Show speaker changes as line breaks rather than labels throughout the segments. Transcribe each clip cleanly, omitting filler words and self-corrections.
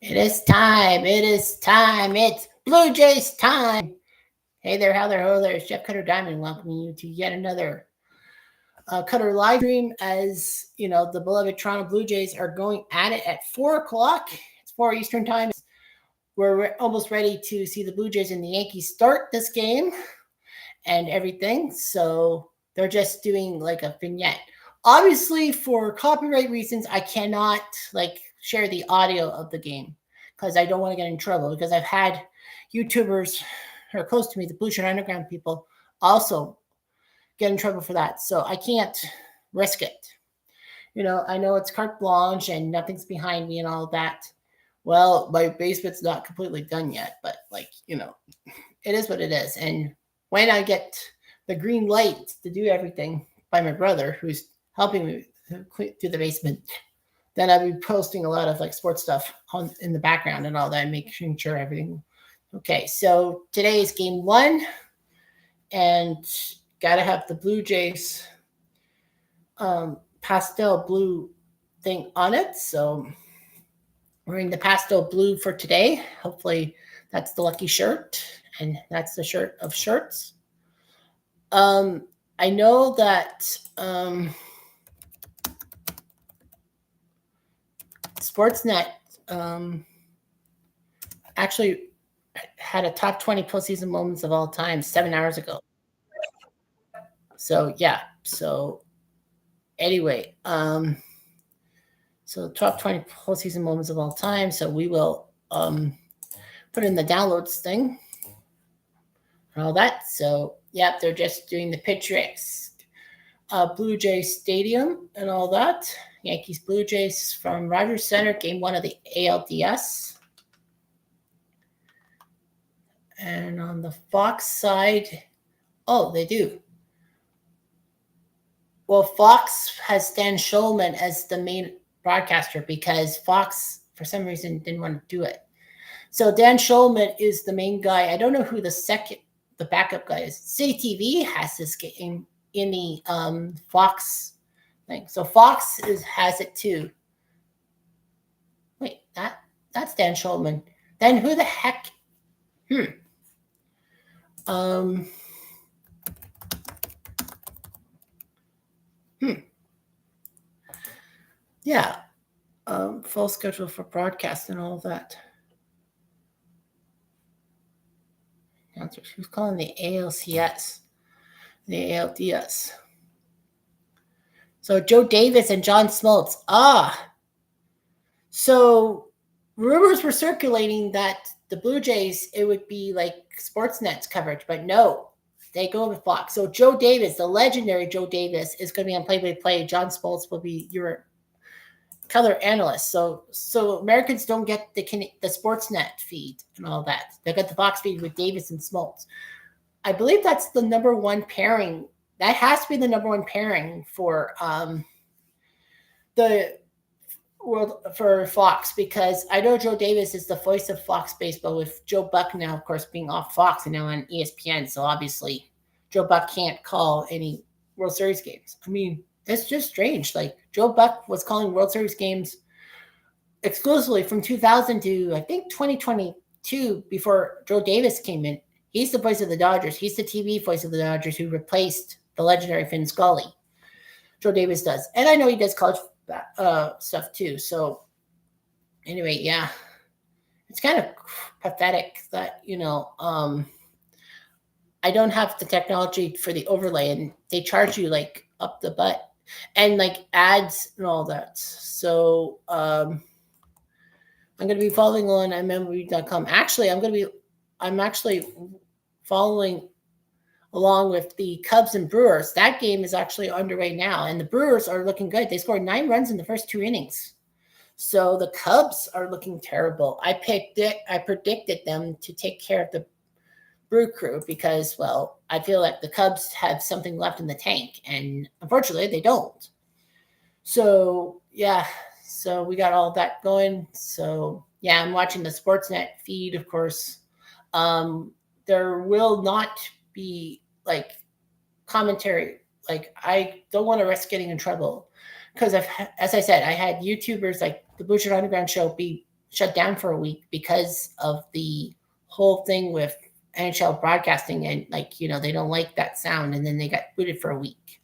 It is time. It is time. It's Blue Jays time. Hey there, how there, ho there. It's Jeff Cutter Diamond welcoming you to yet another Cutter live stream. As you know, the beloved Toronto Blue Jays are going at it at 4 o'clock. It's 4 Eastern time. We're almost ready to see the Blue Jays and the Yankees start this game and everything. So they're just doing like a vignette. Obviously, for copyright reasons, I cannot share the audio of the game because I don't want to get in trouble. Because I've had YouTubers who are close to me, the Blue Shirt Underground people, also get in trouble for that. So I can't risk it. You know, I know it's carte blanche and nothing's behind me and all that. Well, my basement's not completely done yet, but it is what it is. And when I get the green light to do everything by my brother, who's helping me do the basement, then I'll be posting a lot of sports stuff in the background and all that, making sure everything. Okay, so today is game 1, and gotta have the Blue Jays pastel blue thing on it. So wearing the pastel blue for today. Hopefully that's the lucky shirt, and that's the shirt of shirts. I know that Sportsnet actually had a top 20 postseason moments of all time 7 hours ago. So yeah. So anyway, so top 20 postseason moments of all time. So we will put in the downloads thing and all that. So yeah, they're just doing the picturesque Blue Jays Stadium and all that. Yankees-Blue Jays from Rogers Center, game 1 of the ALDS. And on the Fox side, oh, they do. Well, Fox has Stan Shulman as the main broadcaster because Fox, for some reason, didn't want to do it. So Dan Shulman is the main guy. I don't know who the backup guy is. City TV has this game in the Fox thing. So Fox has it too. Wait, that's Dan Shulman. Then who the heck? Yeah. Full schedule for broadcast and all that. Who's calling the ALCS? The ALDS. So Joe Davis and John Smoltz. So rumors were circulating that the Blue Jays, it would be like Sportsnet's coverage, but no, they go with Fox. So Joe Davis, the legendary Joe Davis, is going to be on play-by-play. John Smoltz will be your color analyst. So Americans don't get the Sportsnet feed and all that. They got the Fox feed with Davis and Smoltz. I believe that's the number one pairing. That has to be the number one pairing for the world for Fox, because I know Joe Davis is the voice of Fox Baseball, with Joe Buck now, of course, being off Fox and now on ESPN. So obviously, Joe Buck can't call any World Series games. I mean, it's just strange. Like, Joe Buck was calling World Series games exclusively from 2000 to, I think, 2022, before Joe Davis came in. He's the voice of the Dodgers. He's the TV voice of the Dodgers, who replaced the legendary Finn Scully. Joe Davis does. And I know he does college stuff too. So anyway, yeah. It's kind of pathetic that, I don't have the technology for the overlay, and they charge you like up the butt and like ads and all that. So I'm going to be following on MMB.com. Actually, I'm actually following along with the Cubs and Brewers. That game is actually underway now, and the Brewers are looking good. They scored 9 runs in the first 2 innings. So the Cubs are looking terrible. I predicted them to take care of the Brew Crew because, well, I feel like the Cubs have something left in the tank, and unfortunately they don't. So, yeah, so we got all that going. So, yeah, I'm watching the Sportsnet feed, of course. There will not be like commentary. Like, I don't want to risk getting in trouble because, as I said, I had YouTubers like the Blue Shirt Underground show be shut down for a week because of the whole thing with NHL broadcasting, and they don't like that sound, and then they got booted for a week.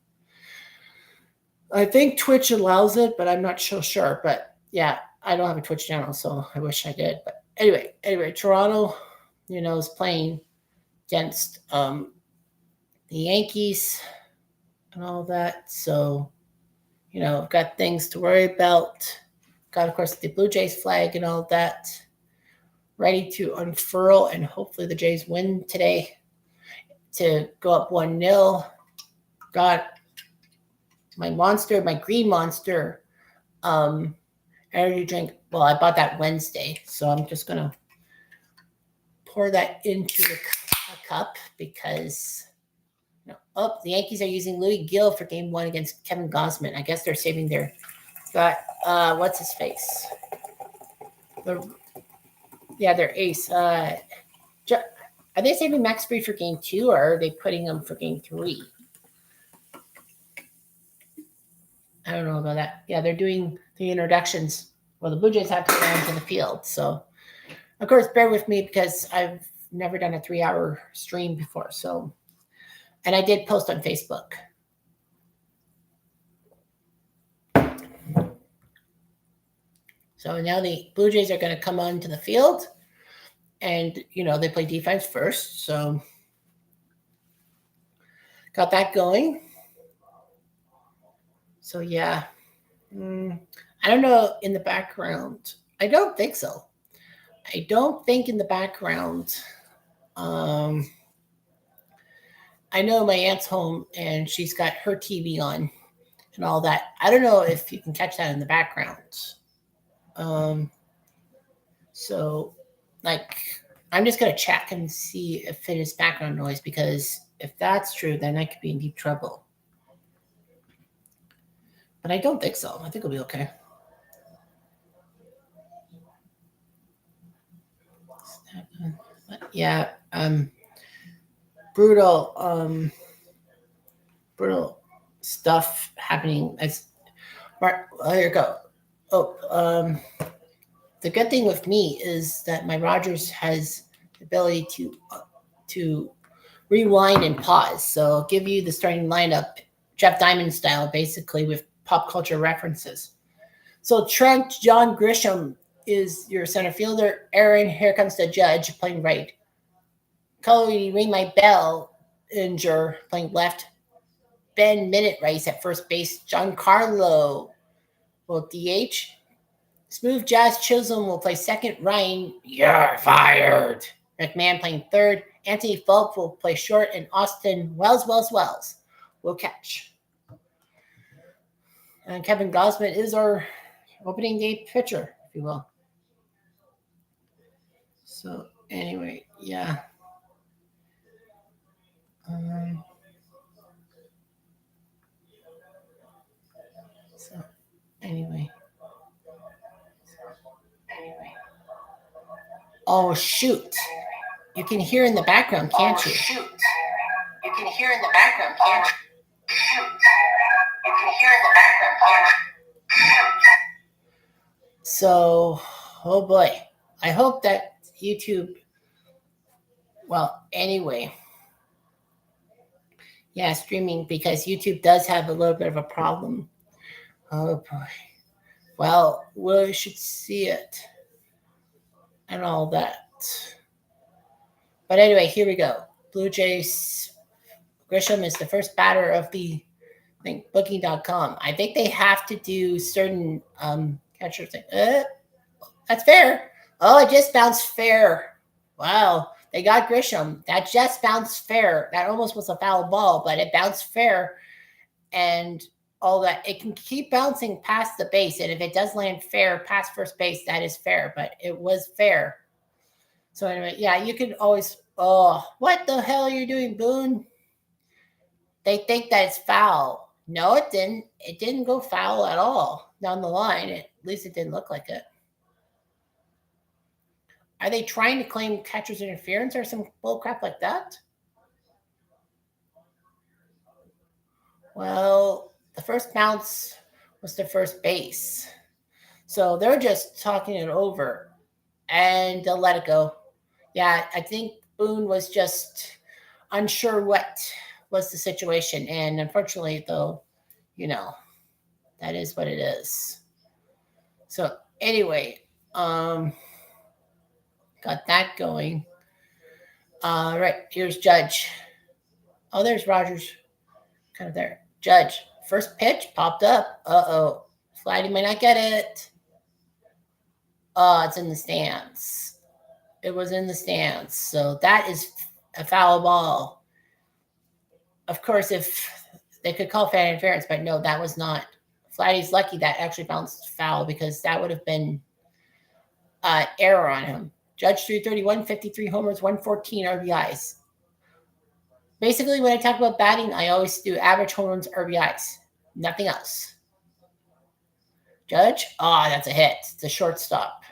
I think Twitch allows it, but I'm not so sure. But yeah, I don't have a Twitch channel, so I wish I did. But anyway, Toronto, is playing against the Yankees and all that. So, I've got things to worry about. Got, of course, the Blue Jays flag and all that ready to unfurl, and hopefully the Jays win today to go up 1-0. Got my green monster energy drink. Well, I bought that Wednesday, so I'm just going to pour that into a cup because the Yankees are using Louis Gill for game 1 against Kevin Gausman. I guess they're saving their what's his face? Their ace. Are they saving Max Fried for game 2, or are they putting him for game 3? I don't know about that. Yeah, they're doing the introductions. Well, the Blue Jays have to go onto the field. So, of course, bear with me because I've never done a 3-hour stream before. So, and I did post on Facebook. So now the Blue Jays are going to come onto the field, and, they play defense first. So got that going. So, yeah. I don't know in the background. I don't think so. I don't think in the background. I know my aunt's home, and she's got her TV on and all that. I don't know if you can catch that in the background. So, I'm just going to check and see if it is background noise, because if that's true, then I could be in deep trouble. But I don't think so. I think it'll be okay. But yeah, brutal stuff happening. Here you go. The good thing with me is that my Rogers has the ability to rewind and pause. So I'll give you the starting lineup, Jeff Diamond style, basically with pop culture references. So Trent John Grisham is your center fielder. Aaron, here comes the judge, playing right. Cody Ring My Bell, Inger, playing left. Ben Minute Rice at first base. Giancarlo will DH. Smooth Jazz Chisholm will play second. Ryan, you're fired. McMahon playing third. Anthony Fulp will play short, and Austin Wells will catch. And Kevin Gausman is our opening day pitcher, if you will. So anyway, yeah. So anyway. Oh, shoot. You can hear in the background, can't you? Shoot. You can hear in the background, can't you? Shoot. You can hear in the background, can't you? Shoot. So, oh boy. I hope that YouTube, well, anyway. Yeah, streaming, because YouTube does have a little bit of a problem. Oh boy. Well, we should see it and all that. But anyway, here we go. Blue Jays. Grisham is the first batter of the, I think, Booking.com. I think they have to do certain catcher thing. That's fair. Oh, it just bounced fair. Wow. They got Grisham. That just bounced fair. That almost was a foul ball, but it bounced fair. And all that. It can keep bouncing past the base. And if it does land fair past first base, that is fair. But it was fair. So anyway, yeah, you can always, what the hell are you doing, Boone? They think that it's foul. No, it didn't. It didn't go foul at all down the line. At least it didn't look like it. Are they trying to claim catcher's interference or some bullcrap like that? Well, the first bounce was to first base. So they're just talking it over. and they'll let it go. Yeah, I think Boone was just unsure what was the situation. And unfortunately, though, that is what it is. So anyway, got that going. Right, here's Judge. Oh, there's Rogers. Kind of there. Judge. First pitch popped up. Uh-oh. Flighty may not get it. Oh, it's in the stands. It was in the stands. So that is a foul ball. Of course, if they could call fan interference, but no, that was not. Flighty's lucky that actually bounced foul because that would have been error on him. Judge 331, 53 homers, 114 RBIs. Basically, when I talk about batting, I always do average home runs, RBIs. Nothing else. Judge, that's a hit. It's a shortstop.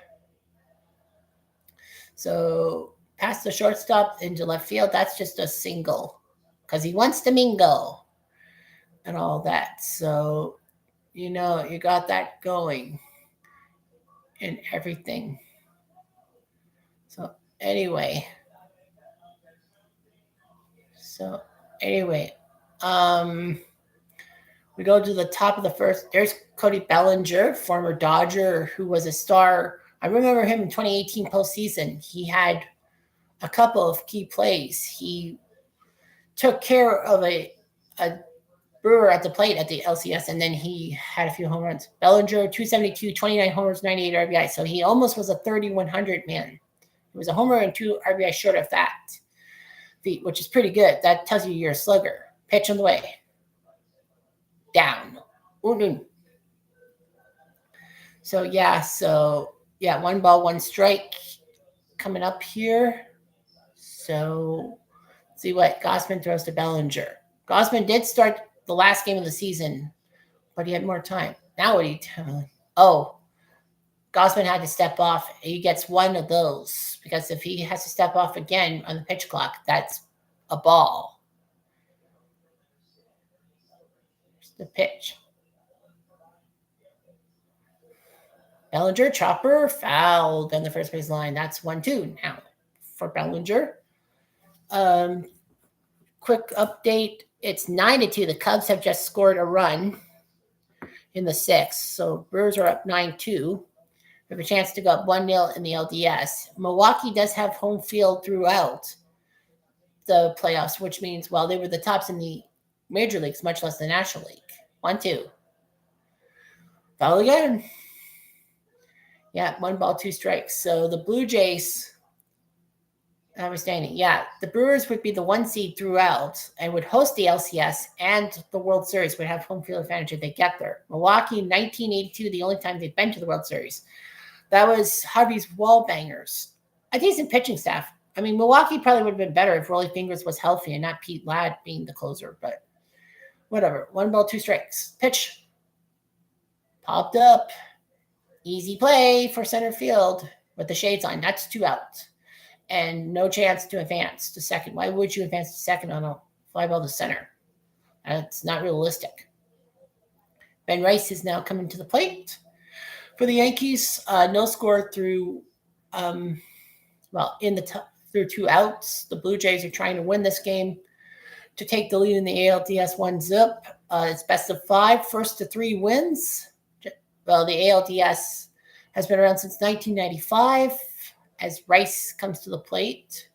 So past the shortstop into left field, that's just a single because he wants to mingle and all that. So, you got that going and everything. So anyway, we go to the top of the first. There's Cody Bellinger, former Dodger, who was a star. I remember him in 2018 postseason. He had a couple of key plays. He took care of a Brewer at the plate at the LCS, and then he had a few home runs. Bellinger, 272, 29 homers, 98 RBI. So he almost was a 3,100 man. He was a homer and 2 RBI short of that feet, which is pretty good. That tells you you're a slugger. Pitch on the way. Down. So, 1 ball, 1 strike coming up here. So, let's see what Gausman throws to Bellinger. Gausman did start the last game of the season, but he had more time. Now what do you tell? Oh, Gausman had to step off. He gets one of those because if he has to step off again on the pitch clock, that's a ball. It's the pitch. Bellinger, chopper, fouled on the first base line. That's 1-2 now for Bellinger. Quick update. It's 9-2. The Cubs have just scored a run in the 6th. So Brewers are up 9-2. We have a chance to go up 1-0 in the LDS. Milwaukee does have home field throughout the playoffs, which means, they were the tops in the major leagues, much less the National League. 1-2. Foul again. Yeah, 1 ball, 2 strikes. So the Blue Jays, notwithstanding, the Brewers would be the 1 seed throughout and would host the LCS, and the World Series would have home field advantage if they get there. Milwaukee, 1982, the only time they've been to the World Series. That was Harvey's wall bangers. A decent pitching staff. I mean, Milwaukee probably would have been better if Rollie Fingers was healthy and not Pete Ladd being the closer, but whatever. 1 ball, 2 strikes. Pitch. Popped up. Easy play for center field with the shades on. That's 2 outs. And no chance to advance to second. Why would you advance to second on a fly ball to center? That's not realistic. Ben Rice is now coming to the plate for the Yankees. No score through, through 2 outs. The Blue Jays are trying to win this game to take the lead in the ALDS 1-zip. It's best of 5, first to 3 wins. Well, the ALDS has been around since 1995 as Rice comes to the plate.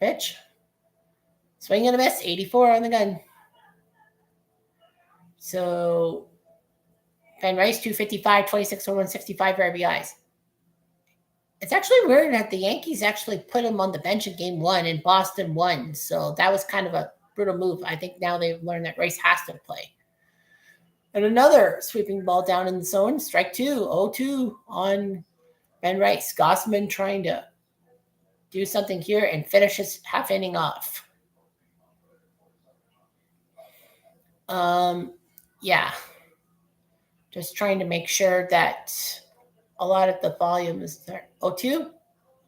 Pitch. Swing and a miss. 84 on the gun. So, Ben Rice, 255, 26 home runs, 65 RBIs. It's actually weird that the Yankees actually put him on the bench in game 1 and Boston won. So that was kind of a brutal move. I think now they've learned that Rice has to play. And another sweeping ball down in the zone. Strike 2, 0-2 on Ben Rice. Gausman trying to do something here and finish his half inning off. Just trying to make sure that a lot of the volume is there. 0-2.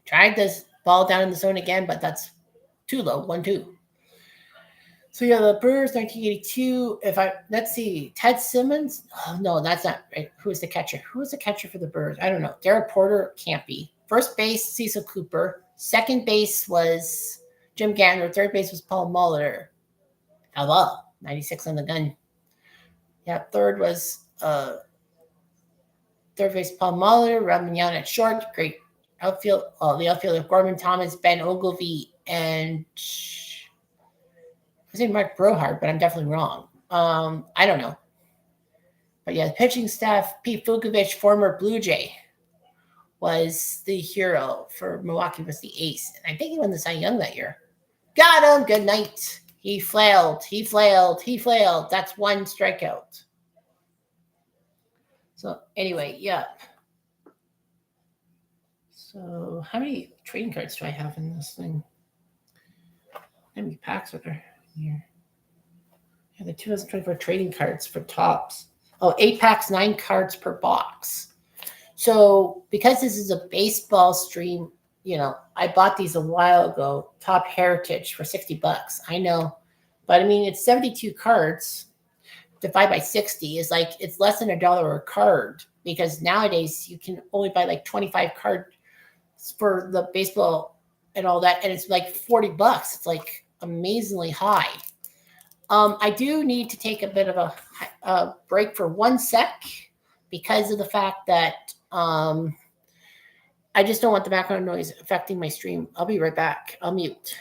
Tried this ball down in the zone again, but that's too low. 1-2. So yeah, the Brewers 1982. Let's see, Ted Simmons. Oh no, that's not right. Who was the catcher? Who was the catcher for the Brewers? I don't know. Derek Porter can't be. First base, Cecil Cooper. Second base was Jim Gantner. Third base was Paul Molitor. Hello, 96 on the gun. Yeah, third was third base Paul Molitor. Rob Mignon at short. Great outfield. The outfield of Gorman Thomas, Ben Ogilvie, and I think Mark Brohart, but I'm definitely wrong. I don't know. But yeah, the pitching staff, Pete Vukovich, former Blue Jay, was the hero for Milwaukee, was the ace. And I think he won the Cy Young that year. Got him. Good night. He flailed. That's one strikeout. So anyway, yeah. So how many trading cards do I have in this thing? How many packs are there here? Yeah, the 2024 trading cards for Topps. Oh, 8 packs, 9 cards per box. So because this is a baseball stream, I bought these a while ago, Top Heritage for $60. I know. But I mean, it's 72 cards. Divided by 60 is like, it's less than $1 a card, because nowadays you can only buy like 25 cards for the baseball and all that. And it's like $40. It's like amazingly high. I do need to take a bit of a break for 1 sec because of the fact that I just don't want the background noise affecting my stream. I'll be right back. I'll mute.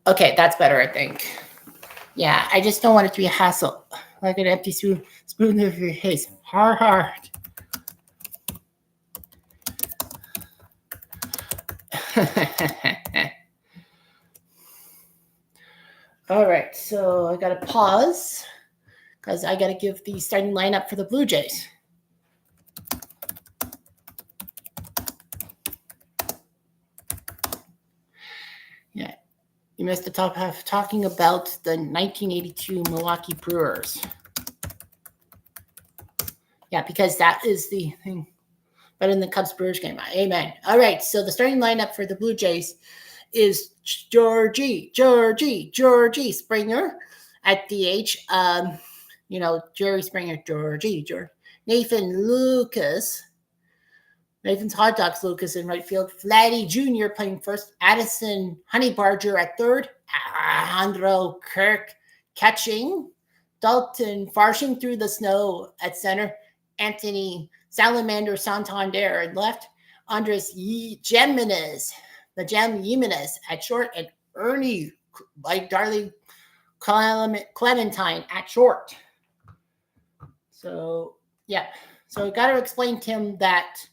Okay, that's better, I think. Yeah, I just don't want it to be a hassle. Like an empty spoon over your face. Hard. All right, so I got to pause because I got to give the starting lineup for the Blue Jays. Yeah, you missed the top half talking about the 1982 Milwaukee Brewers. Yeah, because that is the thing. But in the Cubs-Brewers game, amen. All right, so the starting lineup for the Blue Jays is Georgie Springer at DH. Jerry Springer, Georgie. Nathan's Hot Dogs Lucas in right field. Vladdy Jr. playing first. Addison Honeybarger at third. Alejandro Kirk catching. Dalton Farshing through the snow at center. Anthony Salamander Santander at left. Andres Jimenez at short. And Ernie like Darley Clementine at short. So, yeah. So I got to explain to him that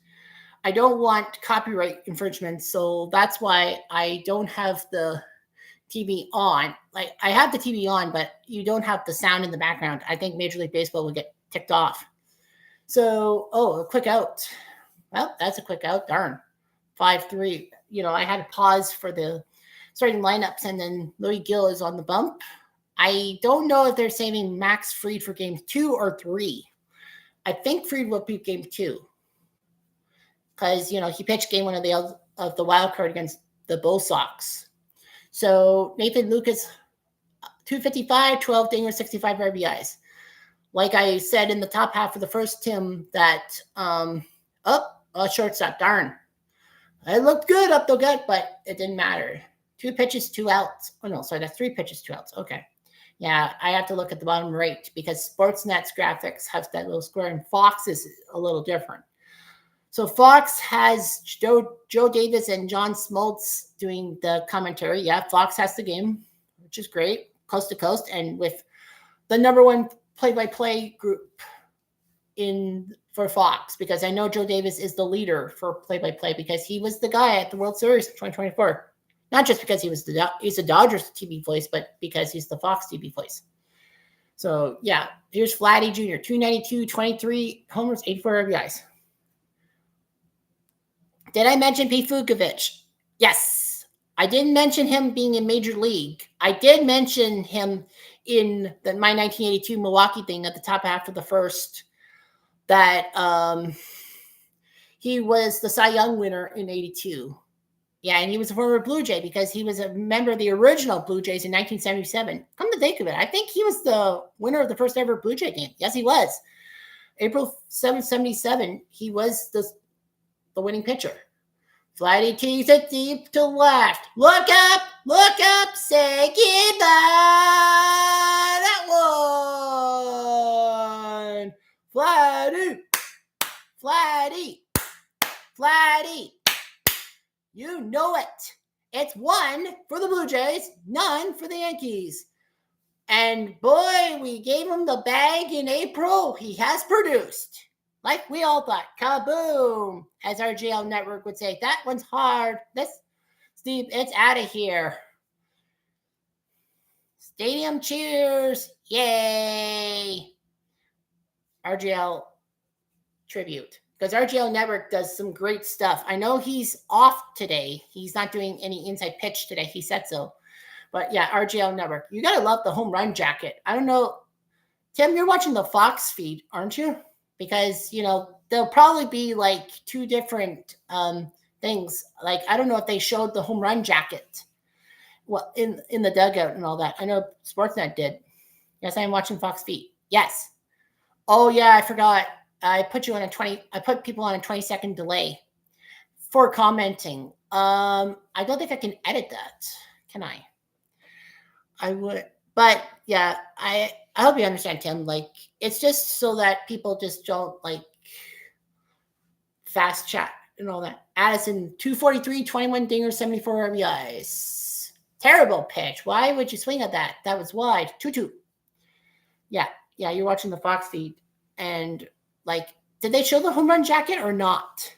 I don't want copyright infringement, so that's why I don't have the TV on. Like, I have the TV on, but you don't have the sound in the background. I think Major League Baseball will get ticked off. So, a quick out. Well, that's a quick out. Darn. 5-3. I had to pause for the starting lineups, and then Louis Gill is on the bump. I don't know if they're saving Max Fried for game 2 or 3. I think Fried will be game 2. Because, he pitched game 1 of the wild card against the Bull Sox. So Nathan Lucas, 255, 12 dingers, 65 RBIs. Like I said in the top half of the first, Tim, that, shortstop, darn. It looked good up the gut, but it didn't matter. 2 pitches, 2 outs. Oh, no, sorry, that's 3 pitches, 2 outs. Okay. Yeah, I have to look at the bottom right because Sportsnet's graphics have that little square, and Fox is a little different. So Fox has Joe Davis and John Smoltz doing the commentary. Yeah, Fox has the game, which is great, coast to coast, and with the number one play-by-play group for Fox, because I know Joe Davis is the leader for play-by-play because he was the guy at the World Series 2024. Not just because he's the Dodgers TV voice, but because he's the Fox TV voice. So, yeah, here's Vladdy Jr., 292, 23 homers, 84 RBIs. Did I mention Pete Vukovich? Yes. I didn't mention him being in Major League. I did mention him in my 1982 Milwaukee thing at the top half of the first, that he was the Cy Young winner in 82. Yeah, and he was a former Blue Jay because he was a member of the original Blue Jays in 1977. Come to think of it, I think he was the winner of the first ever Blue Jay game. Yes, he was. April 7th, 77, he was the winning pitcher. Vladdy tees it deep to left. Look up, say goodbye. That one. Vladdy. You know it. It's 1 for the Blue Jays, none for the Yankees. And boy, we gave him the bag in April. He has produced. Like we all thought. Kaboom, as our JL network would say. That one's hard. Steve, it's out of here. Stadium cheers. Yay. RGL tribute. Because RGL Network does some great stuff. I know he's off today. He's not doing any inside pitch today. He said so. But yeah, RGL Network. You got to love the home run jacket. I don't know. Tim, you're watching the Fox feed, aren't you? Because, there'll probably be like 2 different things. Like, I don't know if they showed the home run jacket in the dugout and all that. I know Sportsnet did. Yes, I am watching Fox feed. Yes. Oh, yeah, I forgot. I put people on a 20-second delay for commenting. I don't think I can edit that. Can I? I would, but yeah, I hope you understand, Tim. Like, it's just so that people just don't fast chat and all that. Addison, 243, 21 dingers, 74 RBIs. Terrible pitch. Why would you swing at that? That was wide. 2-2. Yeah, you're watching the Fox feed. And, did they show the home run jacket or not?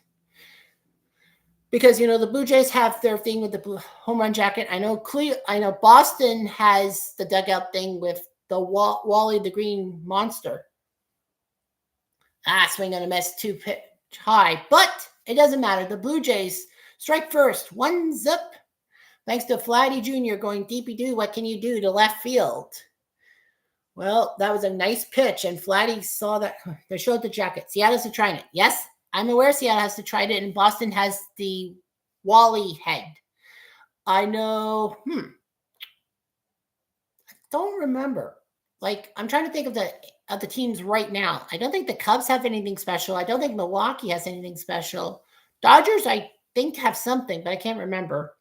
Because, the Blue Jays have their thing with the home run jacket. I know Boston has the dugout thing with the Wally the Green Monster. Swing and a miss, 2 pitch high. But it doesn't matter. The Blue Jays strike first. 1-0. Thanks to Vladdy Jr. going deepy-doo. What can you do to left field? Well, that was a nice pitch, and Vladdy saw that. They showed the jacket. Seattle's trying it. Yes, I'm aware Seattle has to try it, and Boston has the Wally head. I know. I don't remember. I'm trying to think of the teams right now. I don't think the Cubs have anything special. I don't think Milwaukee has anything special. Dodgers, I think, have something, but I can't remember.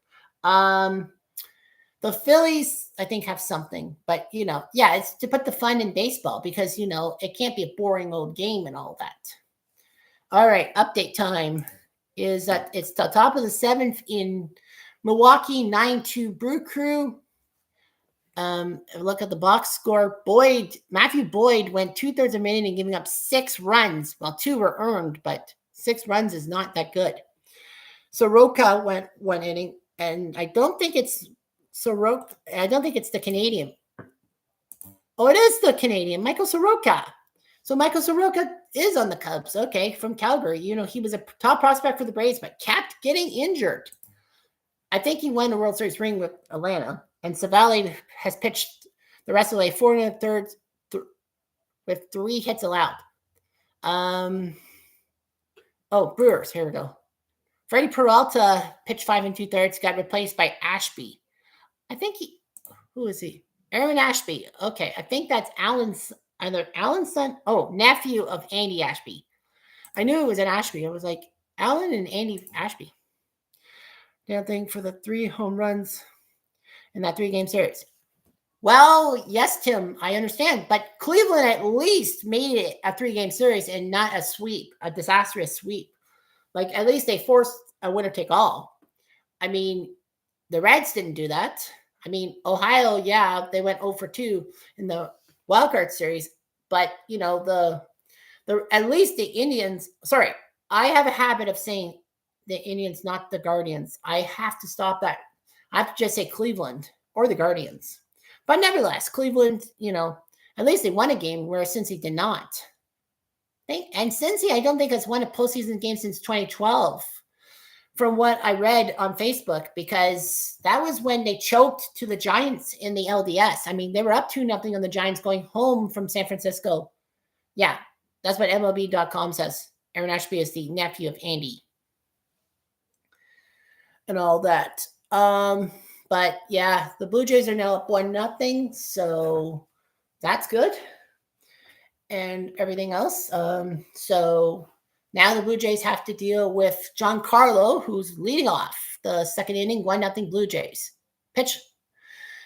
The Phillies, I think, have something, but, it's to put the fun in baseball because, it can't be a boring old game and all that. All right, update time is that it's the top of the 7th in Milwaukee, 9-2 Brew Crew. Look at the box score. Matthew Boyd went 2/3 of an inning, giving up 6 runs. Well, 2 were earned, but 6 runs is not that good. Soroka went 1 inning, and I don't think it's Soroka. I don't think it's the Canadian. Oh, it is the Canadian, Michael Soroka. So Michael Soroka is on the Cubs. Okay, from Calgary. He was a top prospect for the Braves, but kept getting injured. I think he won the World Series ring with Atlanta. And Savali has pitched the rest of the way 4 1/3 with 3 hits allowed. Brewers. Here we go. Freddie Peralta pitched 5 2/3, got replaced by Ashby. I think who is he? Aaron Ashby. Okay, I think that's either Alan's son. Oh, nephew of Andy Ashby. I knew it was an Ashby. I was like, Alan and Andy Ashby. Damn thing for the 3 home runs in that 3-game series. Well, yes, Tim, I understand. But Cleveland at least made it a 3-game series and not a sweep, a disastrous sweep. Like, at least they forced a winner-take-all. I mean, the Reds didn't do that. I mean, Ohio, yeah, they went 0 for 2 in the wildcard series. But, you know, the at least the Indians, sorry, I have a habit of saying the Indians, not the Guardians. I have to stop that. I have to just say Cleveland or the Guardians. But nevertheless, Cleveland, you know, at least they won a game where Cincy did not. And Cincy, I don't think has won a postseason game since 2012, from what I read on Facebook, because that was when they choked to the Giants in the ALDS. I mean, they were up 2-0 on the Giants going home from San Francisco. Yeah, that's what MLB.com says. Aaron Ashby is the nephew of Andy. And all that. But yeah, the Blue Jays are now up 1-0, so that's good. And everything else. So now the Blue Jays have to deal with Giancarlo, who's leading off the second inning, 1-0 Blue Jays. Pitch.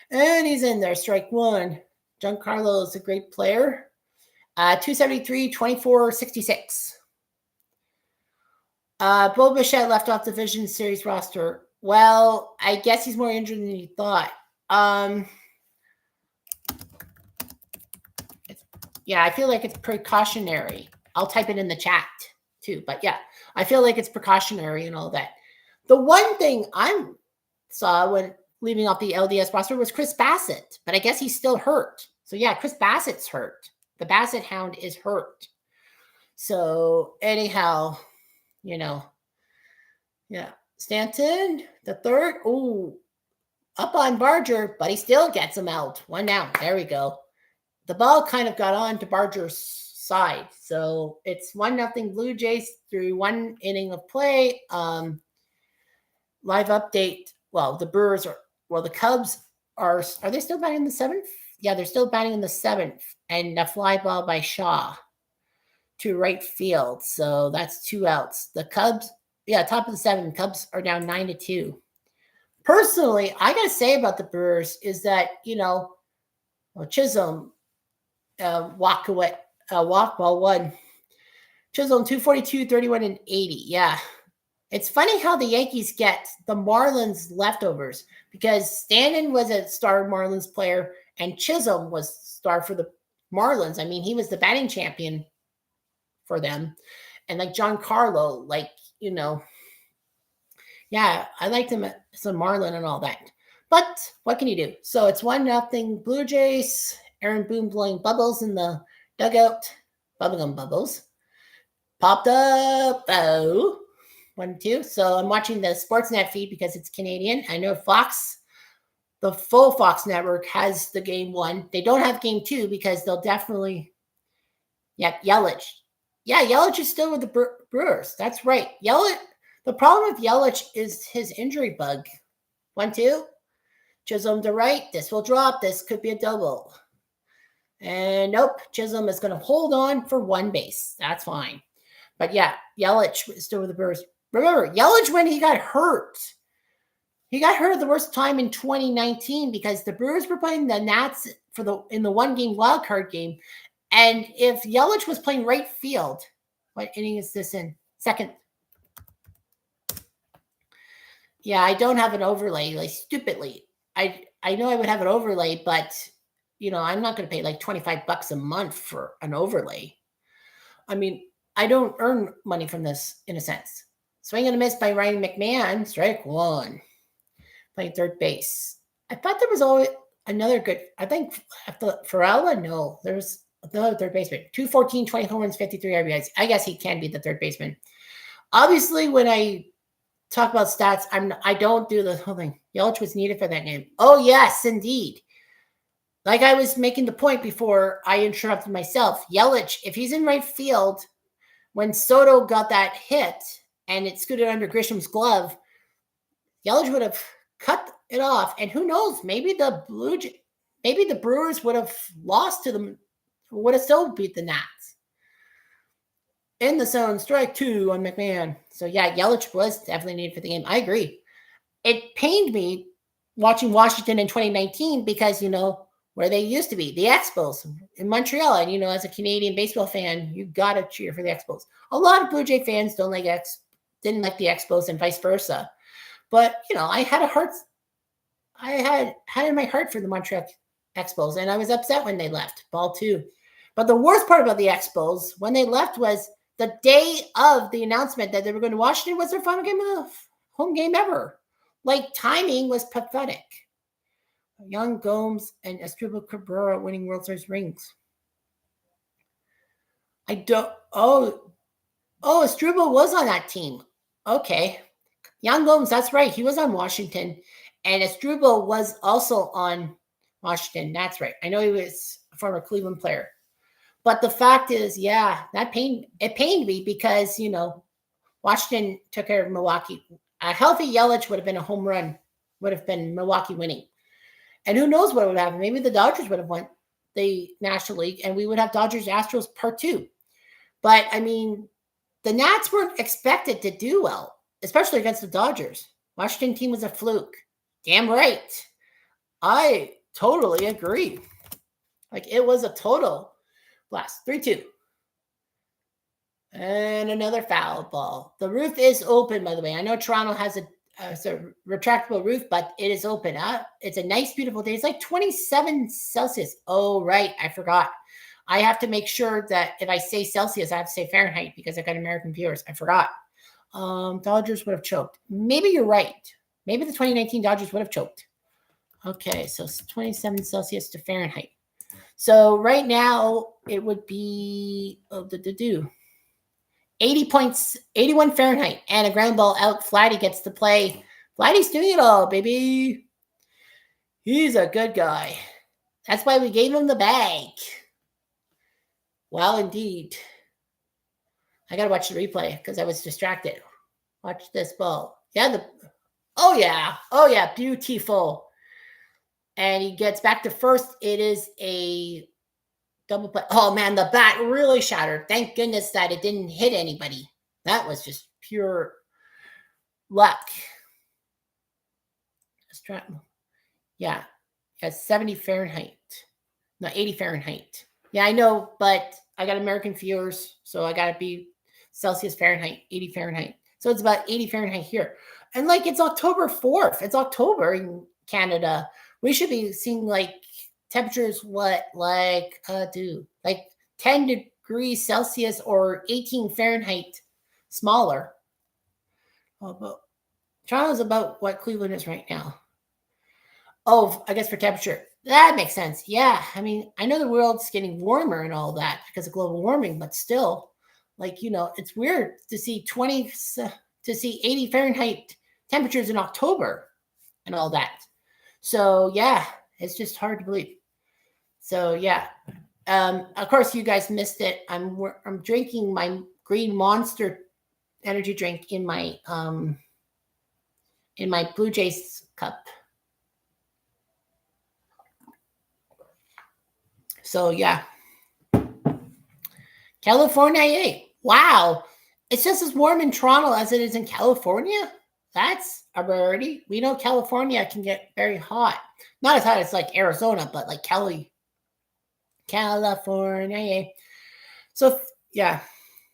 And he's in there, strike one. Giancarlo is a great player. 273, 24, 66. Bo Bichette left off the Division Series roster. Well, I guess he's more injured than you thought. Yeah, I feel like it's precautionary. I'll type it in the chat too. But yeah, I feel like it's precautionary and all that. The one thing I saw when leaving off the LDS roster was Chris Bassett, but I guess he's still hurt. So yeah, Chris Bassett's hurt. The Bassett Hound is hurt. So anyhow, you know, yeah. Stanton, the third. Ooh, up on Barger, but he still gets him out. 1 out. There we go. The ball kind of got on to Barger's side. So it's 1-0 Blue Jays through 1 inning of play. Live update. Well, the Brewers are, well, the Cubs are they still batting in the 7th? Yeah, they're still batting in the 7th. And a fly ball by Shaw to right field. So that's 2 outs. The Cubs, yeah, top of the 7th. Cubs are down 9-2. Personally, I got to say about the Brewers is that, you know, Chisholm walk ball 1. Chisholm 242, 31, and 80. Yeah. It's funny how the Yankees get the Marlins leftovers, because Stanton was a star Marlins player and Chisholm was star for the Marlins. I mean, he was the batting champion for them. And like Giancarlo, like, you know, yeah, I liked him as a Marlin and all that. But what can you do? So it's 1-0 Blue Jays. Aaron Boone blowing bubbles in the dugout. Bubblegum bubbles. Popped up. Oh. 1-2. So I'm watching the Sportsnet feed because it's Canadian. I know Fox, the full Fox network, has the game 1. They don't have game 2 because they'll definitely. Yeah, Yelich. Yeah, Yelich is still with the Brewers. That's right. Yelich. The problem with Yelich is his injury bug. 1-2. Chisholm to right. This will drop. This could be a double. And nope. Chisholm is going to hold on for 1 base. That's fine. But yeah, Yelich is still with the Brewers. Remember, Yelich, when he got hurt the worst time in 2019 because the Brewers were playing the Nats in the 1-game wild card game. And if Yelich was playing right field, what inning is this in? Second. Yeah, I don't have an overlay, like stupidly. I know I would have an overlay, but you know, I'm not going to pay like $25 a month for an overlay. I mean, I don't earn money from this in a sense. Swing and a miss by Ryan McMahon. Strike 1. Playing third base. I thought there was always another good. I think Farella. No, there's another third baseman. 214, 20 home runs, 53 RBIs. I guess he can be the third baseman. Obviously, when I talk about stats, I don't do the whole thing. Yelich was needed for that game. Oh yes, indeed. Like I was making the point before I interrupted myself. Yelich, if he's in right field, when Soto got that hit and it scooted under Grisham's glove, Yelich would have cut it off. And who knows, maybe the Brewers would have lost to them, would have still beat the Nats. In the zone, strike 2 on McMahon. So yeah, Yelich was definitely needed for the game. I agree. it pained me watching Washington in 2019 because, where they used to be, the Expos in Montreal. And, as a Canadian baseball fan, you got to cheer for the Expos. A lot of Blue Jay fans didn't like the Expos and vice versa. But, I had in my heart for the Montreal Expos, and I was upset when they left. Ball two. But the worst part about the Expos when they left was the day of the announcement that they were going to Washington was their final home game ever. Like, timing was pathetic. Young Gomes and Asdrubal Cabrera winning World Series rings. Asdrubal was on that team. Okay. Young Gomes, that's right. He was on Washington. And Asdrubal was also on Washington. That's right. I know he was a former Cleveland player. But the fact is, it pained me because, Washington took care of Milwaukee. A healthy Yelich would have been a home run, would have been Milwaukee winning. And who knows what would happen? Maybe the Dodgers would have won the National League, and we would have Dodgers-Astros Part 2. But, the Nats weren't expected to do well, especially against the Dodgers. Washington team was a fluke. Damn right. I totally agree. It was a total blast. 3-2. And another foul ball. The roof is open, by the way. I know Toronto has a retractable roof, but it is open. It's a nice, beautiful day. It's like 27 Celsius. Oh, right. I forgot. I have to make sure that if I say Celsius, I have to say Fahrenheit because I've got American viewers. I forgot. Dodgers would have choked. Maybe you're right. Maybe the 2019 Dodgers would have choked. Okay, so 27 Celsius to Fahrenheit. So right now it would be 81 Fahrenheit, and a ground ball out. Vladdy gets to play. Vladdy's doing it all, baby. He's a good guy. That's why we gave him the bag. Well, indeed. I got to watch the replay because I was distracted. Watch this ball. Oh, yeah. Beautiful. And he gets back to first. It is a double play. Oh, man, the bat really shattered. Thank goodness that it didn't hit anybody. That was just pure luck. Yeah. 70 Fahrenheit. No, 80 Fahrenheit. Yeah, I know, but I got American viewers, so I got to be Celsius Fahrenheit, 80 Fahrenheit. So it's about 80 Fahrenheit here. And it's October 4th. It's October in Canada. We should be seeing temperatures 10 degrees Celsius or 18 Fahrenheit smaller. But Toronto's about what Cleveland is right now. Oh, I guess for temperature. That makes sense. Yeah. I know the world's getting warmer and all that because of global warming, but still, it's weird to see 80 Fahrenheit temperatures in October and all that. So, yeah, it's just hard to believe. So, yeah. Of course, you guys missed it. I'm drinking my Green Monster energy drink in my Blue Jays cup. So, yeah. California, wow. It's just as warm in Toronto as it is in California. That's a rarity. We know California can get very hot. Not as hot as Arizona, but California. So, yeah.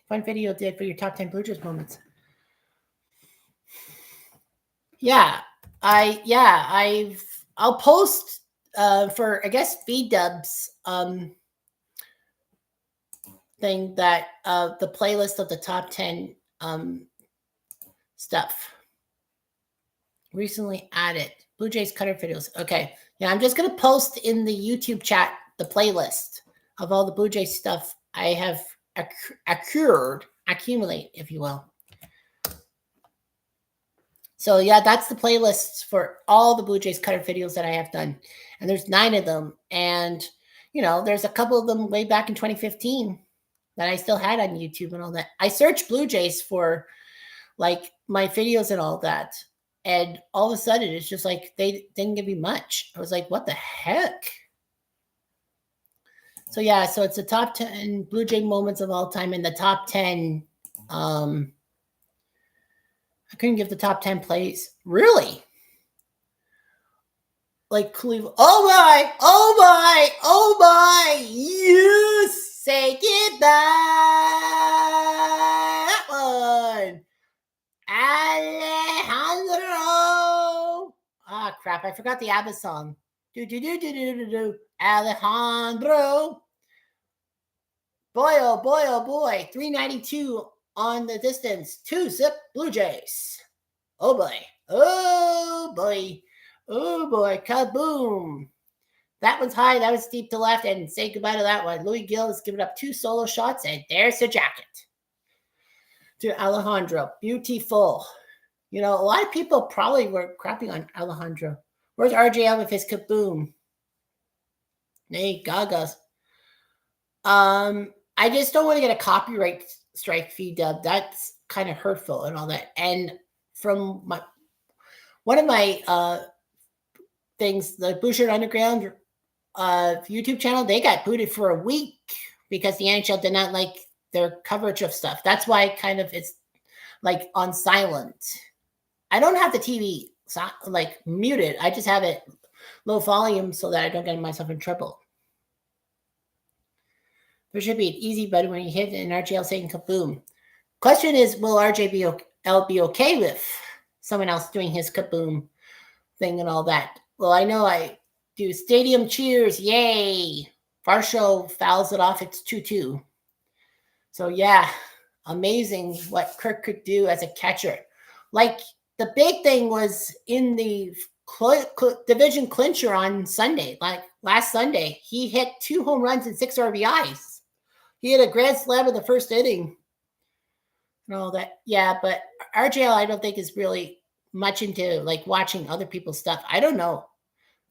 Fun video did for your top 10 Blue Jays moments. Yeah. I'll post for, I guess, V-Dubs thing that the playlist of the top 10 stuff. Recently added. Blue Jays cutter videos. Okay. Yeah, I'm just going to post in the YouTube chat the playlist of all the Blue Jays stuff I have accumulate, if you will. So, yeah, that's the playlist for all the Blue Jays cutter videos that I have done. And there's 9 of them. And, there's a couple of them way back in 2015 that I still had on YouTube and all that. I searched Blue Jays for, my videos and all that. And all of a sudden, it's just they didn't give me much. I was like, what the heck? So, yeah, so it's the top 10 Blue Jay moments of all time and the top 10. I couldn't give the top 10 plays. Really? like Cleveland. Oh my! Oh my! Oh my! You say goodbye. That one. Alejandro. Ah, crap. I forgot the ABBA song. Do, do, do, do, do, do, do. Alejandro. Boy, oh boy, oh boy. 392 on the distance. 2-zip Blue Jays. Oh boy. Oh boy. Oh boy. Kaboom. That one's high. That was deep to left. And say goodbye to that one. Louis Gill has given up 2 solo shots. And there's the jacket to Alejandro. Beautiful. You know, a lot of people probably were crapping on Alejandro. Where's RJL with his kaboom? Hey, Gagas. I just don't want to get a copyright strike feed dub. That's kind of hurtful and all that. And from one of my things, the Blue Shirt Underground YouTube channel, they got booted for a week because the NHL did not like their coverage of stuff. That's why kind of it's like on silent. I don't have the TV like muted. I just have it low volume so that I don't get myself in trouble. There should be an easy button when you hit an RJL saying kaboom. Question is, will RJ be okay with someone else doing his kaboom thing and all that? Well, I know I do stadium cheers. Yay. Varsho fouls it off. It's 2-2. So, yeah, amazing what Kirk could do as a catcher. Like, the big thing was in the division clincher on Sunday. Like, last Sunday, he hit 2 home runs and 6 RBIs. He had a grand slam in the first inning and all that. Yeah, but RJL, I don't think is really much into like watching other people's stuff. I don't know.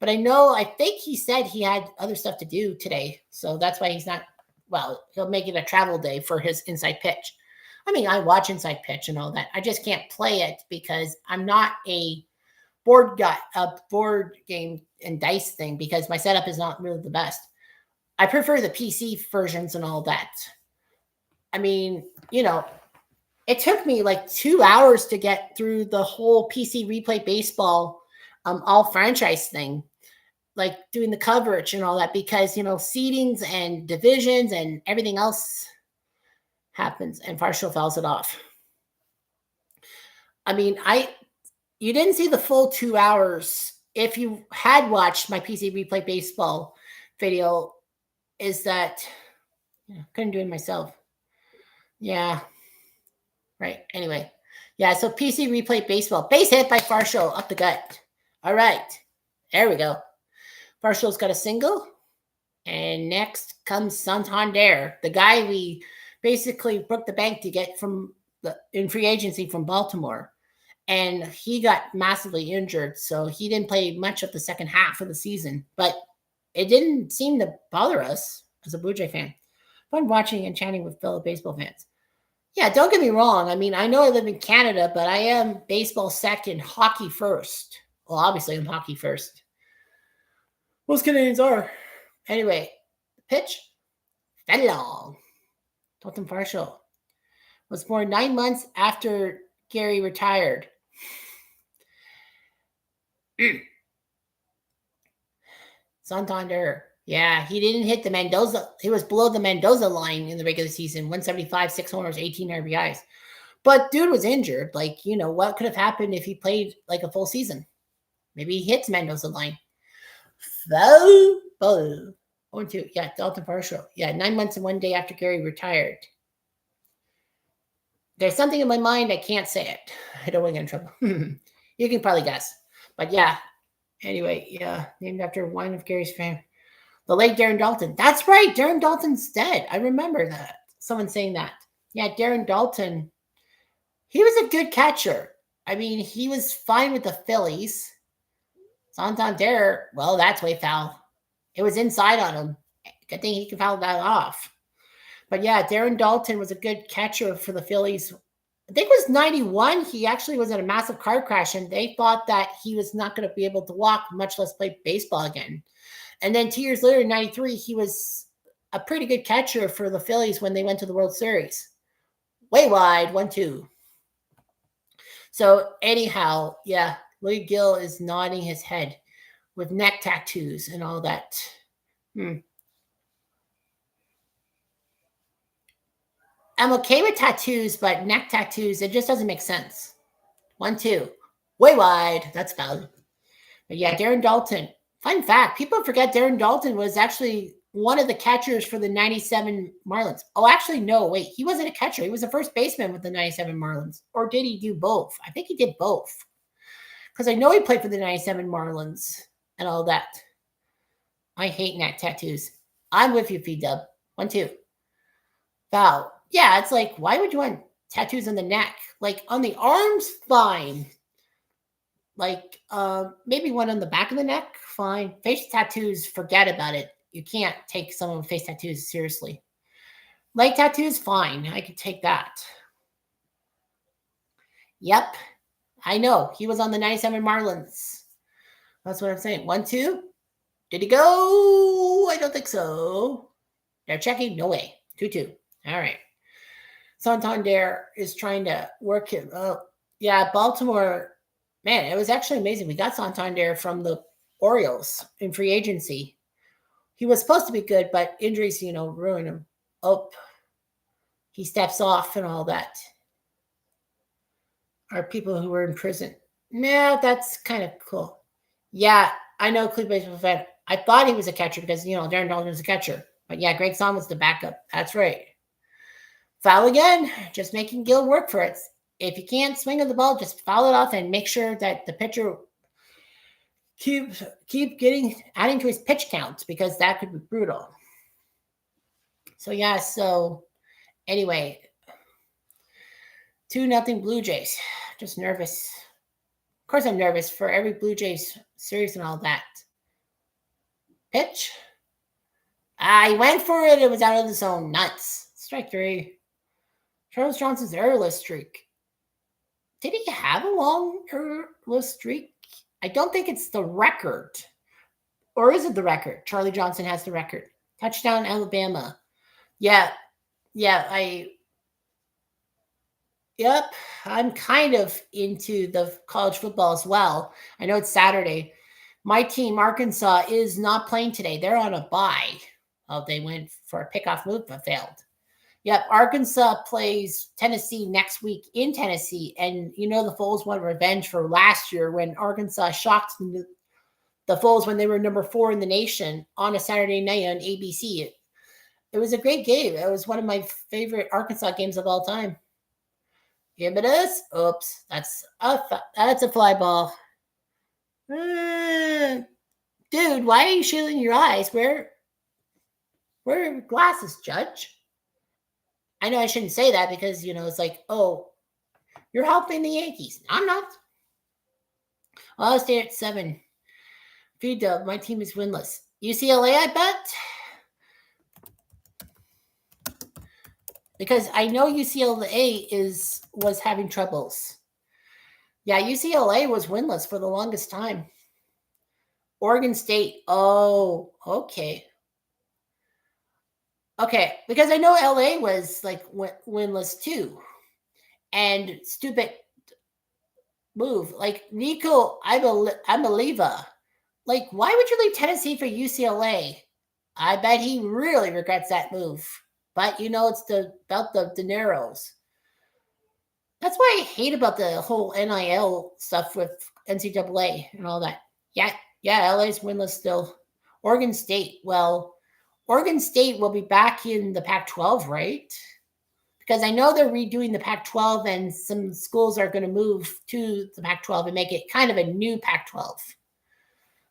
But I think he said he had other stuff to do today. So that's why he's not, well, he'll make it a travel day for his Inside Pitch. I mean, I watch Inside Pitch and all that. I just can't play it because I'm not a board game and dice thing because my setup is not really the best. I prefer the PC versions and all that. I mean, you know, it took me like 2 hours to get through the whole PC Replay Baseball all franchise thing, like doing the coverage and all that because, you know, seedings and divisions and everything else happens and Varsho fouls it off. I mean, you didn't see the full 2 hours. If you had watched my PC Replay Baseball video, is that couldn't do it myself. Yeah. Right. Anyway. Yeah. So PC Replay Baseball. Base hit by Varsho up the gut. All right. There we go. Varsho's got a single. And next comes Santander, the guy we basically broke the bank to get in free agency from Baltimore. And he got massively injured. So he didn't play much of the second half of the season. But it didn't seem to bother us as a Blue Jay fan. Fun watching and chatting with fellow baseball fans. Yeah, don't get me wrong. I mean, I know I live in Canada, but I am baseball second, hockey first. Well, obviously I'm hockey first. Most Canadians are. Anyway, pitch. Fenlong. Dalton Varsho was born 9 months after Gary retired. Santander. Yeah, he didn't hit the Mendoza. He was below the Mendoza line in the regular season. 175, 6 homers, 18 RBIs. But dude was injured. Like, you know, what could have happened if he played like a full season? Maybe he hits Mendoza line. 1-2. Yeah, Dalton Varsho. Yeah, 9 months and 1 day after Gary retired. There's something in my mind. I can't say it. I don't want to get in trouble. You can probably guess. But yeah. Anyway, yeah. Named after one of Gary's fans. The late Darren Daulton. That's right. Darren Daulton's dead. I remember that. Someone saying that. Yeah, Darren Daulton. He was a good catcher. I mean, he was fine with the Phillies. Santander, well, that's way foul. It was inside on him. Good thing he can foul that off. But yeah, Darren Daulton was a good catcher for the Phillies. I think it was 91. He actually was in a massive car crash, and they thought that he was not going to be able to walk, much less play baseball again. And then 2 years later, in 93, he was a pretty good catcher for the Phillies when they went to the World Series. Way wide, 1-2. So anyhow, yeah, Louis Gill is nodding his head. with neck tattoos and all that. I'm okay with tattoos, but neck tattoos, it just doesn't make sense. 1, 2. Way wide. That's valid. But yeah, Darren Daulton. Fun fact, people forget Darren Daulton was actually one of the catchers for the 97 Marlins. Oh, actually, no, wait. He wasn't a catcher. He was a first baseman with the 97 Marlins. Or did he do both? I think he did both. Because I know he played for the 97 Marlins and all that. I hate neck tattoos. I'm with you, P-Dub. 1, 2. Val. Yeah, it's like, why would you want tattoos on the neck? Like, on the arms, fine. Like, maybe one on the back of the neck, fine. Face tattoos, forget about it. You can't take someone with face tattoos seriously. Leg tattoos, fine. I could take that. Yep. I know. He was on the 97 Marlins. That's what I'm saying. 1, 2. Did he go? I don't think so. They're checking. No way. 2, 2. All right. Santander is trying to work him. Oh, yeah. Baltimore. Man, it was actually amazing. We got Santander from the Orioles in free agency. He was supposed to be good, but injuries, ruined him. Oh, he steps off and all that. Are people who were in prison. Yeah, that's kind of cool. Yeah, I know Cleveland baseball fan. I thought he was a catcher because, Darren Daulton was a catcher. But yeah, Greg Son was the backup. That's right. Foul again. Just making Gil work for it. If you can't swing at the ball, just foul it off and make sure that the pitcher keep adding to his pitch count because that could be brutal. So yeah, anyway, 2-0 Blue Jays. Just nervous. Of course I'm nervous for every Blue Jays series and all that. Pitch. He went for it. It was out of the zone. Nuts. Strike 3. Charles Johnson's errorless streak. Did he have a long errorless streak? I don't think it's the record. Or is it the record? Charlie Johnson has the record. Touchdown, Alabama. Yeah. Yep. I'm kind of into the college football as well. I know it's Saturday. My team, Arkansas, is not playing today. They're on a bye. Oh, they went for a pickoff move but failed. Yep, Arkansas plays Tennessee next week in Tennessee. And the Foles want revenge for last year when Arkansas shocked the Foles when they were number 4 in the nation on a Saturday night on ABC. It was a great game. It was one of my favorite Arkansas games of all time. Give it is. Oops, that's a fly ball. Dude, why are you shielding your eyes? Where are your glasses, Judge? I know I shouldn't say that because, it's like, oh, you're helping the Yankees. I'm not. I'll stay at 7. V-Dub, my team is winless. UCLA, I bet. Because I know UCLA was having troubles. Yeah, UCLA was winless for the longest time. Oregon State. Oh, okay. Okay, because I know LA was like winless too. And stupid move. Like Nico Imaliva. Like, why would you leave Tennessee for UCLA? I bet he really regrets that move. But it's about the dineros. That's what I hate about the whole NIL stuff with NCAA and all that. Yeah, LA's winless still. Oregon State. Well, Oregon State will be back in the Pac-12, right? Because I know they're redoing the Pac-12 and some schools are going to move to the Pac-12 and make it kind of a new Pac-12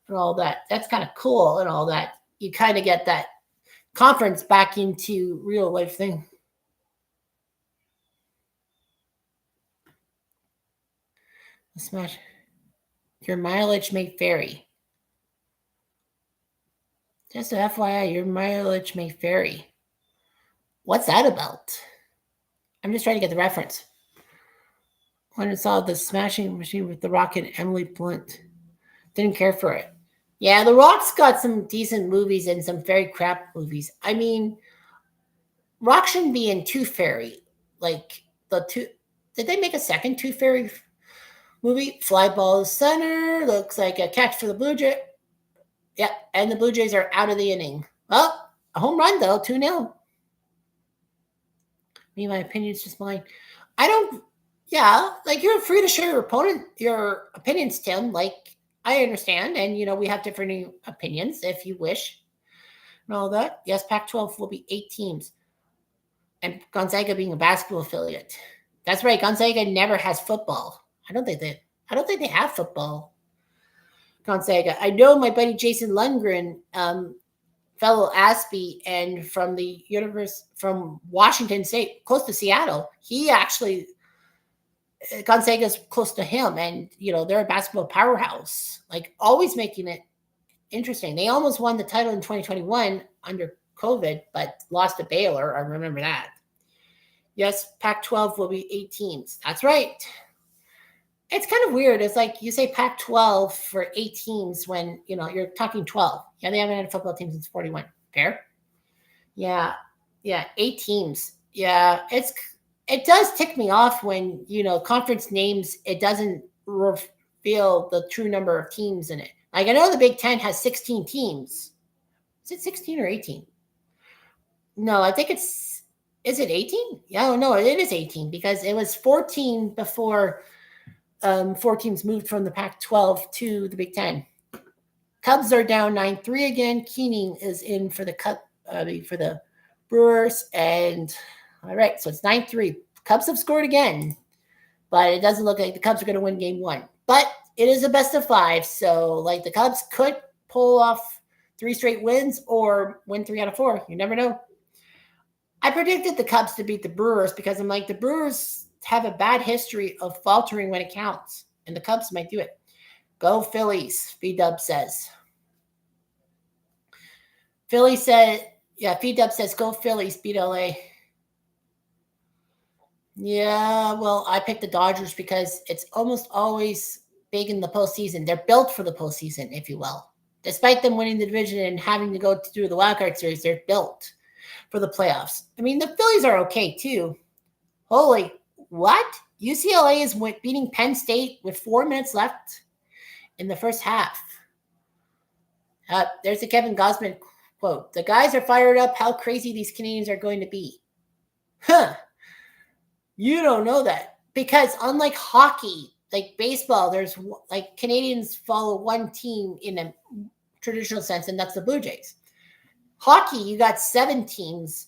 and all that. That's kind of cool and all that. You kind of get that conference back into real life thing. Smash. Your mileage may vary. Just an FYI, your mileage may vary. What's that about? I'm just trying to get the reference. When I saw the Smashing Machine with The Rock and Emily Blunt, didn't care for it. Yeah, The Rock's got some decent movies and some very crap movies. I mean, Rock shouldn't be in Tooth Fairy. Like did they make a second Tooth Fairy movie? Fly ball center looks like a catch for the Blue Jay. Yeah, and the Blue Jays are out of the inning. Well, a home run, though, 2-0. Me, my opinion's just mine. I don't, yeah, like you're free to share your opinions, Tim. Like, I understand. And, we have different opinions if you wish and all that. Yes, Pac 12 will be 8 teams. And Gonzaga being a basketball affiliate. That's right. Gonzaga never has football. I don't think they have football. Gonzaga. I know my buddy Jason Lundgren, fellow Aspie, and from Washington State, close to Seattle. He actually Gonzaga's close to him, and they're a basketball powerhouse. Like always making it interesting. They almost won the title in 2021 under COVID, but lost to Baylor. I remember that. Yes, Pac-12 will be 8 teams. That's right. It's kind of weird. It's like you say Pac-12 for 8 teams when, you're talking 12. Yeah, they haven't had a football team since 41. Fair? Yeah. Yeah, 8 teams. Yeah, it does tick me off when, conference names, it doesn't reveal the true number of teams in it. Like I know the Big 10 has 16 teams. Is it 16 or 18? No, I think is it 18? Yeah, no, it is 18 because it was 14 before 4 teams moved from the Pac-12 to the Big 10. Cubs are down 9-3 again. Keening is in for the Brewers, and all right, so it's 9-3. Cubs have scored again, but it doesn't look like the Cubs are going to win Game 1. But it is a best of 5, so like the Cubs could pull off 3 straight wins or win 3 out of 4. You never know. I predicted the Cubs to beat the Brewers because I'm like the Brewers have a bad history of faltering when it counts, and the Cubs might do it. Go Phillies, V-Dub says. Philly said, yeah, V-Dub says, go Phillies, beat LA. Yeah, well, I picked the Dodgers because it's almost always big in the postseason. They're built for the postseason, if you will. Despite them winning the division and having to go through the wildcard series, they're built for the playoffs. I mean, the Phillies are okay, too. Holy, what? UCLA is beating Penn State with 4 minutes left in the first half. There's a Kevin Gosman quote. The guys are fired up how crazy these Canadians are going to be. Huh. You don't know that. Because unlike hockey, like baseball, there's like Canadians follow one team in a traditional sense, and that's the Blue Jays. Hockey, you got 7 teams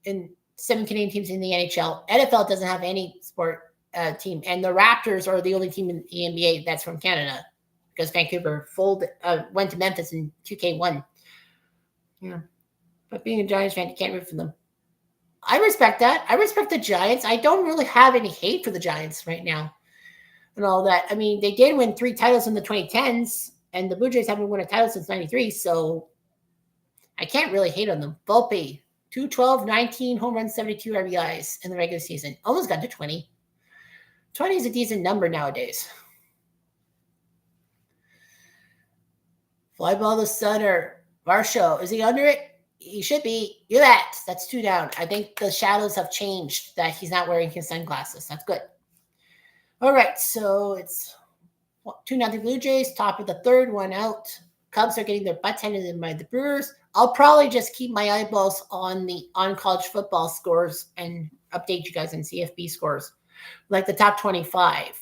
in 7 Canadian teams in the NHL. NFL doesn't have any sport team, and the Raptors are the only team in the NBA that's from Canada because Vancouver went to Memphis in 2K1. Yeah, but being a Giants fan, you can't root for them. I respect that. I respect the Giants. I don't really have any hate for the Giants right now and all that. I mean, they did win 3 titles in the 2010s, and the Blue Jays haven't won a title since 93, so I can't really hate on them. Volpe, 212, 19 home runs, 72 RBIs in the regular season. Almost got to 20. 20 is a decent number nowadays. Fly ball to center. Varsho, is he under it? He should be. You bet. That's 2 down. I think the shadows have changed that he's not wearing his sunglasses. That's good. All right, so it's 2-0 Blue Jays. Top of the 3rd, 1 out. Cubs are getting their butts handed in by the Brewers. I'll probably just keep my eyeballs on college football scores and update you guys on CFB scores, like the top 25,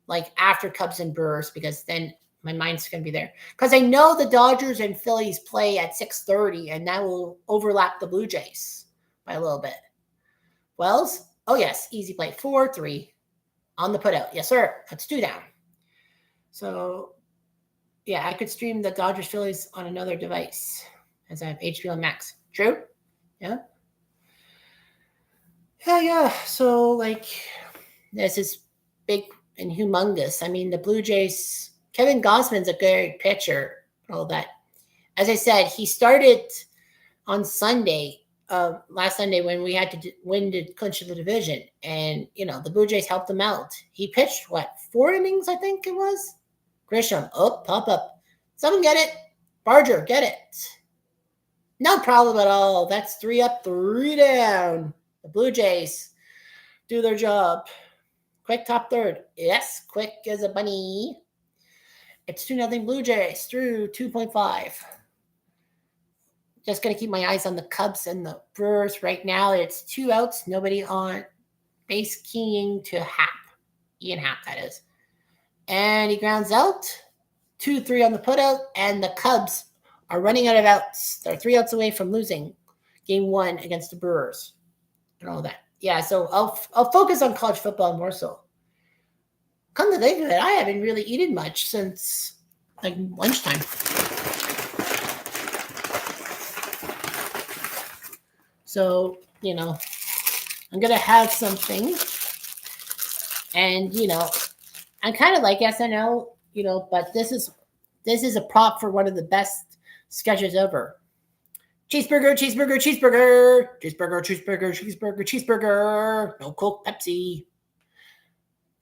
like after Cubs and Brewers, because then my mind's going to be there. Because I know the Dodgers and Phillies play at 6:30, and that will overlap the Blue Jays by a little bit. Wells? Oh, yes. Easy play. 4-3 on the putout. Yes, sir. That's 2 down. So, yeah, I could stream the Dodgers Phillies on another device as I have HBO Max. True? Yeah. Yeah. So, like, this is big and humongous. I mean, the Blue Jays, Kevin Gosman's a great pitcher, all that. As I said, he started on Sunday, last Sunday, when we had to win to clinch the division. And, the Blue Jays helped him out. He pitched, 4 innings, I think it was? Grisham, pop up. Someone get it. Barger, get it. No problem at all. That's 3 up, 3 down. The Blue Jays do their job. Quick top 3rd. Yes, quick as a bunny. It's 2-0 Blue Jays through 2.5. Just going to keep my eyes on the Cubs and the Brewers right now. It's 2 outs, nobody on base, keying to Happ. Ian Happ, that is. And he grounds out. 2-3 on the putout, and the Cubs are running out of outs. They're 3 outs away from losing game 1 against the Brewers and all that. Yeah, so I'll focus on college football more so. Come to think of it, I haven't really eaten much since like lunchtime. So, I'm going to have something. And, I'm kind of like SNL, but this is a prop for one of the best sketches ever. Cheeseburger, cheeseburger, cheeseburger, cheeseburger, cheeseburger, cheeseburger, cheeseburger, no Coke, Pepsi.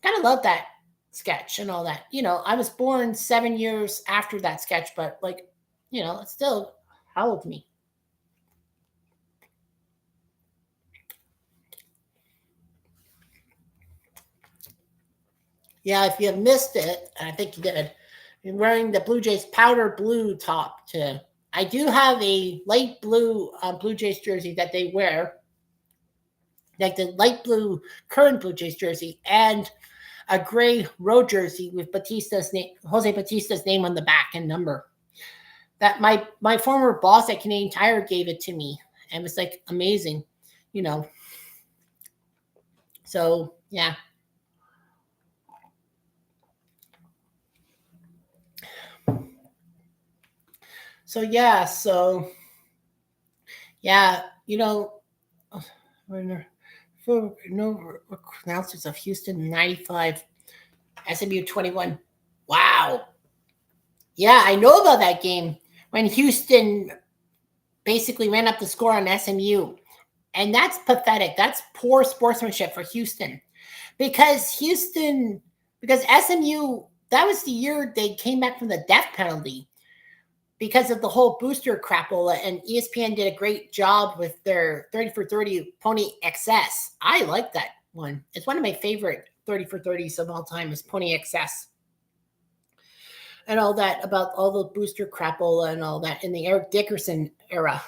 Kind of love that sketch and all that. I was born 7 years after that sketch, but it's still hollow to me. Yeah, if you have missed it, and I think you did, I'm wearing the Blue Jays powder blue top to. I do have a light blue Blue Jays jersey that they wear, like the light blue current Blue Jays jersey, and a gray road jersey with Jose Batista's name on the back and number. That my former boss at Canadian Tire gave it to me, and it was like amazing, So yeah. So yeah, for no announcers of Houston 95, SMU 21. Wow. Yeah, I know about that game when Houston basically ran up the score on SMU. And that's pathetic. That's poor sportsmanship for Houston. Because SMU, that was the year they came back from the death penalty because of the whole booster crapola, and ESPN did a great job with their 30 for 30 Pony XS. I like that one. It's one of my favorite 30 for 30s of all time is Pony XS. And all that about all the booster crapola and all that in the Eric Dickerson era.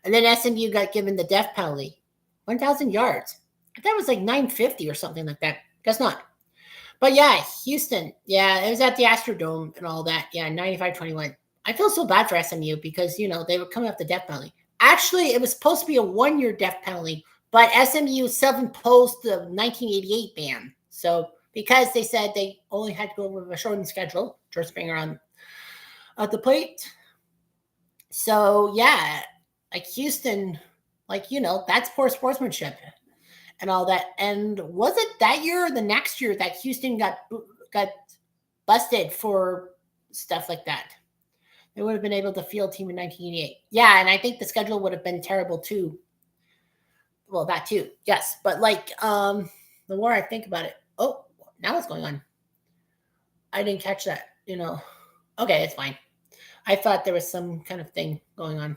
And then SMU got given the death penalty, 1,000 yards. That was like 950 or something like that. Guess not. But yeah, Houston. Yeah, it was at the Astrodome and all that. Yeah, 95-21. I feel so bad for SMU because, they were coming off the death penalty. Actually, it was supposed to be a 1-year death penalty, but SMU self-imposed the 1988 ban. So because they said they only had to go with a shortened schedule, George Springer on at the plate. So yeah, like Houston, that's poor sportsmanship and all that. And was it that year or the next year that Houston got busted for stuff like that? They would have been able to field team in 1988. Yeah, and I think the schedule would have been terrible too. Well, that too, yes. But the more I think about it, oh, now what's going on? I didn't catch that, Okay, it's fine. I thought there was some kind of thing going on.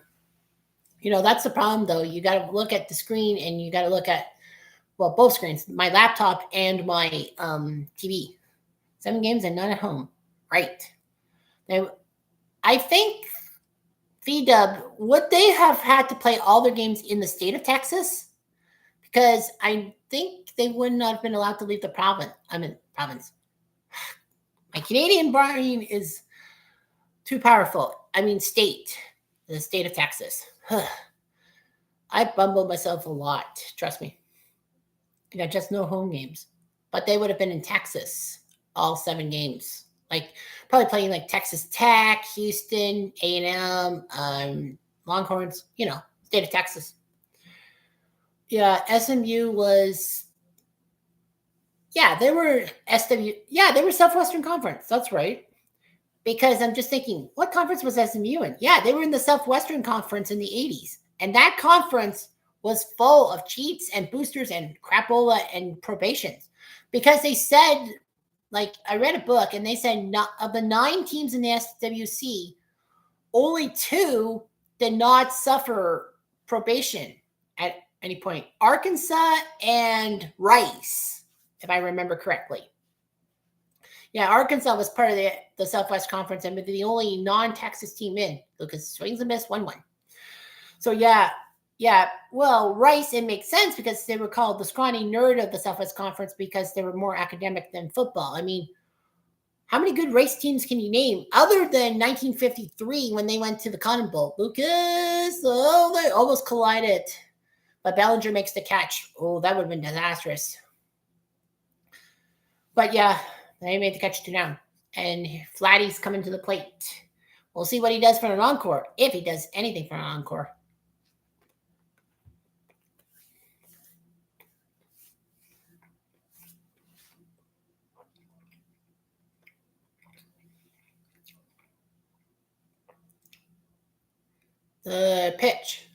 That's the problem, though. You got to look at the screen and you got to look at, well, both screens, my laptop and my TV. 7 games and none at home. Right. I think VW, would they have had to play all their games in the state of Texas? Because I think they would not have been allowed to leave the province. My Canadian brain is too powerful. State. The state of Texas. I bumbled myself a lot. Trust me. I got just no home games. But they would have been in Texas, all 7 games. Probably playing Texas Tech, Houston, A&M, Longhorns, state of Texas. Yeah, SMU was, they were they were Southwestern Conference. That's right. Because I'm just thinking, what conference was SMU in? Yeah, they were in the Southwestern Conference in the 80s. And that conference was full of cheats and boosters and crapola and probations. Because they said, I read a book and they said of the 9 teams in the SWC, only 2 did not suffer probation at any point. Arkansas and Rice, if I remember correctly. Yeah, Arkansas was part of the Southwest Conference and the only non-Texas team in because swings and miss 1-1. So yeah. Well, Rice, it makes sense because they were called the scrawny nerd of the Southwest Conference because they were more academic than football. I mean, how many good race teams can you name other than 1953 when they went to the Cotton Bowl? Lucas, they almost collided, but Bellinger makes the catch. Oh, that would have been disastrous. But yeah, they made the catch to down. And Flatty's coming to the plate. We'll see what he does for an encore, if he does anything for an encore. The pitch.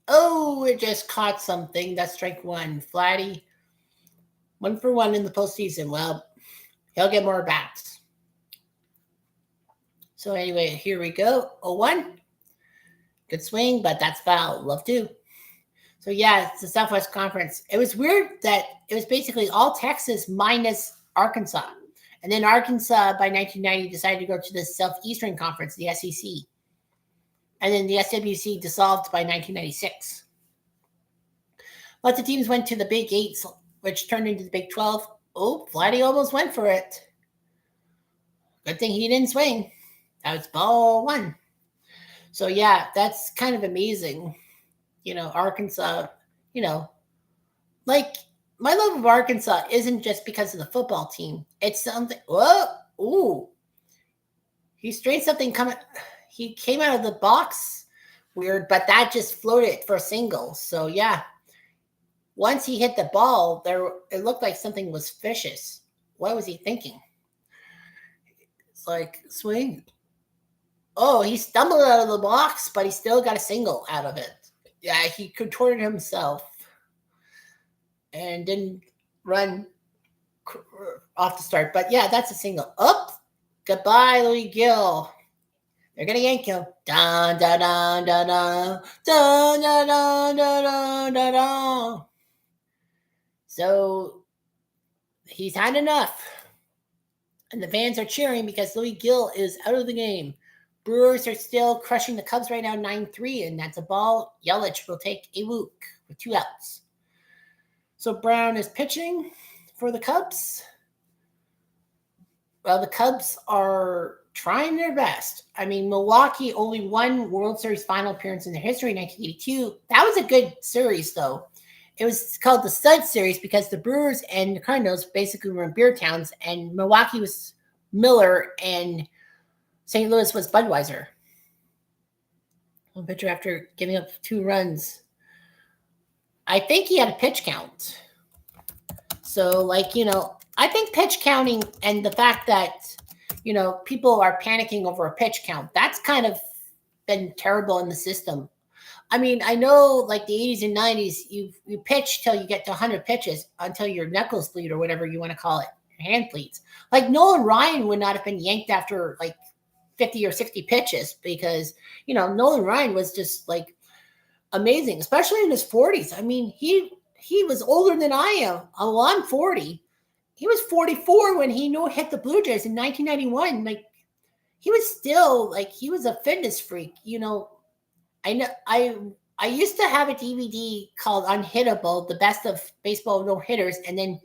Oh, it just caught something. That's strike one. Flatty, 1 for 1 in the postseason. Well, he'll get more bats. So anyway, here we go. 0-1. Good swing, but that's foul. Love to. So yeah, it's the Southwest Conference. It was weird that it was basically all Texas minus Arkansas. And then Arkansas by 1990 decided to go to the Southeastern Conference, the SEC. And then the SWC dissolved by 1996. Lots of teams went to the Big 8, which turned into the Big 12. Oh, Flatty almost went for it. Good thing he didn't swing. That was ball 1. So yeah, that's kind of amazing. Arkansas, like my love of Arkansas isn't just because of the football team. It's something. Whoa, ooh. He strained something coming. He came out of the box weird, but that just floated for a single. So yeah, once he hit the ball, it looked like something was vicious. What was he thinking? It's like swing. Oh, he stumbled out of the box, but he still got a single out of it. Yeah, he contorted himself and didn't run off the start. But yeah, that's a single. Up. Goodbye, Louis Gill. They're going to yank him. Dun, dun, dun, dun, dun, dun, dun, dun, dun, dun, dun. So he's had enough. And the fans are cheering because Louis Gill is out of the game. Brewers are still crushing the Cubs right now, 9-3, and that's a ball. Yelich will take a walk with 2 outs. So Brown is pitching for the Cubs. Well, the Cubs are trying their best. I mean, Milwaukee only one World Series final appearance in their history, 1982. That was a good series, though. It was called the Stud Series because the Brewers and the Cardinals basically were in beer towns, and Milwaukee was Miller, and St. Louis was Budweiser. A pitcher after giving up 2 runs. I think he had a pitch count. So, I think pitch counting and the fact that, people are panicking over a pitch count, that's kind of been terrible in the system. I mean, I know like the 80s and 90s, you pitch till you get to 100 pitches until your knuckles bleed or whatever you want to call it, your hand bleeds. Like Nolan Ryan would not have been yanked after like 50 or 60 pitches because, Nolan Ryan was just like amazing, especially in his 40s. I mean, he was older than I am. Well, I'm 40. He was 44 when he hit the Blue Jays in 1991. Like he was still he was a fitness freak. I know I used to have a DVD called Unhittable, the best of baseball no hitters, and then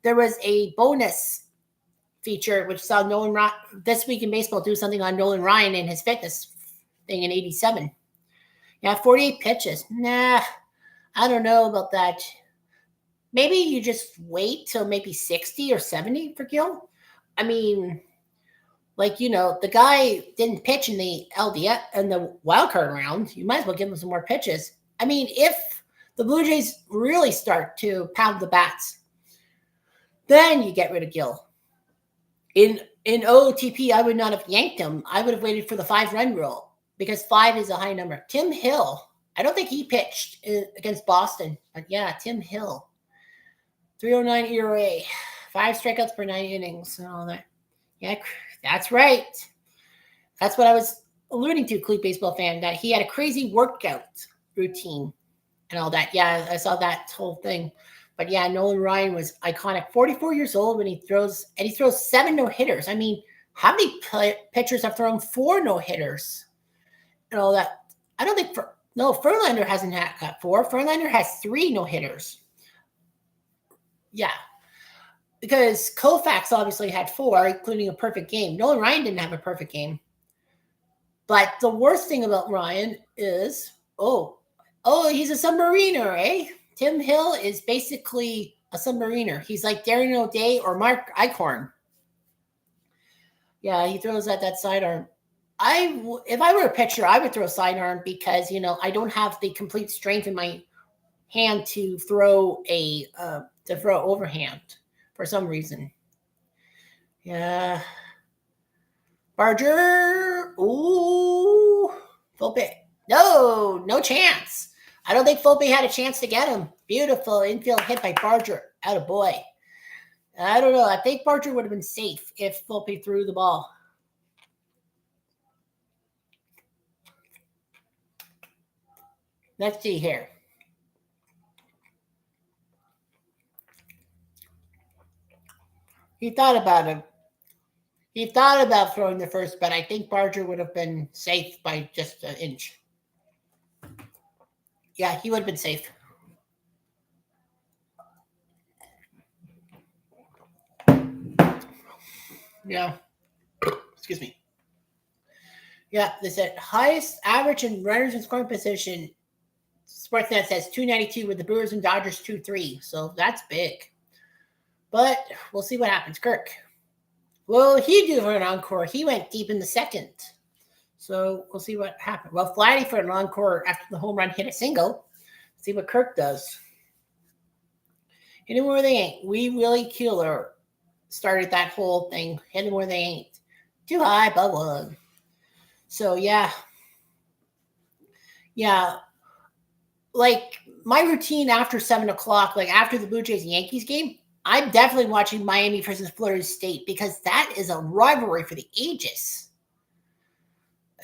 there was a bonus feature which saw Nolan Ryan this week in baseball do something on Nolan Ryan and his fitness thing in 87. Yeah, 48 pitches. Nah, I don't know about that. Maybe you just wait till maybe 60 or 70 for Gill. I mean, the guy didn't pitch in the ALDS and the wild card round. You might as well give him some more pitches. I mean, if the Blue Jays really start to pound the bats, then you get rid of Gill. In OOTP, I would not have yanked him. I would have waited for the 5-run rule because 5 is a high number. Tim Hill, I don't think he pitched against Boston, but yeah, Tim Hill, 3.09 ERA, 5 strikeouts per 9 innings and all that. Yeah, that's right. That's what I was alluding to, Cleat Baseball fan, that he had a crazy workout routine and all that. Yeah, I saw that whole thing. But yeah, Nolan Ryan was iconic. 44 years old when he throws 7 no-hitters. I mean, how many pitchers have thrown 4 no-hitters and all that? I don't think Verlander hasn't got 4. Verlander has 3 no-hitters. Yeah. Because Koufax obviously had 4, including a perfect game. Nolan Ryan didn't have a perfect game. But the worst thing about Ryan is, he's a submariner, eh? Tim Hill is basically a submariner. He's like Darren O'Day or Mark Eichhorn. Yeah, he throws at that sidearm. If I were a pitcher, I would throw sidearm because I don't have the complete strength in my hand to throw overhand for some reason. Yeah. Barger. Ooh. Volpe. No chance. I don't think Volpe had a chance to get him. Beautiful infield hit by Barger. Attaboy. I don't know. I think Barger would have been safe if Volpe threw the ball. Let's see here. He thought about it. He thought about throwing the first, but I think Barger would have been safe by just an inch. Yeah, he would have been safe. Yeah. Excuse me. Yeah, they said highest average in runners in scoring position. Sportsnet says 292 with the Brewers and Dodgers 2-3. So that's big. But we'll see what happens. Kirk. Well, he do for an encore. He went deep in the second. So we'll see what happened. Well, Flatty for an encore after the home run hit a single. See what Kirk does. Hit him where they ain't. We Willie Keeler started that whole thing. Hit him where they ain't. Too high, but one. So, yeah. Yeah. Like, my routine after 7 o'clock, like after the Blue Jays Yankees game, I'm definitely watching Miami versus Florida State because that is a rivalry for the ages.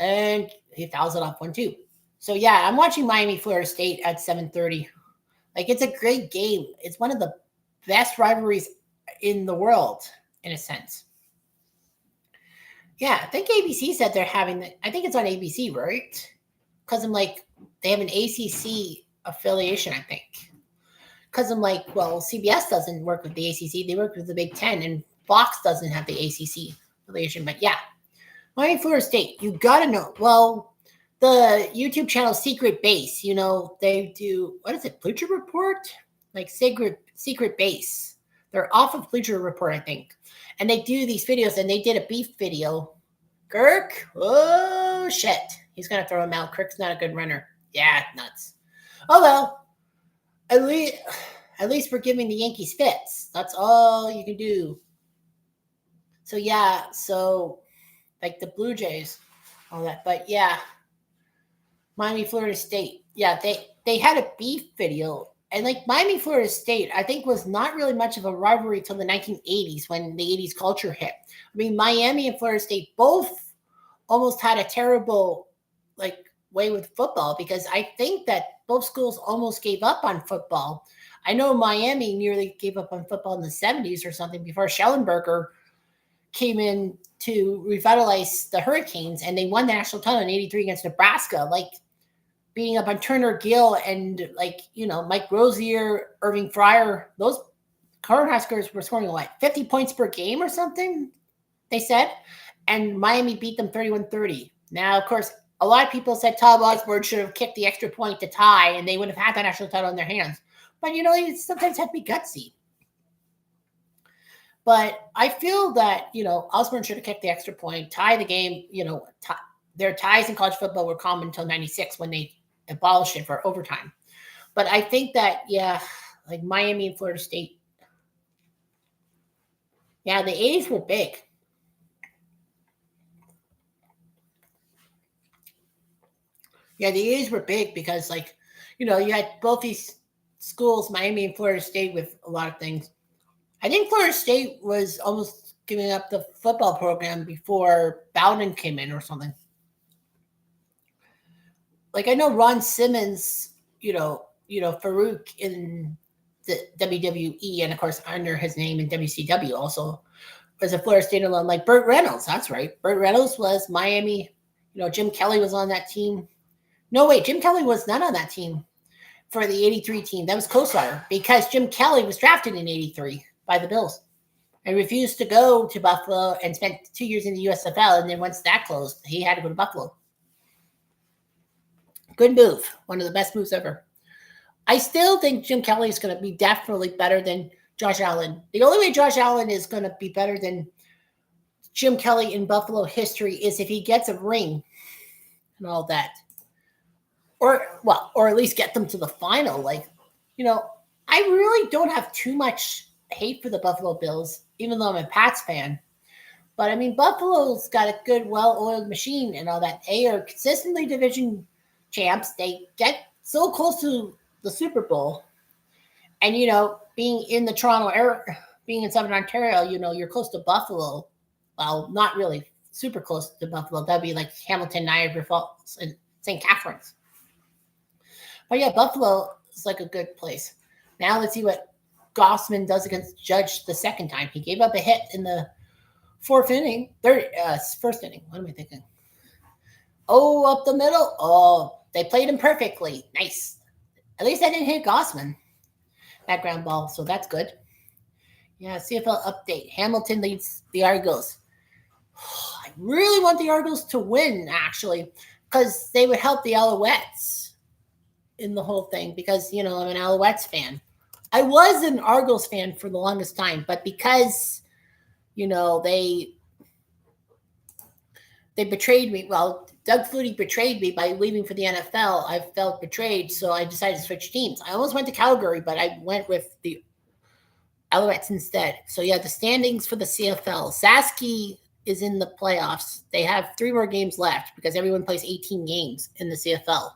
And he fouls it off 1-2. So, yeah, I'm watching Miami Florida State at 7:30. Like, it's a great game. It's one of the best rivalries in the world, in a sense. Yeah, I think ABC said they're having I think it's on ABC, right? Because I'm like, they have an ACC affiliation, I think. Because I'm like, well, CBS doesn't work with the ACC. They work with the Big Ten, and Fox doesn't have the ACC affiliation. But yeah, Miami, Florida State, you got to know. Well, the YouTube channel Secret Base, they do, what is it, Bleacher Report? Like Secret Base. They're off of Bleacher Report, I think. And they do these videos, and they did a beef video. Kirk, oh, shit. He's going to throw him out. Kirk's not a good runner. Yeah, nuts. Oh, well. At least we're giving the Yankees fits. That's all you can do. So, yeah. So, like the Blue Jays, all that. But, yeah. Miami, Florida State. Yeah, they had a beef video. And, like, Miami, Florida State, I think, was not really much of a rivalry until the 1980s when the 80s culture hit. I mean, Miami and Florida State both almost had a terrible, way with football because I think that both schools almost gave up on football. I know Miami nearly gave up on football in the 70s or something before Schellenberger came in to revitalize the Hurricanes, and they won the national title in 83 against Nebraska, beating up on Turner Gill and, Mike Rozier, Irving Fryer. Those Cornhuskers were scoring, 50 points per game or something, they said, and Miami beat them 31-30. Now, of course, a lot of people said Todd Osborne should have kicked the extra point to tie, and they would have had the national title in their hands. But, you sometimes have to be gutsy. But I feel that, Osborne should have kicked the extra point, tie the game. Their ties in college football were common until 96 when they abolished it for overtime. But I think that, Miami and Florida State. Yeah, the 80s were big. Yeah, the 80s were big because, you had both these schools, Miami and Florida State, with a lot of things. I think Florida State was almost giving up the football program before Bowden came in or something. I know Ron Simmons, Farouk in the WWE, and of course under his name in WCW also was a Florida State alum, like Burt Reynolds. That's right. Burt Reynolds was Miami. Jim Kelly was on that team. No, wait, Jim Kelly was not on that team for the 83 team. That was Kosar, because Jim Kelly was drafted in 83 by the Bills and refused to go to Buffalo and spent 2 years in the USFL. And then once that closed, he had to go to Buffalo. Good move. One of the best moves ever. I still think Jim Kelly is going to be definitely better than Josh Allen. The only way Josh Allen is going to be better than Jim Kelly in Buffalo history is if he gets a ring and all that. Or at least get them to the final. I really don't have too much hate for the Buffalo Bills, even though I'm a Pats fan. But, I mean, Buffalo's got a good, well-oiled machine and all that. They are consistently division champs. They get so close to the Super Bowl. And, being in the Toronto area, being in Southern Ontario, you're close to Buffalo. Well, not really super close to Buffalo. That'd be like Hamilton, Niagara Falls, and St. Catharines. But yeah, Buffalo is like a good place. Now let's see what Gossman does against Judge the second time. He gave up a hit in the first inning. What am I thinking? Oh, up the middle. Oh, they played him perfectly. Nice. At least I didn't hit Gossman. That ground ball, so that's good. Yeah, CFL update. Hamilton leads the Argos. I really want the Argos to win, actually, because they would help the Alouettes in the whole thing, because, I'm an Alouettes fan. I was an Argos fan for the longest time, but because, they betrayed me. Well, Doug Flutie betrayed me by leaving for the NFL. I felt betrayed, so I decided to switch teams. I almost went to Calgary, but I went with the Alouettes instead. So, yeah, the standings for the CFL. Sasky is in the playoffs. They have 3 more games left because everyone plays 18 games in the CFL.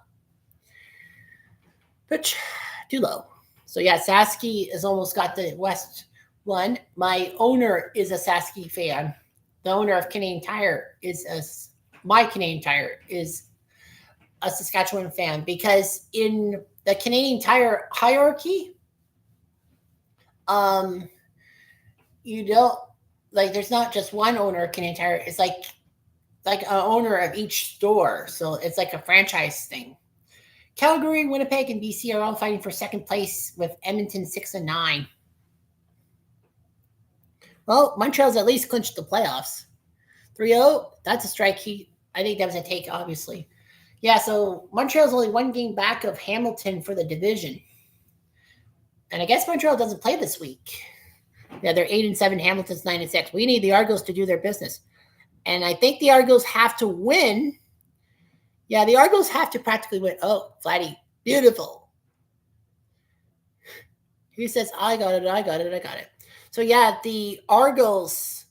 But too low. So, yeah, Sasky has almost got the West one. My owner is a Sasky fan. The owner of Canadian Tire my Canadian Tire is a Saskatchewan fan, because in the Canadian Tire hierarchy, there's not just one owner of Canadian Tire. It's like an owner of each store. So it's like a franchise thing. Calgary, Winnipeg, and BC are all fighting for second place with Edmonton 6-9. Well, Montreal's at least clinched the playoffs. 3-0, that's a strike. I think that was a take, obviously. Yeah, so Montreal's only 1 game back of Hamilton for the division. And I guess Montreal doesn't play this week. Yeah, they're 8-7, Hamilton's 9-6. We need the Argos to do their business. And I think the Argos have to win. Yeah, the Argos have to practically win. Oh, Vladdy, beautiful. He says, I got it. So, yeah, the Argos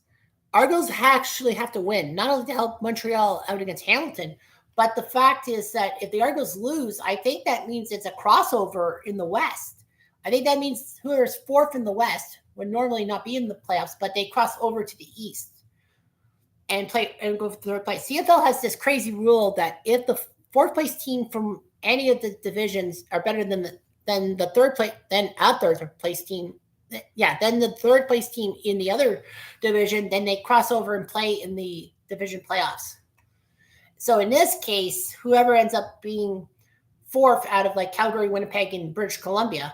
actually have to win, not only to help Montreal out against Hamilton, but the fact is that if the Argos lose, I think that means it's a crossover in the West. I think that means whoever's 4th in the West would normally not be in the playoffs, but they cross over to the East and play and go for 3rd place. CFL has this crazy rule that if the 4th place team from any of the divisions are better than the 3rd place, then a 3rd place team. Yeah, then the 3rd place team in the other division, then they cross over and play in the division playoffs. So in this case, whoever ends up being 4th out of like Calgary, Winnipeg, and British Columbia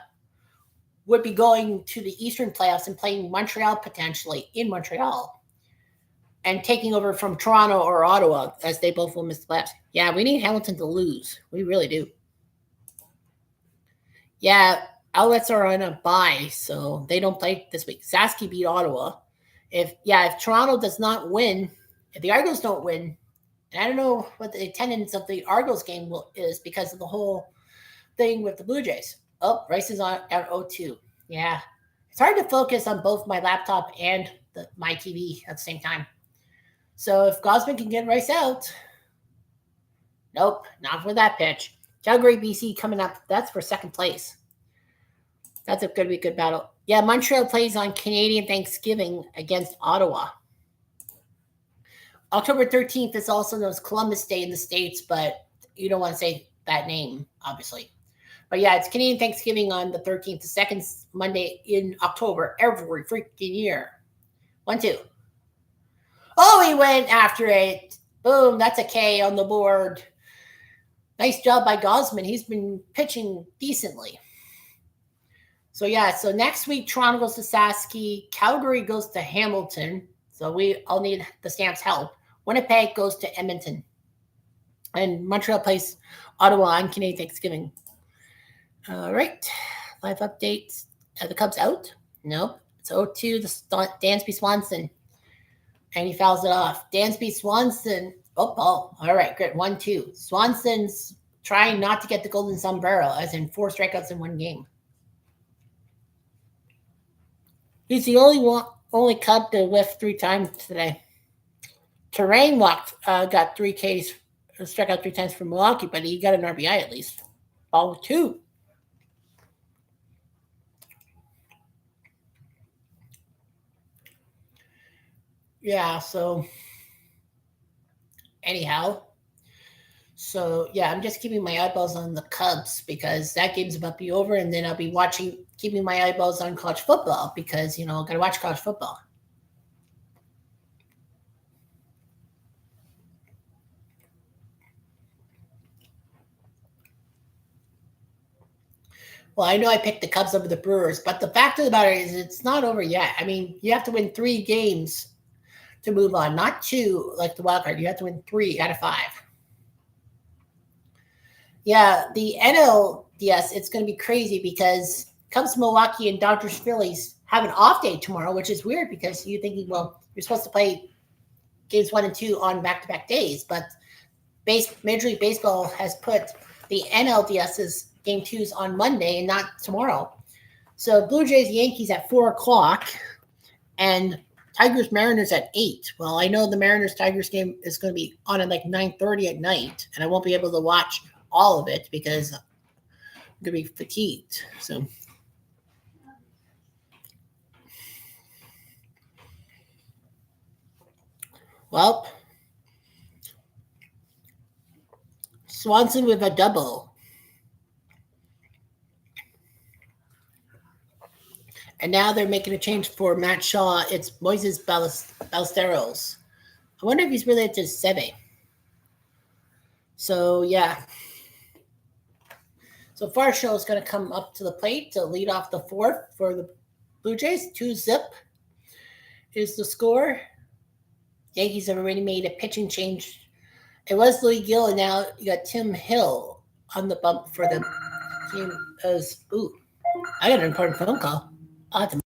would be going to the Eastern playoffs and playing Montreal potentially in Montreal and taking over from Toronto or Ottawa, as they both will miss the playoffs. Yeah, we need Hamilton to lose. We really do. Yeah, Alouettes are on a bye, so they don't play this week. Sasky beat Ottawa. If Toronto does not win, if the Argos don't win, and I don't know what the attendance of the Argos game is because of the whole thing with the Blue Jays. Oh, Rice is on at 0-2. Yeah, it's hard to focus on both my laptop and my TV at the same time. So if Gosman can get Rice out, nope, not for that pitch. Calgary, BC coming up. That's for 2nd place. That's going to be a good battle. Yeah, Montreal plays on Canadian Thanksgiving against Ottawa. October 13th is also known as Columbus Day in the States, but you don't want to say that name, obviously. But yeah, it's Canadian Thanksgiving on the 13th, the second Monday in October every freaking year. 1-2. Oh, he went after it. Boom, that's a K on the board. Nice job by Gosman. He's been pitching decently. So yeah, so next week Toronto goes to Saskey, Calgary goes to Hamilton. So we all need the Stamps' help. Winnipeg goes to Edmonton, and Montreal plays Ottawa on Canadian Thanksgiving. All right, live updates. Are the Cubs out? Nope. It's 0-2 to Dansby Swanson, and he fouls it off. Dansby Swanson. Oh, all right, great. 1-2. Swanson's trying not to get the golden sombrero, as in 4 strikeouts in 1 game. He's the only Cub to whiff 3 times today. Terrain got 3 Ks, struck out 3 times for Milwaukee, but he got an RBI at least. Ball 2. Yeah, so anyhow. So yeah, I'm just keeping my eyeballs on the Cubs because that game's about to be over, and then I'll be keeping my eyeballs on college football because, I got to watch college football. Well, I know I picked the Cubs over the Brewers, but the fact of the matter is it's not over yet. I mean, you have to win 3 games to move on, not 2 like the wild card. You have to win 3 out of 5. Yeah, the NLDS, it's going to be crazy because Cubs, Milwaukee, and Dodgers, Phillies have an off day tomorrow, which is weird because you're thinking, well, you're supposed to play games 1 and 2 on back-to-back days, but Major League Baseball has put the NLDS's game 2s on Monday and not tomorrow. So Blue Jays, Yankees at 4 o'clock, and Tigers, Mariners at 8. Well, I know the Mariners Tigers game is going to be on at like 9:30 at night, and I won't be able to watch all of it because I'm going to be fatigued. So, well, Swanson with a double. And now they're making a change for Matt Shaw. It's Moises Ballesteros. I wonder if he's related to Seve. So, yeah. So Farshaw is going to come up to the plate to lead off the 4th for the Blue Jays. 2-0 is the score. Yankees have already made a pitching change. It was Louis Gill, and now you got Tim Hill on the bump for the team. I got an important phone call. I'll have to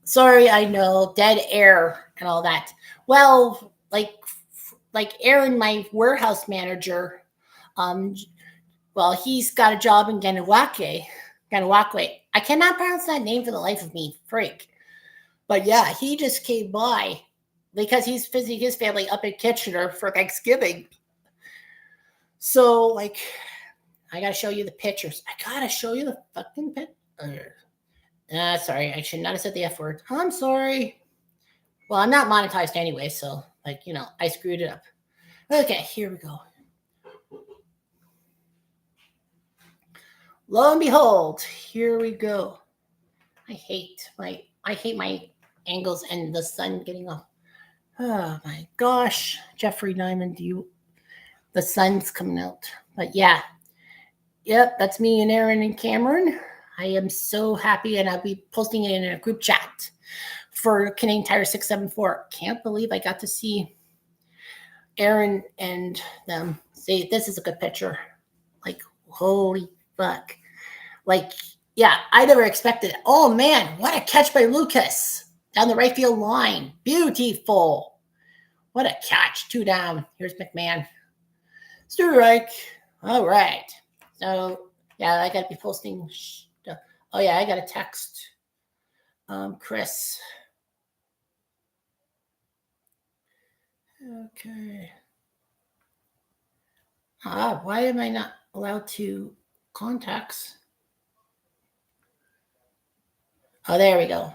Sorry, I know, dead air and all that. Well, like Aaron, my warehouse manager, um, well, he's got a job in Ganawake. I cannot pronounce that name for the life of me, freak. But yeah, he just came by because he's visiting his family up in Kitchener for Thanksgiving. So, like, I gotta show you the pictures. I gotta show you the fucking picture. Sorry, I should not have said the F word. I'm sorry. Well, I'm not monetized anyway, so, like, I screwed it up. Okay, here we go. Lo and behold, here we go. I hate my angles and the sun getting off. Oh my gosh, Jeffrey Diamond, the sun's coming out. But yeah, yep, that's me and Aaron and Cameron. I am so happy, and I'll be posting it in a group chat for Canadian Tire 674. Can't believe I got to see Aaron and them. Say, this is a good picture. Like, holy fuck. Like, yeah, I never expected it. Oh man, what a catch by Lucas down the right field line. Beautiful. What a catch. 2 down. Here's McMahon. Strike. All right. So, yeah, I got to be posting stuff. Oh, yeah, I got to text Chris. Okay. Why am I not allowed to contacts? Oh, there we go.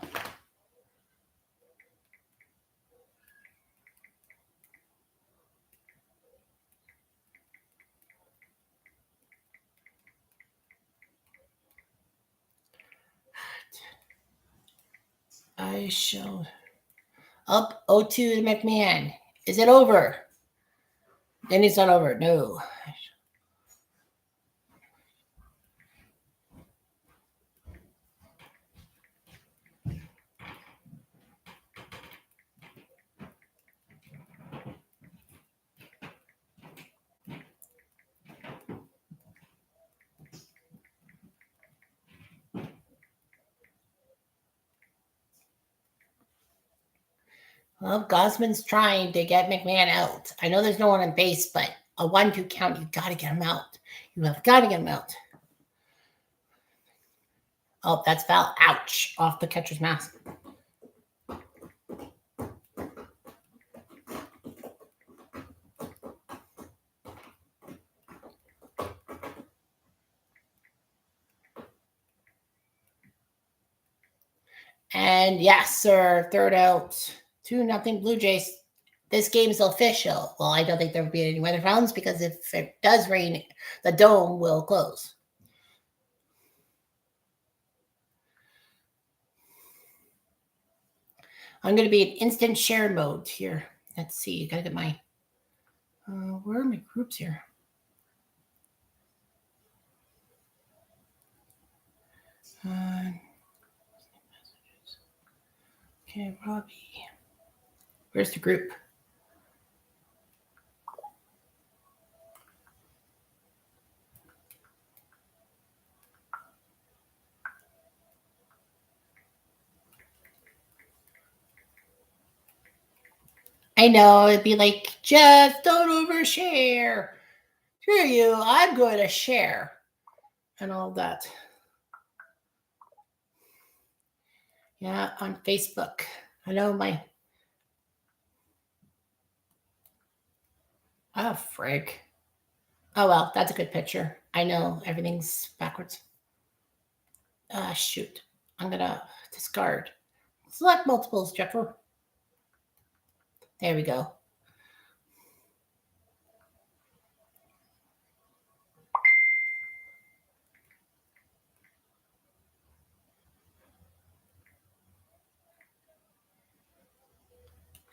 I shall up 0-2 to McMahon. Is it over? Then it's not over. No. Well, Gosman's trying to get McMahon out. I know there's no one on base, but a 1-2 count, you got to get him out. You have got to get him out. Oh, that's foul. Ouch. Off the catcher's mask. And yes, sir. Third out. 2-0 Blue Jays. This game is official. Well, I don't think there will be any weather problems because if it does rain, the dome will close. I'm going to be in instant share mode here. Let's see. Got to get my. Where are my groups here? Okay, Robbie. Where's the group? I know, it'd be like, just don't overshare. Screw you, I'm going to share. And all that. Yeah, on Facebook. I know my. Oh, frig. Oh, well, that's a good picture. I know everything's backwards. Shoot. I'm going to discard. Select multiples, Jeffrey. There we go.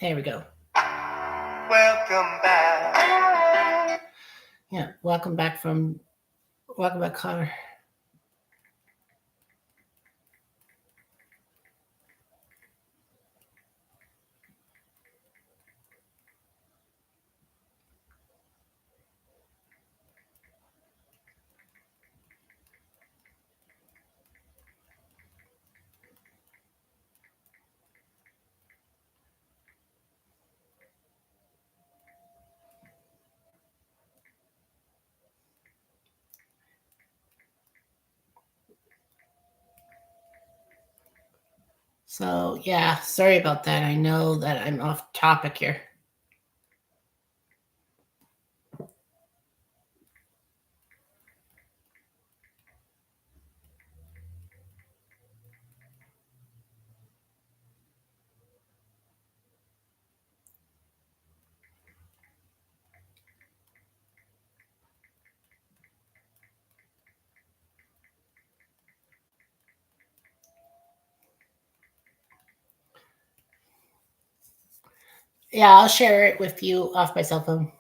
There we go.
Welcome back.
Yeah, welcome back, Connor. So yeah, sorry about that. I know that I'm off topic here. Yeah, I'll share it with you off my cell phone.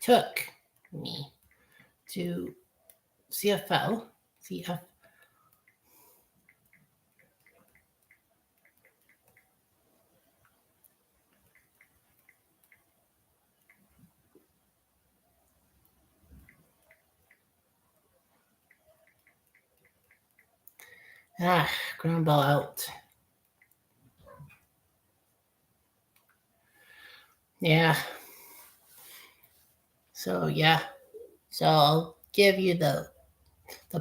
Took me to CFL. Ground ball out. Yeah. So yeah. So I'll give you the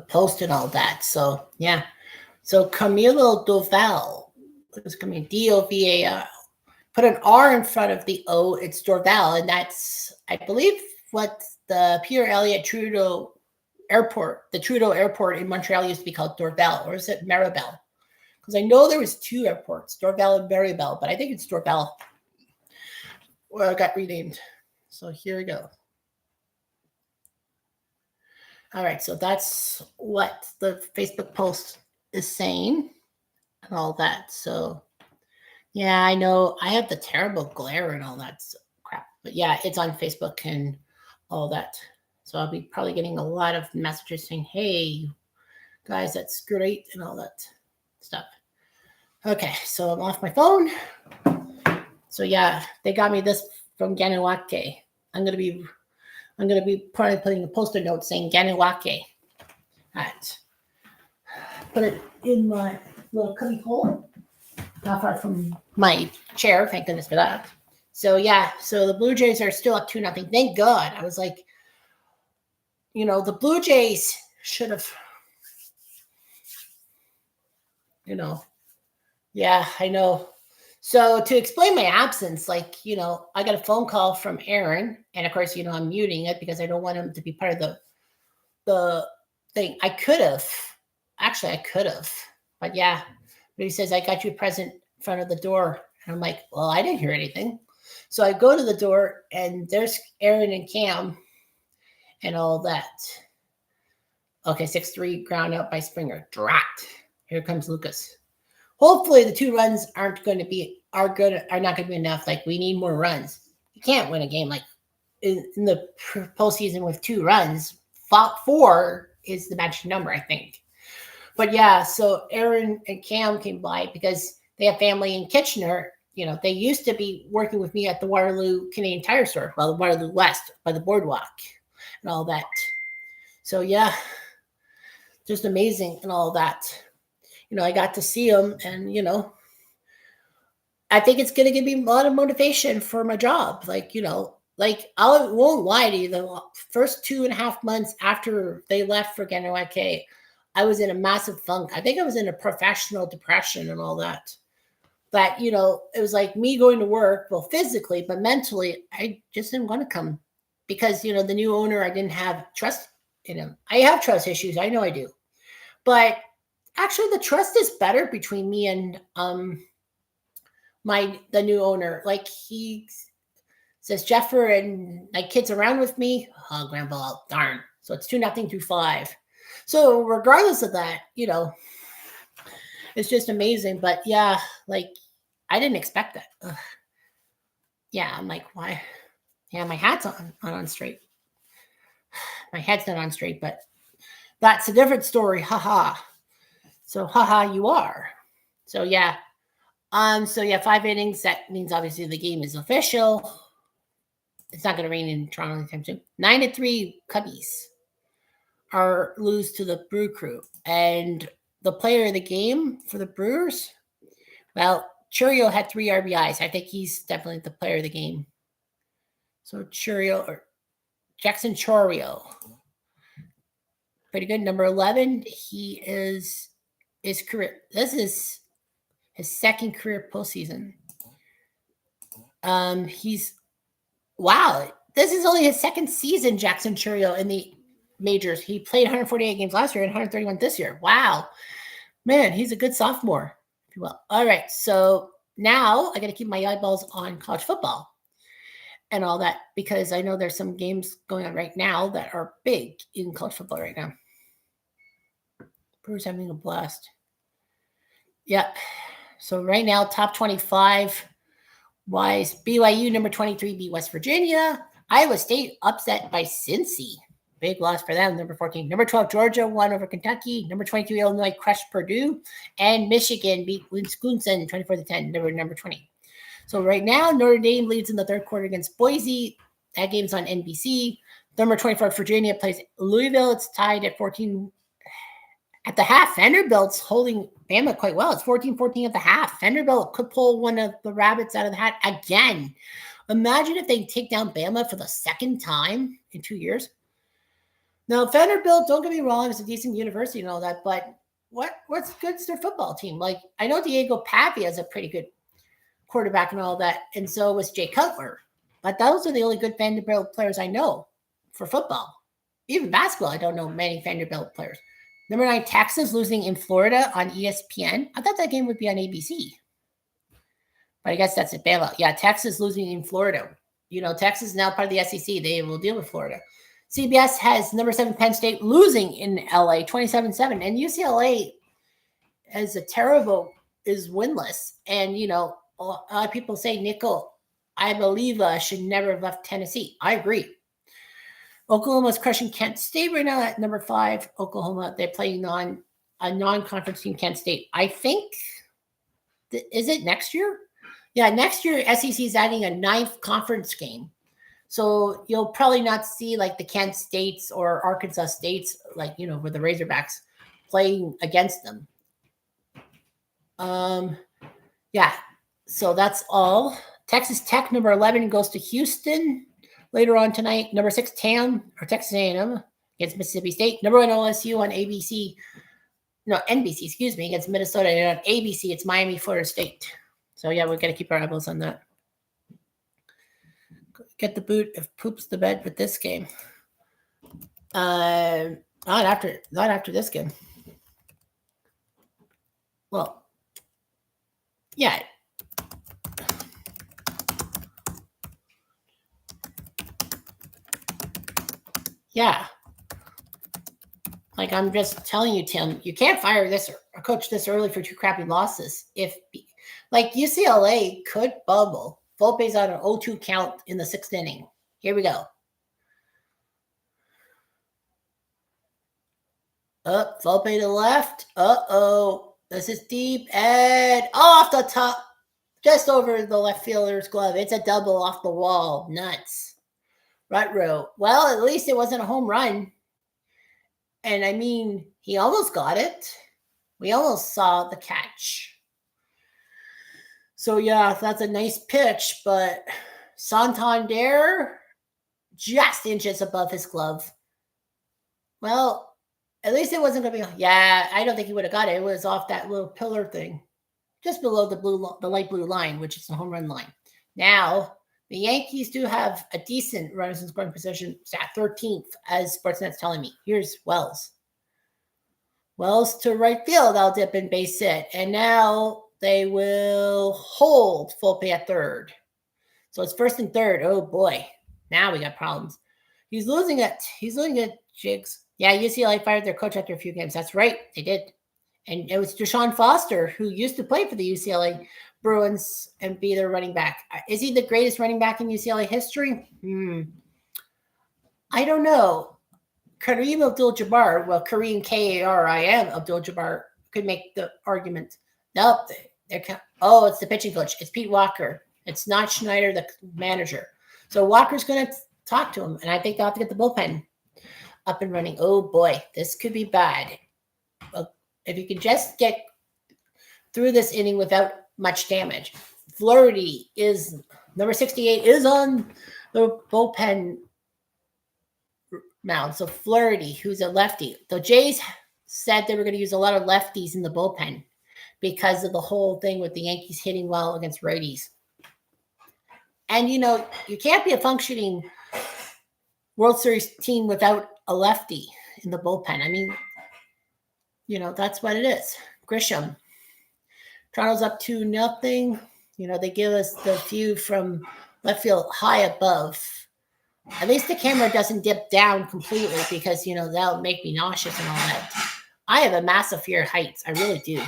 post and all that. So yeah. So Camilo Doval is coming Doval. Put an R in front of the O. It's Dorval, and that's I believe what the Pierre Elliott Trudeau Airport, the Trudeau Airport in Montreal used to be called Dorval, or is it Maribel? Because I know there was two airports, Dorval and Maribel, but I think it's Dorval. Well, it got renamed. So here we go. All right, so that's what the Facebook post is saying and all that. So yeah, I know I have the terrible glare and all that crap, but yeah, it's on Facebook and all that. So I'll be probably getting a lot of messages saying, "Hey, guys, that's great," and all that stuff. Okay, so I'm off my phone. So yeah, they got me this from Ganawake. I'm gonna be probably putting a post-it note saying Ganawake. Alright. Put it in my little cubby hole. Not far from my chair, thank goodness for that. So yeah, so the Blue Jays are still up 2-0. Thank God. I was like, the Blue Jays should have, yeah, I know. So to explain my absence, I got a phone call from Aaron, and of course, I'm muting it because I don't want him to be part of the thing. I could have, but yeah. But he says, I got you a present in front of the door. And I'm like, well, I didn't hear anything. So I go to the door, and there's Aaron and Cam and all that. Okay, 6-3 ground out by Springer. Drat. Here comes Lucas. Hopefully the 2 runs are not going to be enough. Like, we need more runs. You can't win a game like in the postseason with 2 runs. 4 is the magic number, I think. But yeah, so Aaron and Cam came by because they have family in Kitchener. They used to be working with me at the Waterloo Canadian Tire Store, the Waterloo West by the boardwalk and all that. So yeah, just amazing and all that. I got to see them, and I think it's going to give me a lot of motivation for my job. I won't lie to you. The first 2.5 months after they left for NYK, I was in a massive funk. I think I was in a professional depression and all that. But, it was like me going to work, well, physically, but mentally, I just didn't want to come because, the new owner, I didn't have trust in him. I have trust issues. I know I do. But actually, the trust is better between me and the new owner. Like, he says, Jeffer and my kids around with me. Oh, grandpa, darn. So it's 2-0 through 5. So regardless of that, it's just amazing. But yeah, I didn't expect that. Ugh. Yeah, I'm like, why? Yeah, my hat's on straight. My head's not on straight, but that's a different story. Haha. So haha, you are. So yeah. 5 innings. That means obviously the game is official. It's not going to rain in Toronto anytime soon. 9-3 Cubbies. lose to the Brew Crew. And the player of the game for the Brewers, well, Churio had 3 RBIs. I think he's definitely the player of the game. So Jackson Chourio. Pretty good. Number 11, he is his career. This is his second career postseason. Wow. This is only his second season, Jackson Chourio, in the majors. He played 148 games last year and 131 this year. Wow. Man, he's a good sophomore, if you will. All right. So now I got to keep my eyeballs on college football and all that, because I know there's some games going on right now that are big in college football right now. Brewers having a blast. Yep. So right now, top 25 wise, BYU number 23 beat West Virginia. Iowa State upset by Cincy. Big loss for them. Number 14. Number 12, Georgia won over Kentucky. Number 22, Illinois crushed Purdue. And Michigan beat Wisconsin 24-10. Number 20. So right now, Notre Dame leads in the third quarter against Boise. That game's on NBC. Number 24, Virginia plays Louisville. It's tied at 14 at the half. Vanderbilt's holding Bama quite well. It's 14-14 at the half. Vanderbilt could pull one of the rabbits out of the hat again. Imagine if they take down Bama for the second time in 2 years. Now, Vanderbilt, don't get me wrong, it's a decent university and all that, but what's good is their football team. Like, I know Diego Pavia is a pretty good quarterback and all that, and so was Jay Cutler. But those are the only good Vanderbilt players I know for football. Even basketball, I don't know many Vanderbilt players. Number 9, Texas losing in Florida on ESPN. I thought that game would be on ABC. But I guess that's at Bama. Yeah, Texas losing in Florida. You know, Texas is now part of the SEC. They will deal with Florida. CBS has number 7 Penn State losing in LA 27-7. And UCLA is winless. And, you know, a lot of people say Nickel, I believe, should never have left Tennessee. I agree. Oklahoma's crushing Kent State right now at number 5. Oklahoma, they're playing a non-conference team, Kent State. I think, is it next year? Yeah, next year SEC is adding a 9th conference game. So you'll probably not see like the Kent States or Arkansas States, like, you know, with the Razorbacks playing against them. Yeah, so that's all. Texas Tech, number 11, goes to Houston later on tonight. Number 6, Texas A&M against Mississippi State. Number 1, OSU on NBC, against Minnesota. And on ABC, it's Miami, Florida State. So, yeah, we've got to keep our eyeballs on that. Get the boot if poops the bed with this game. Not after this game. Well, yeah. Yeah. Like, I'm just telling you, Tim, you can't fire this or coach this early for 2 crappy losses. Like, UCLA could bubble. Volpe's on an 0-2 count in the 6th inning. Here we go. Up, Volpe to the left. Uh-oh. This is deep and off the top. Just over the left fielder's glove. It's a double off the wall. Nuts. Right row. Well, at least it wasn't a home run. And I mean, he almost got it. We almost saw the catch. So, yeah, that's a nice pitch, but Santander just inches above his glove. Well, at least it wasn't going to be. Yeah, I don't think he would have got it. It was off that little pillar thing, just below the light blue line, which is the home run line. Now, the Yankees do have a decent runners in scoring position. It's at 13th, as Sportsnet's telling me. Here's Wells. Wells to right field. I'll dip in base hit. And now they will hold Volpe at third. So it's 1st and 3rd. Oh, boy. Now we got problems. He's losing it. Jigs. Yeah, UCLA fired their coach after a few games. That's right. They did. And it was Deshaun Foster, who used to play for the UCLA Bruins and be their running back. Is he the greatest running back in UCLA history? I don't know. Kareem Abdul-Jabbar, Kareem K-A-R-I-M Abdul-Jabbar could make the argument. Nope. It's the pitching coach. It's Pete Walker. It's not Schneider, the manager. So Walker's going to talk to him, and I think they'll have to get the bullpen. up and running. Oh boy, this could be bad. Well, if you can just get through this inning without much damage. Flaherty is number 68 is on the bullpen mound. So Flaherty, who's a lefty. The Jays said they were going to use a lot of lefties in the bullpen because of the whole thing with the Yankees hitting well against righties. And, you know, you can't be a functioning World Series team without a lefty in the bullpen. I mean, you know, that's what it is. Grisham. Toronto's up 2-0. You know, they give us the view from left field high above. At least the camera doesn't dip down completely because, you know, that'll make me nauseous and all that. I have a massive fear of heights. I really do.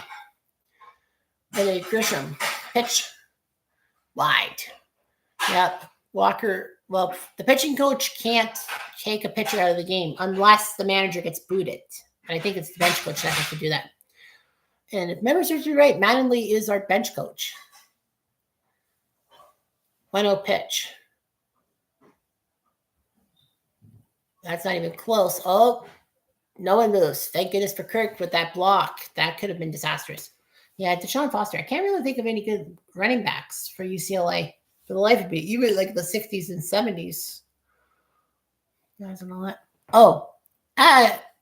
But Grisham, pitch wide. Yep. Walker, well, the pitching coach can't take a pitcher out of the game unless the manager gets booted. And I think it's the bench coach that has to do that. And if memory serves me right, Mattingly is our bench coach. 1-0 pitch. That's not even close. Oh, no one moves. Thank goodness for Kirk with that block. That could have been disastrous. Yeah, Deshaun Foster. I can't really think of any good running backs for UCLA for the life of me, even like the 60s and 70s. Oh,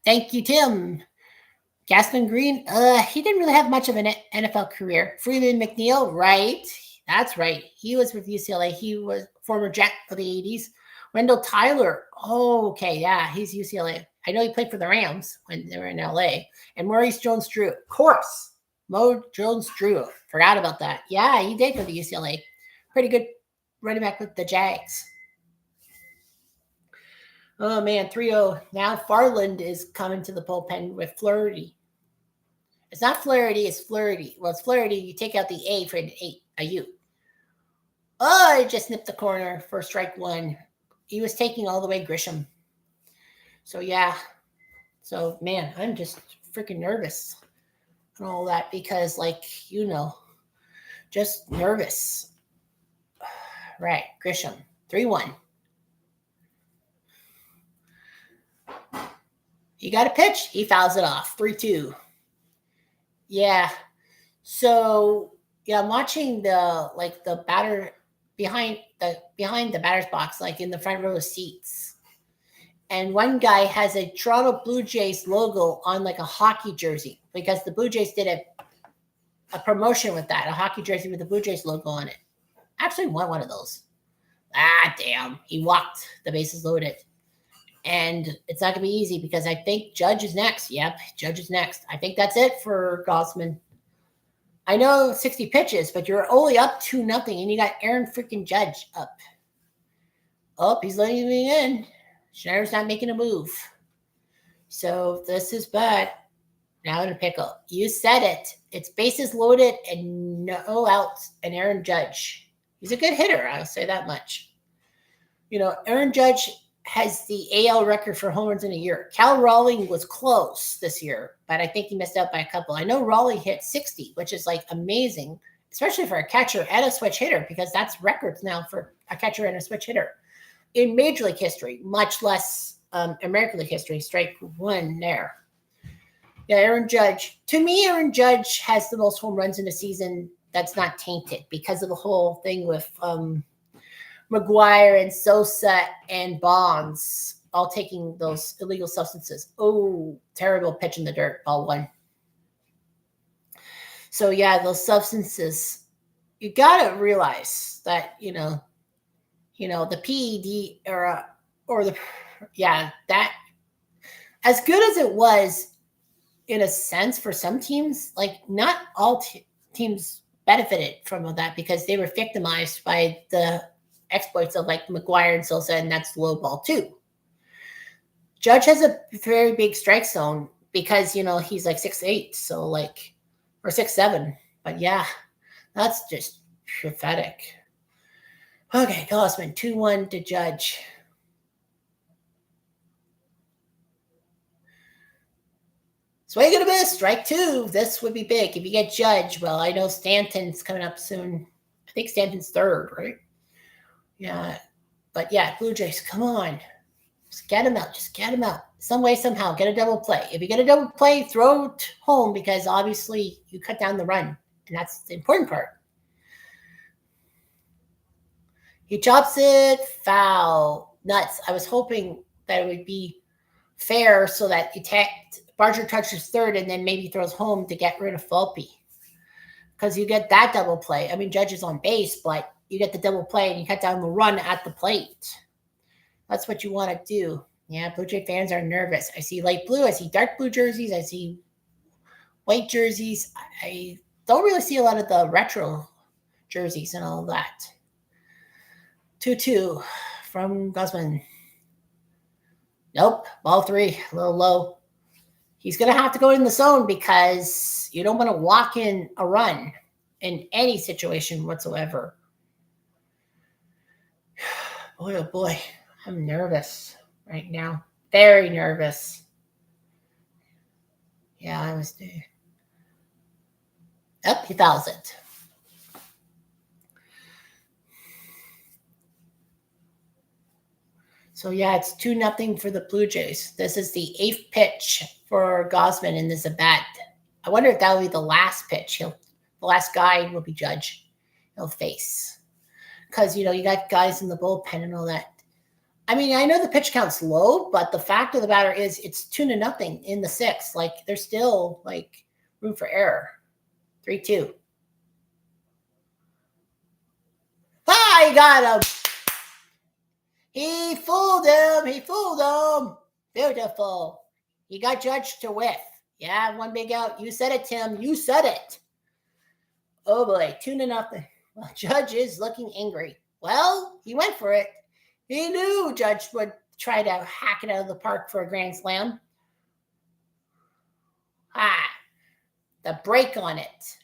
thank you, Tim. Gaston Green, he didn't really have much of an NFL career. Freeman McNeil, right. That's right. He was with UCLA. He was former Jet of the 80s. Wendell Tyler. Oh, okay. Yeah, he's UCLA. I know he played for the Rams when they were in LA. And Maurice Jones-Drew. Of course. Mo Jones-Drew. Forgot about that. Yeah, he did go to UCLA. Pretty good running back with the Jags. Oh, man. 3-0. Now Farland is coming to the bullpen with Flaherty. It's not Flaherty, it's Flaherty. Well, it's Flaherty. You take out the A for a U. Oh, I just nipped the corner for strike one. He was taking all the way Grisham. So, yeah. So, man, I'm just freaking nervous and all that because, like, you know, just nervous. Right, Grisham. 3-1. He got a pitch. He fouls it off. 3-2. Yeah. So, yeah, I'm watching the batter behind the batter's box, like in the front row of seats. And one guy has a Toronto Blue Jays logo on like a hockey jersey because the Blue Jays did a promotion with that, a hockey jersey with the Blue Jays logo on it. Actually won one of those. Ah, damn. He walked the bases loaded. And it's not going to be easy because I think Judge is next. Yep, Judge is next. I think that's it for Gosman. I know 60 pitches, but you're only up 2-0, and you got Aaron freaking Judge up. Oh, he's letting me in. Schneider's not making a move. So this is bad. Now in a pickle. You said it. It's bases loaded and no outs, and Aaron Judge. He's a good hitter, I'll say that much. You know, Aaron Judge has the AL record for home runs in a year. Cal Raleigh was close this year, but I think he missed out by a couple. I know Raleigh hit 60, which is like amazing, especially for a catcher and a switch hitter, because that's records now for a catcher and a switch hitter in Major League history, much less American League history. Strike one there. Yeah, Aaron Judge. To me, Aaron Judge has the most home runs in a season that's not tainted because of the whole thing with McGuire and Sosa and Bonds all taking those illegal substances. Oh, terrible pitch in the dirt, ball one. So, yeah, those substances, you got to realize that, you know, the PED era that as good as it was in a sense for some teams, like not all teams benefited from that because they were victimized by the exploits of like McGuire and Sosa, and that's low ball too. Judge has a very big strike zone because, you know, he's like 6'8", so like, or 6'7", but yeah, that's just pathetic. Okay, Gosman, 2-1 to Judge. Swing and a miss, strike two. This would be big. If you get Judge, well, I know Stanton's coming up soon. I think Stanton's third, right? Yeah. But yeah, Blue Jays, come on. Just get him out. Just get him out. Some way, somehow, get a double play. If you get a double play, throw it home because obviously you cut down the run. And that's the important part. He chops it, foul, nuts. I was hoping that it would be fair so that Barger touches third and then maybe throws home to get rid of Volpe. Because you get that double play. I mean, Judge is on base, but you get the double play and you cut down the run at the plate. That's what you want to do. Yeah, Blue Jay fans are nervous. I see light blue. I see dark blue jerseys. I see white jerseys. I don't really see a lot of the retro jerseys and all that. 2-2 from Guzman. Nope, ball 3, a little low. He's going to have to go in the zone because you don't want to walk in a run in any situation whatsoever. Boy, oh boy, I'm nervous right now. Very nervous. Yeah, I was there. Oh, he fouls it. So, yeah, it's 2-0 for the Blue Jays. This is the 8th pitch for Gosman in this at-bat. I wonder if that will be the last pitch. The last guy will be Judge. He'll face. Because, you got guys in the bullpen and all that. I mean, I know the pitch count's low, but the fact of the matter is it's 2-0 in the 6th. Like, there's still, room for error. 3-2. I got him. He fooled him. He fooled him. Beautiful. He got Judge to whiff. Yeah, one big out. You said it, Tim. You said it. Oh, boy. 2-0. Well, Judge is looking angry. Well, he went for it. He knew Judge would try to hack it out of the park for a grand slam. The break on it.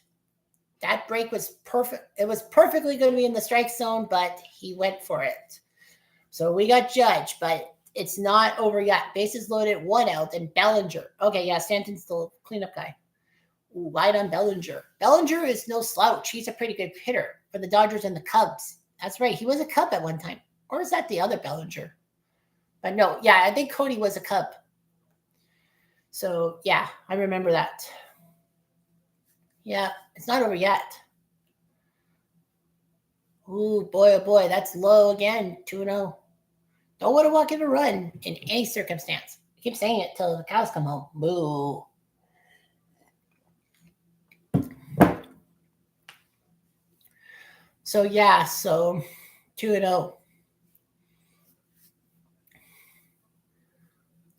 That break was perfect. It was perfectly going to be in the strike zone, but he went for it. So we got Judge, but it's not over yet. Bases loaded, 1 out, and Bellinger. Okay, yeah, Stanton's the cleanup guy. Ooh, wide on Bellinger. Bellinger is no slouch. He's a pretty good hitter for the Dodgers and the Cubs. That's right. He was a Cub at one time. Or is that the other Bellinger? But no, yeah, I think Cody was a Cub. So, yeah, I remember that. Yeah, it's not over yet. Ooh, boy, oh boy, that's low again, 2-0. Don't want to walk in a run in any circumstance. I keep saying it till the cows come home. Boo. So, yeah, 2-0.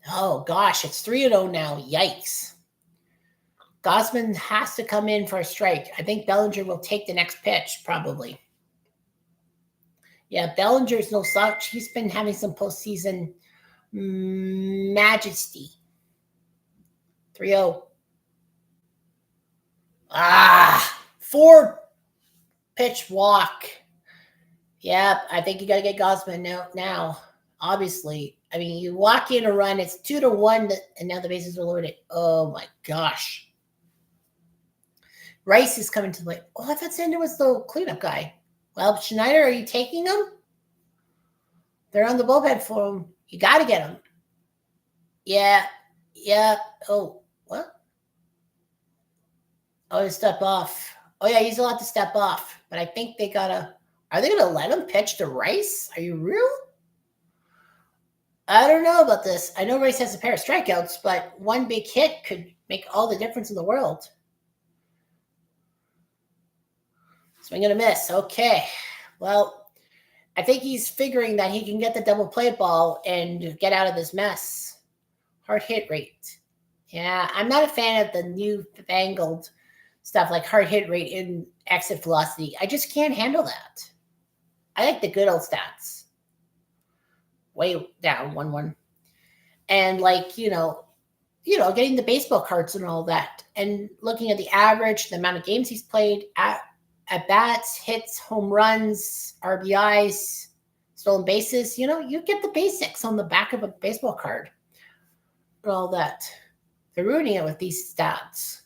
Oh, gosh, it's 3-0 now. Yikes. Gosman has to come in for a strike. I think Bellinger will take the next pitch, probably. Yeah, Bellinger's no slouch. He's been having some postseason majesty. 3-0. 4-pitch walk. Yeah, I think you got to get Gosman now. Obviously. I mean, you walk in a run, it's 2-1, and now the bases are loaded. Oh, my gosh. Rice is coming to the plate. Oh, I thought Sander was the cleanup guy. Well, Schneider, are you taking him? They're on the bullpen for him. You got to get him. Yeah. Oh, what? Oh, to step off. Oh, yeah, he's allowed to step off. But I think they got to... Are they going to let him pitch to Rice? Are you real? I don't know about this. I know Rice has a pair of strikeouts, but one big hit could make all the difference in the world. Swing and a miss. Okay. Well, I think he's figuring that he can get the double play ball and get out of this mess. Hard hit rate. Yeah, I'm not a fan of the newfangled stuff like hard hit rate and exit velocity. I just can't handle that. I like the good old stats. Way down, 1-1. And getting the baseball cards and all that. And looking at the average, the amount of games he's played, at bats, hits, home runs, RBIs, stolen bases. You get the basics on the back of a baseball card. And all that. They're ruining it with these stats.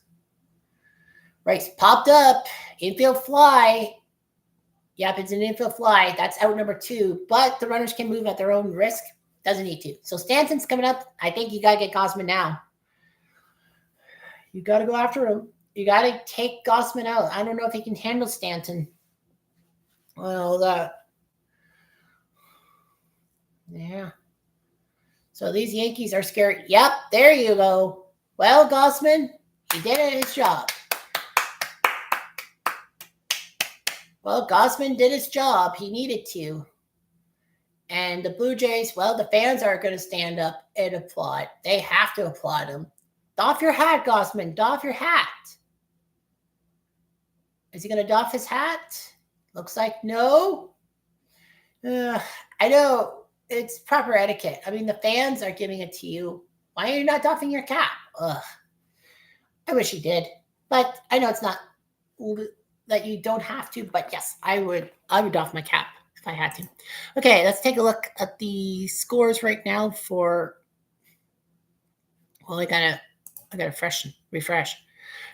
Rice popped up. Infield fly. Yep, it's an infield fly. That's out number 2. But the runners can move at their own risk. Doesn't need to. So Stanton's coming up. I think you got to get Gausman now. You got to go after him. You got to take Gausman out. I don't know if he can handle Stanton. Well, that. Yeah. So these Yankees are scared. Yep, there you go. Well, Gausman, he did his job. Well, Gausman did his job. He needed to. And the Blue Jays, well, the fans are going to stand up and applaud. They have to applaud him. Doff your hat, Gausman. Doff your hat. Is he going to doff his hat? Looks like no. I know it's proper etiquette. I mean, the fans are giving it to you. Why are you not doffing your cap? Ugh. I wish you did. But I know it's not that you don't have to. But yes, I would doff my cap if I had to. Okay, let's take a look at the scores right now for. Well, I gotta refresh.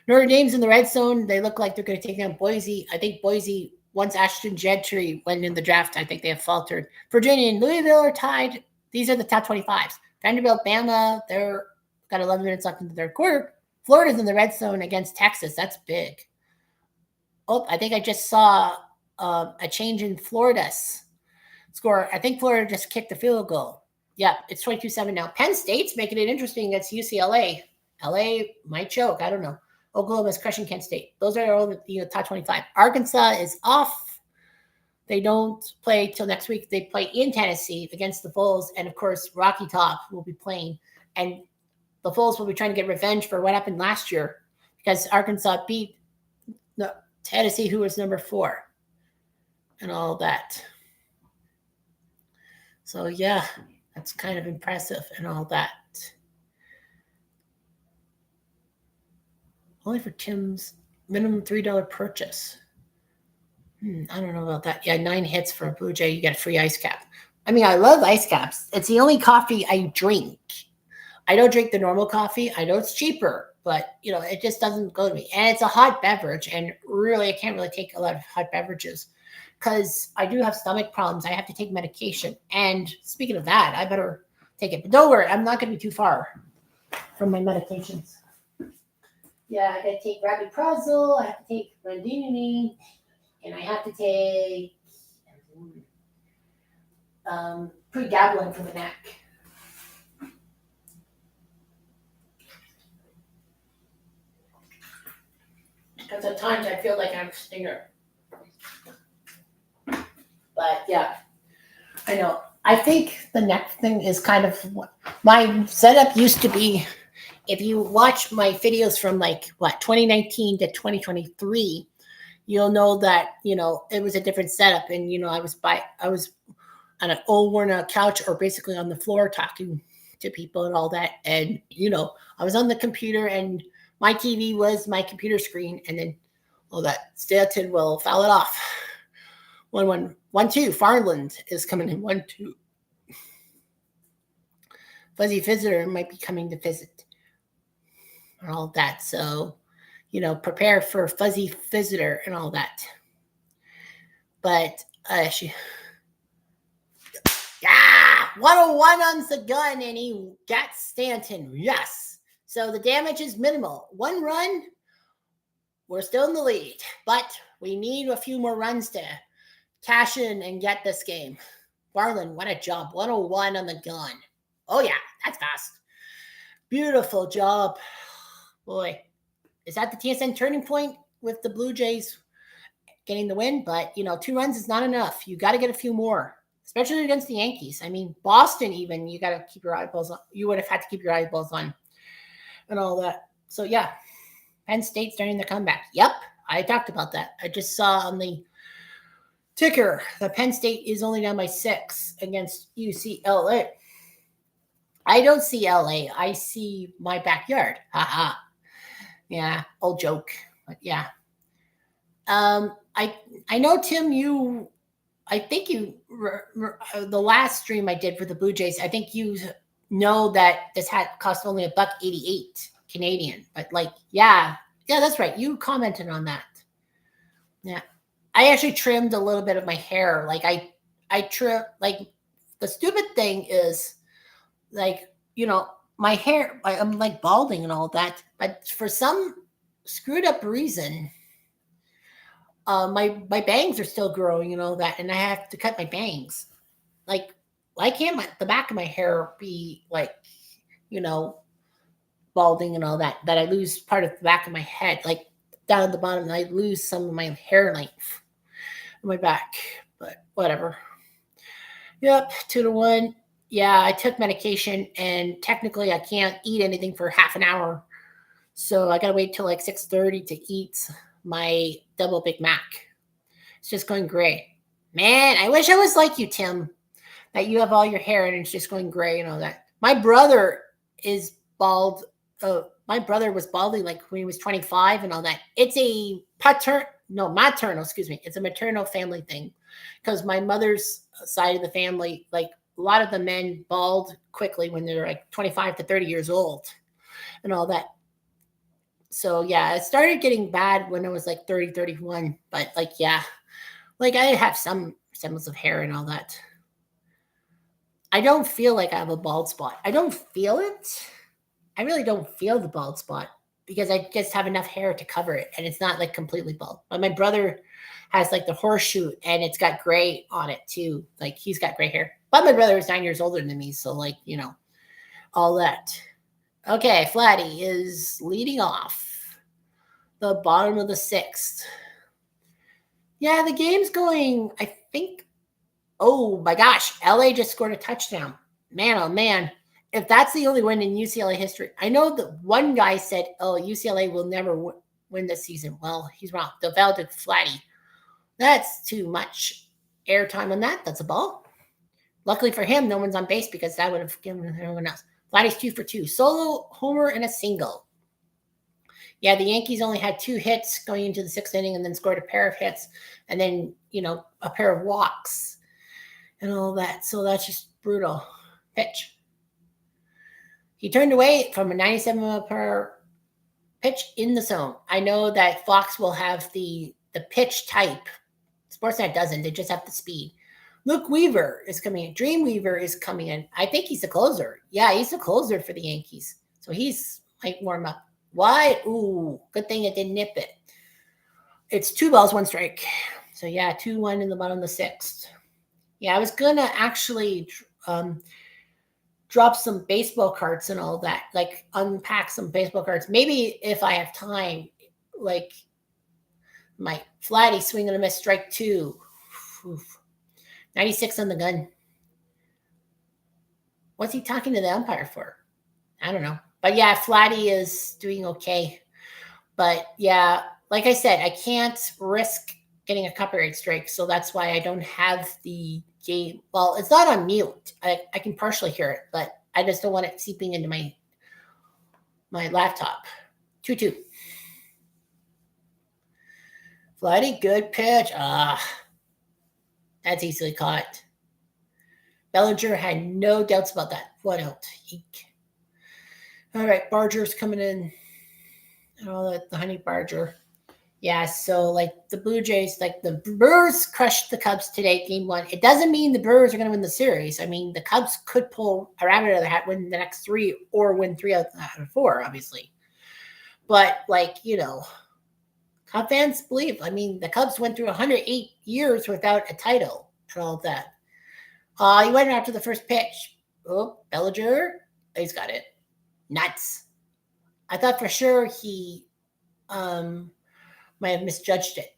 Notre Dame's in the red zone. They look like they're going to take down Boise. I think Boise, once Ashton Gentry went in the draft, I think they have faltered. Virginia and Louisville are tied. These are the top 25s. Vanderbilt, Bama, they're got 11 minutes left in the third quarter. Florida's in the red zone against Texas. That's big. Oh, I think I just saw a change in Florida's score. I think Florida just kicked the field goal. Yeah, it's 22-7 now. Penn State's making it interesting against UCLA. LA might choke. I don't know. Oklahoma's crushing Kent State. Those are all the top 25. Arkansas is off. They don't play till next week. They play in Tennessee against the Bulls. And, of course, Rocky Top will be playing. And the Bulls will be trying to get revenge for what happened last year because Arkansas beat Tennessee, who was number 4, and all that. So, yeah, that's kind of impressive and all that. Only for Tim's minimum $3 purchase. I don't know about that. Yeah, 9 hits for a Blue Jay. You get a free ice cap. I mean, I love ice caps. It's the only coffee I drink. I don't drink the normal coffee. I know it's cheaper, but, it just doesn't go to me. And it's a hot beverage, and really, I can't really take a lot of hot beverages because I do have stomach problems. I have to take medication. And speaking of that, I better take it. But don't worry, I'm not going to be too far from my medications. Yeah, I got to take Rabiprazole, I have to take Randinine, and I have to take pregabalin for the neck. Because at times I feel like I'm a stinger. But yeah, I know. I think the neck thing is kind of what my setup used to be. If you watch my videos from 2019 to 2023, you'll know that, it was a different setup. And, I was on an old worn out couch or basically on the floor talking to people and all that. And, I was on the computer and my TV was my computer screen. And then all that Stanton will foul it off. 1-1-1-2. Farland is coming in 1-2. Fuzzy Visitor might be coming to visit. And all that. So, prepare for Fuzzy Visitor and all that. But 101 on the gun, and he got Stanton. Yes. So the damage is minimal. 1 run, we're still in the lead. But we need a few more runs to cash in and get this game. Barlin, what a job. 101 on the gun. Oh, yeah, that's fast. Beautiful job. Boy, is that the TSN turning point with the Blue Jays getting the win? But, 2 runs is not enough. You got to get a few more, especially against the Yankees. I mean, Boston even, you got to keep your eyeballs on. You would have had to keep your eyeballs on and all that. So, yeah, Penn State starting the comeback. Yep, I talked about that. I just saw on the ticker that Penn State is only down by 6 against UCLA. I don't see LA. I see my backyard. Haha. Yeah, old joke, but yeah. I know, Tim, I think the last stream I did for the Blue Jays, I think you know that this hat cost only $1.88 Canadian, but yeah, that's right. You commented on that. Yeah, I actually trimmed a little bit of my hair. I trim, the stupid thing is like, my hair, I'm like balding and all that, but for some screwed up reason, my bangs are still growing and all that, and I have to cut my bangs. Like, why can't the back of my hair be like, you know, balding and all that? That I lose part of the back of my head, like down at the bottom, and I lose some of my hair length on my back. But whatever. Yep, 2 to 1. Yeah, I took medication, and technically I can't eat anything for half an hour, so I gotta wait till like 6:30 to eat my double Big Mac. It's just going gray. Man, I wish I was like you, Tim, that you have all your hair and it's just going gray and all that. My brother is bald. My brother was balding like when he was 25 and all that. It's a maternal, excuse me. It's a maternal family thing, because my mother's side of the family, like a lot of the men bald quickly when they're like 25 to 30 years old and all that. So yeah, it started getting bad when I was like 30, 31. But like, yeah, like I have some semblance of hair and all that. I don't feel like I have a bald spot. I don't feel it. I really don't feel the bald spot because I just have enough hair to cover it, and it's not like completely bald. But my brother has like the horseshoe, and it's got gray on it too. Like, he's got gray hair. But my brother is 9 years older than me, so like, all that. Okay, Flatty is leading off the bottom of the 6th. Yeah, the game's going, I think. Oh my gosh, LA just scored a touchdown. Man, oh man. If that's the only win in UCLA history, I know that one guy said, oh, UCLA will never win this season. Well, he's wrong. Developed Flatty. That's too much airtime on that. That's a ball. Luckily for him, no one's on base, because that would have given everyone else. Flatty's 2 for 2. Solo, homer, and a single. Yeah, the Yankees only had 2 hits going into the 6th inning, and then scored a pair of hits, and then, a pair of walks and all that. So that's just brutal. Pitch. He turned away from a 97 mile per hour pitch in the zone. I know that Fox will have the pitch type. Sportsnet doesn't. They just have the speed. Luke Weaver is coming in. Dreamweaver is coming in. I think he's a closer. Yeah, he's a closer for the Yankees. So he's might warm up. Why? Ooh, good thing it didn't nip it. It's 2 balls, 1 strike. So yeah, 2-1 in the bottom of the 6th. Yeah, I was gonna actually drop some baseball cards and all that, like unpack some baseball cards. Maybe if I have time, like my Flatty swing and a miss, strike 2. Oof. 96 on the gun. What's he talking to the umpire for? I don't know. But yeah, Flatty is doing okay. But yeah, like I said, I can't risk getting a copyright strike, so that's why I don't have the game. Well, it's not on mute. I can partially hear it, but I just don't want it seeping into my laptop. 2-2. Flatty, good pitch. That's easily caught. Bellinger had no doubts about that. 1 out. Eek. All right, Barger's coming in. And all that, the Honey Barger. Yeah, so like the Blue Jays, like the Brewers crushed the Cubs today, game 1. It doesn't mean the Brewers are going to win the series. I mean, the Cubs could pull a rabbit out of the hat, win the next 3, or win 3 out of 4, obviously. But like, Cub fans believe. I mean, the Cubs went through 108 years without a title and all of that. He went after the first pitch. Oh, Bellinger. He's got it. Nuts. I thought for sure he might have misjudged it.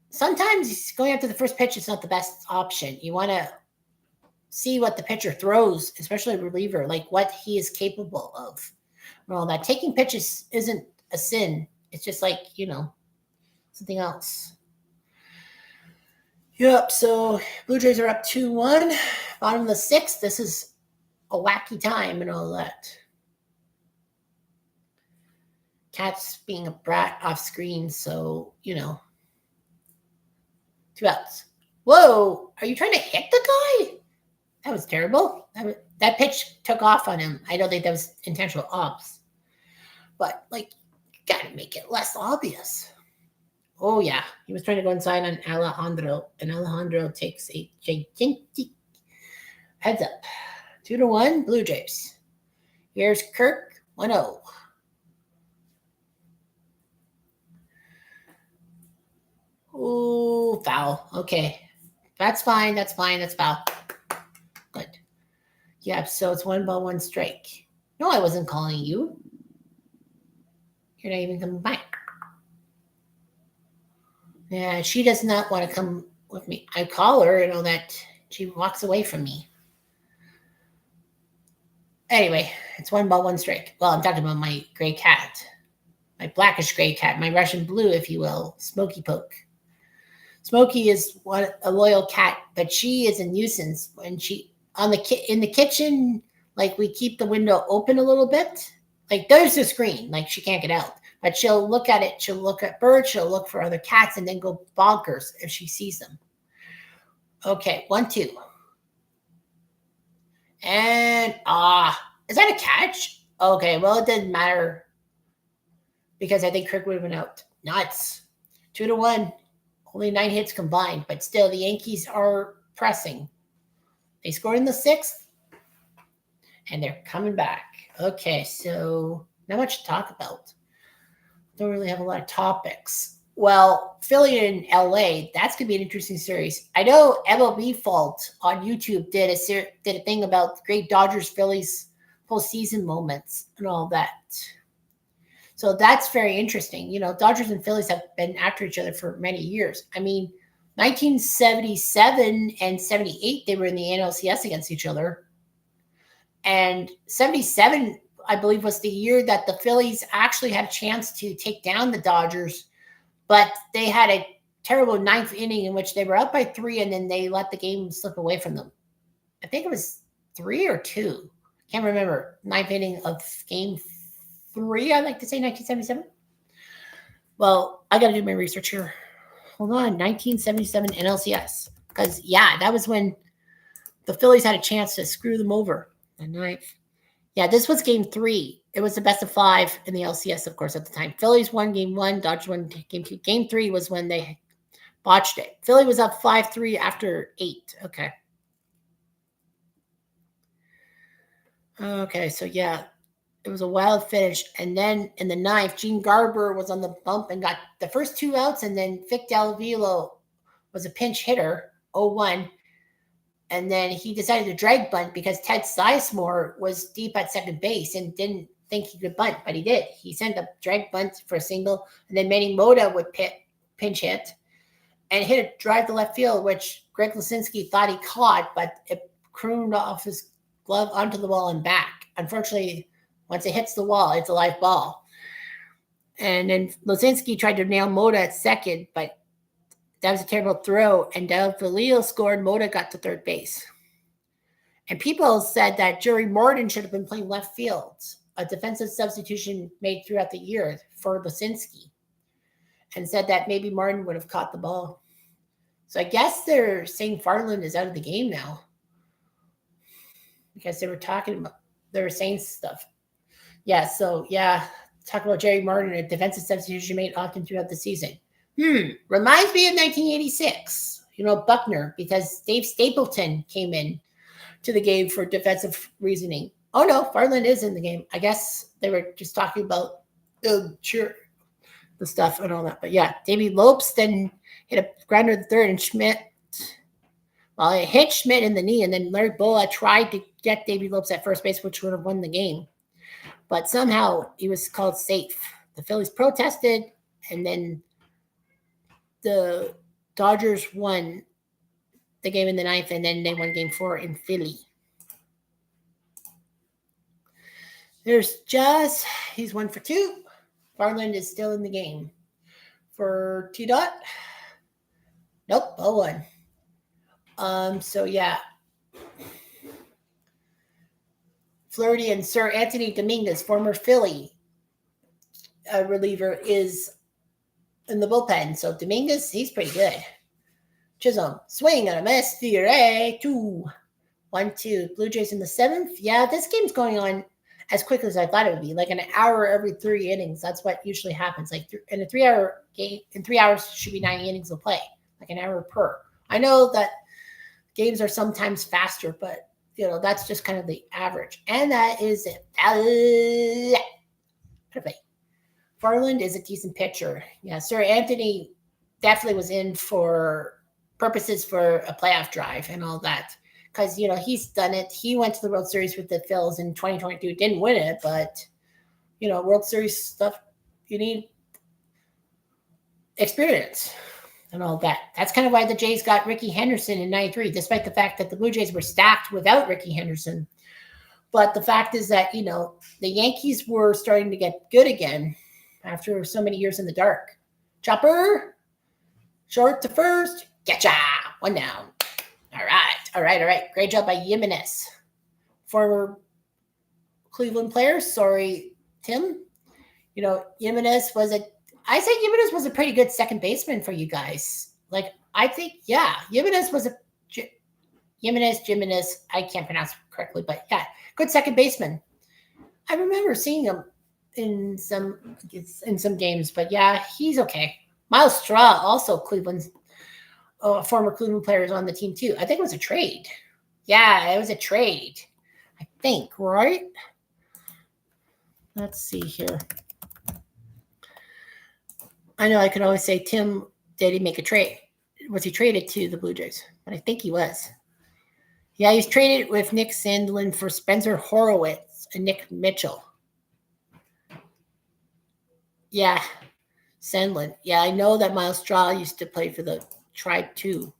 Sometimes going after the first pitch is not the best option. You want to see what the pitcher throws, especially a reliever, like what he is capable of. And all that. Taking pitches isn't a sin. It's just like, something else. Yep, so Blue Jays are up 2-1. Bottom of the 6th. This is a wacky time and all that. Cat's being a brat off screen, so, 2 outs. Whoa, are you trying to hit the guy? That was terrible. That pitch took off on him. I don't think that was intentional offs. But, like, you got to make it less obvious. Oh, yeah. He was trying to go inside on Alejandro, and Alejandro takes a gigantic heads up. 2-1, Blue Jays. Here's Kirk, 1-0. Ooh, foul. Okay. That's fine. That's foul. Good. Yeah, so it's 1-1 strike. No, I wasn't calling you. You're not even coming back. Yeah, she does not want to come with me. I call her, that she walks away from me. Anyway, it's 1-1 strike. Well, I'm talking about my gray cat. My blackish gray cat, my Russian blue, if you will, Smoky Poke. Smoky is a loyal cat, but she is a nuisance when she in the kitchen. Like, we keep the window open a little bit. Like, there's the screen, like she can't get out, but she'll look at it. She'll look at birds. She'll look for other cats, and then go bonkers if she sees them. Okay, 1-2, and is that a catch? Okay, well, it didn't matter because I think Kirk would have been out. Nuts. 2-1. Only 9 hits combined, but still, the Yankees are pressing. They scored in the 6th, and they're coming back. Okay, so not much to talk about. Don't really have a lot of topics. Well, Philly and LA, that's going to be an interesting series. I know MLB Fault on YouTube did a thing about great Dodgers-Phillies postseason moments and all that. So that's very interesting. Dodgers and Phillies have been after each other for many years. I mean, 1977 and 78, they were in the NLCS against each other. And 77, I believe, was the year that the Phillies actually had a chance to take down the Dodgers, but they had a terrible 9th inning in which they were up by 3, and then they let the game slip away from them. I think it was 3 or 2. Can't remember. 9th inning of game 3, I like to say, 1977. Well, I got to do my research here. Hold on, 1977 NLCS. Because, that was when the Phillies had a chance to screw them over. The 9th. Yeah, this was game 3. It was the best of 5 in the LCS, of course, at the time. Phillies won game 1, Dodgers won game 2. Game 3 was when they botched it. Philly was up 5-3 after 8. Okay. Okay, so it was a wild finish. And then in the 9th, Gene Garber was on the bump and got the first 2 outs, and then Vic Delvilo was a pinch hitter, 0-1. And then he decided to drag bunt because Ted Sizemore was deep at second base and didn't think he could bunt, but he did. He sent a drag bunt for a single, and then Manny Mota would pinch hit and hit a drive to left field, which Greg Lisinski thought he caught, but it crooned off his glove onto the wall and back. Unfortunately, once it hits the wall, it's a live ball. And then Lisinski tried to nail Mota at second, but that was a terrible throw, and Delvilo scored. Mota got to third base. And people said that Jerry Morton should have been playing left field, a defensive substitution made throughout the year for Lisinski, and said that maybe Martin would have caught the ball. So I guess they're saying Farland is out of the game now because they were saying stuff. Talk about Jerry Martin, a defensive substitution made often throughout the season. Reminds me of 1986, Buckner, because Dave Stapleton came in to the game for defensive reasoning. Oh, no, Farland is in the game. I guess they were just talking about the stuff and all that. But Davey Lopes then hit a grounder to third, and Schmidt, it hit Schmidt in the knee, and then Larry Bola tried to get Davey Lopes at first base, which would have won the game. But somehow he was called safe. The Phillies protested, and then the Dodgers won the game in the 9th, and then they won game 4 in Philly. There's Jazz. He's 1 for 2. Farland is still in the game. For T-Dot. Nope, 0-1. Flaherty and Sir Anthony Dominguez, former Philly reliever, is in the bullpen. So Dominguez, he's pretty good. Chisholm, swing and a miss. 2-1-2. Blue Jays in the 7th. Yeah, this game's going on as quickly as I thought it would be, like an hour every 3 innings. That's what usually happens. Like in a 3-hour game, in 3 hours should be 9 innings of play, like an hour per. I know that games are sometimes faster, but that's just kind of the average. And that is it. Farland is a decent pitcher. Yeah, Sir Anthony definitely was in for purposes for a playoff drive and all that. Because, he's done it. He went to the World Series with the Phils in 2022. Didn't win it, but, World Series stuff, you need experience and all that. That's kind of why the Jays got Ricky Henderson in 93, despite the fact that the Blue Jays were stacked without Ricky Henderson. But the fact is that, the Yankees were starting to get good again after so many years in the dark. Chopper, short to first, getcha, one down. All right. Great job by Jimenez. Former Cleveland player. Sorry, Tim. Jimenez was a pretty good second baseman for you guys. Jimenez was Jimenez. I can't pronounce it correctly, but yeah, good second baseman. I remember seeing him in some games, but yeah, he's okay. Miles Straw, also Cleveland's former Cleveland players on the team too. I think it was a trade. Yeah, it was a trade. I think, right? Let's see here. I know I could always say, Tim, did he make a trade? Was he traded to the Blue Jays? But I think he was. Yeah, he's traded with Nick Sandlin for Spencer Horowitz and Nick Mitchell. Yeah, Sandlin. Yeah, I know that Miles Straw used to play for the Tribe too.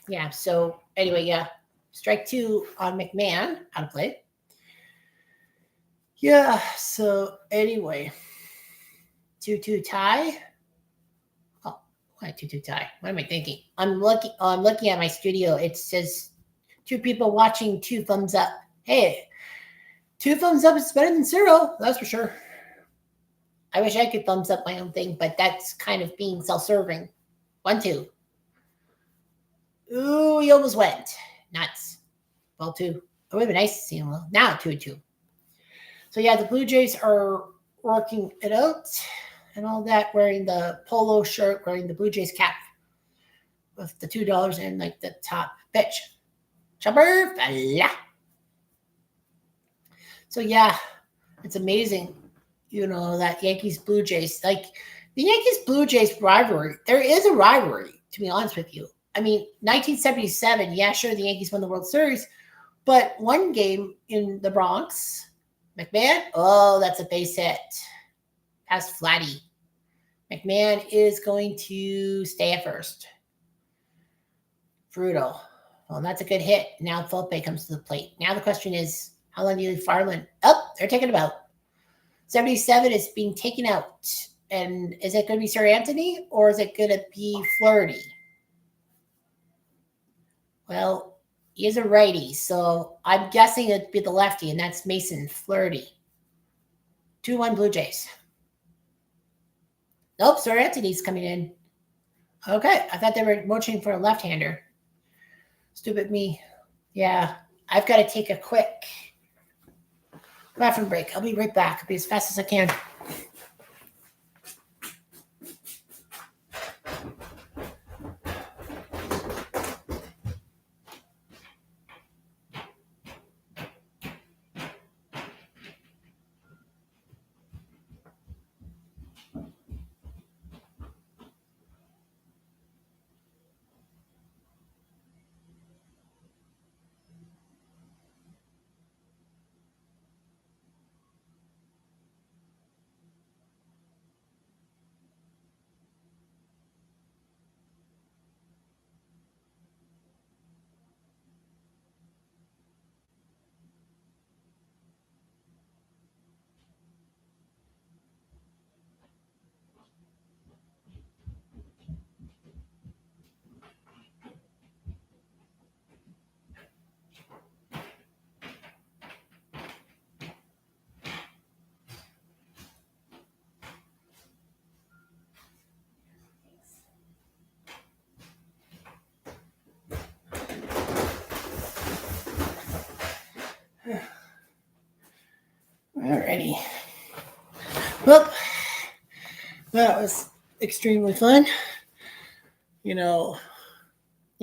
Yeah, so anyway, yeah. Strike two on McMahon. How to play. Yeah, so anyway. 2-2 tie. Oh, why 2-2 tie? What am I thinking? I'm looking at my studio. It says 2 people watching, 2 thumbs up. Hey, 2 thumbs up is better than 0. That's for sure. I wish I could thumbs up my own thing, but that's kind of being self-serving. 1-2. Ooh, he almost went. Nuts. Ball 2. It would have been nice to see him. Well, now 2-2. So yeah, the Blue Jays are working it out and all that, wearing the polo shirt, wearing the Blue Jays cap with the $2 in like the top pitch. Chopper, fella. So yeah, it's amazing, that Yankees-Blue Jays, like the Yankees-Blue Jays rivalry. There is a rivalry, to be honest with you. I mean, 1977, yeah, sure, the Yankees won the World Series, but one game in the Bronx, McMahon, oh, that's a base hit. Past Flatty. McMahon is going to stay at first. Brutal. Well, that's a good hit. Now Volpe comes to the plate. Now the question is, how long do you leave Farland? Oh, they're taking him out. 77 is being taken out. And is it going to be Sir Anthony or is it going to be Flaherty? Well, he is a righty, so I'm guessing it'd be the lefty, and that's Mason Flaherty. 2-1 Blue Jays. Nope, Sir Anthony's coming in. Okay, I thought they were motioning for a left-hander. Stupid me. Yeah, I've got to take a quick bathroom break. I'll be right back. I'll be as fast as I can. Alrighty. Well, that was extremely fun. Yeah,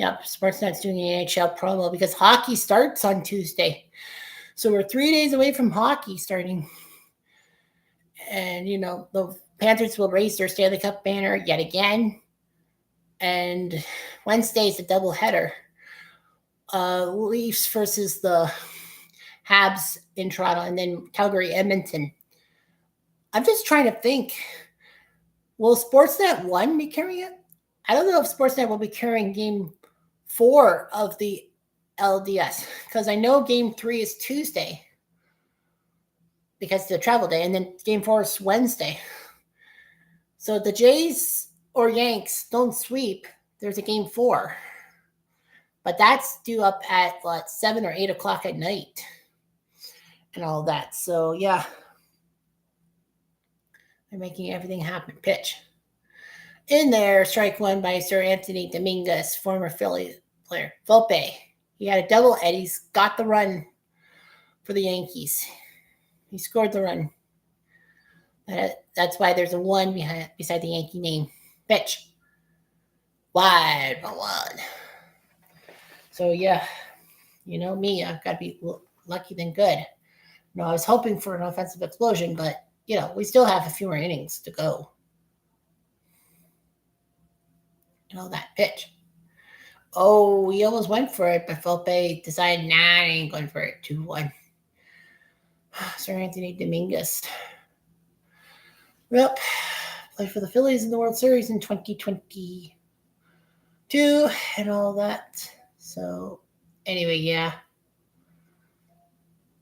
Yep, Sportsnet's doing an NHL promo because hockey starts on Tuesday. So we're 3 days away from hockey starting. And, the Panthers will raise their Stanley Cup banner yet again. And Wednesday's a doubleheader. Leafs versus the Habs in Toronto, and then Calgary, Edmonton. I'm just trying to think, will Sportsnet 1 be carrying it? I don't know if Sportsnet will be carrying Game 4 of the ALDS, because I know Game 3 is Tuesday because it's the travel day, and then Game 4 is Wednesday. So if the Jays or Yanks don't sweep, there's a Game 4. But that's due up at 7 or 8 o'clock at night and all that. So, yeah. They're making everything happen. Pitch. In there, strike one by Sir Anthony Dominguez, former Philly player. Volpe. He had a double, and he's got the run for the Yankees. He scored the run. That's why there's a 1 beside the Yankee name. Pitch. Wide for 1. So, yeah, you know me. I've got to be lucky than good. I was hoping for an offensive explosion, but, we still have a few more innings to go. That pitch. Oh, he almost went for it, but Volpe decided, I ain't going for it. 2-1. Sir Anthony Dominguez. Yep. Played for the Phillies in the World Series in 2022 and all that. So, anyway, yeah.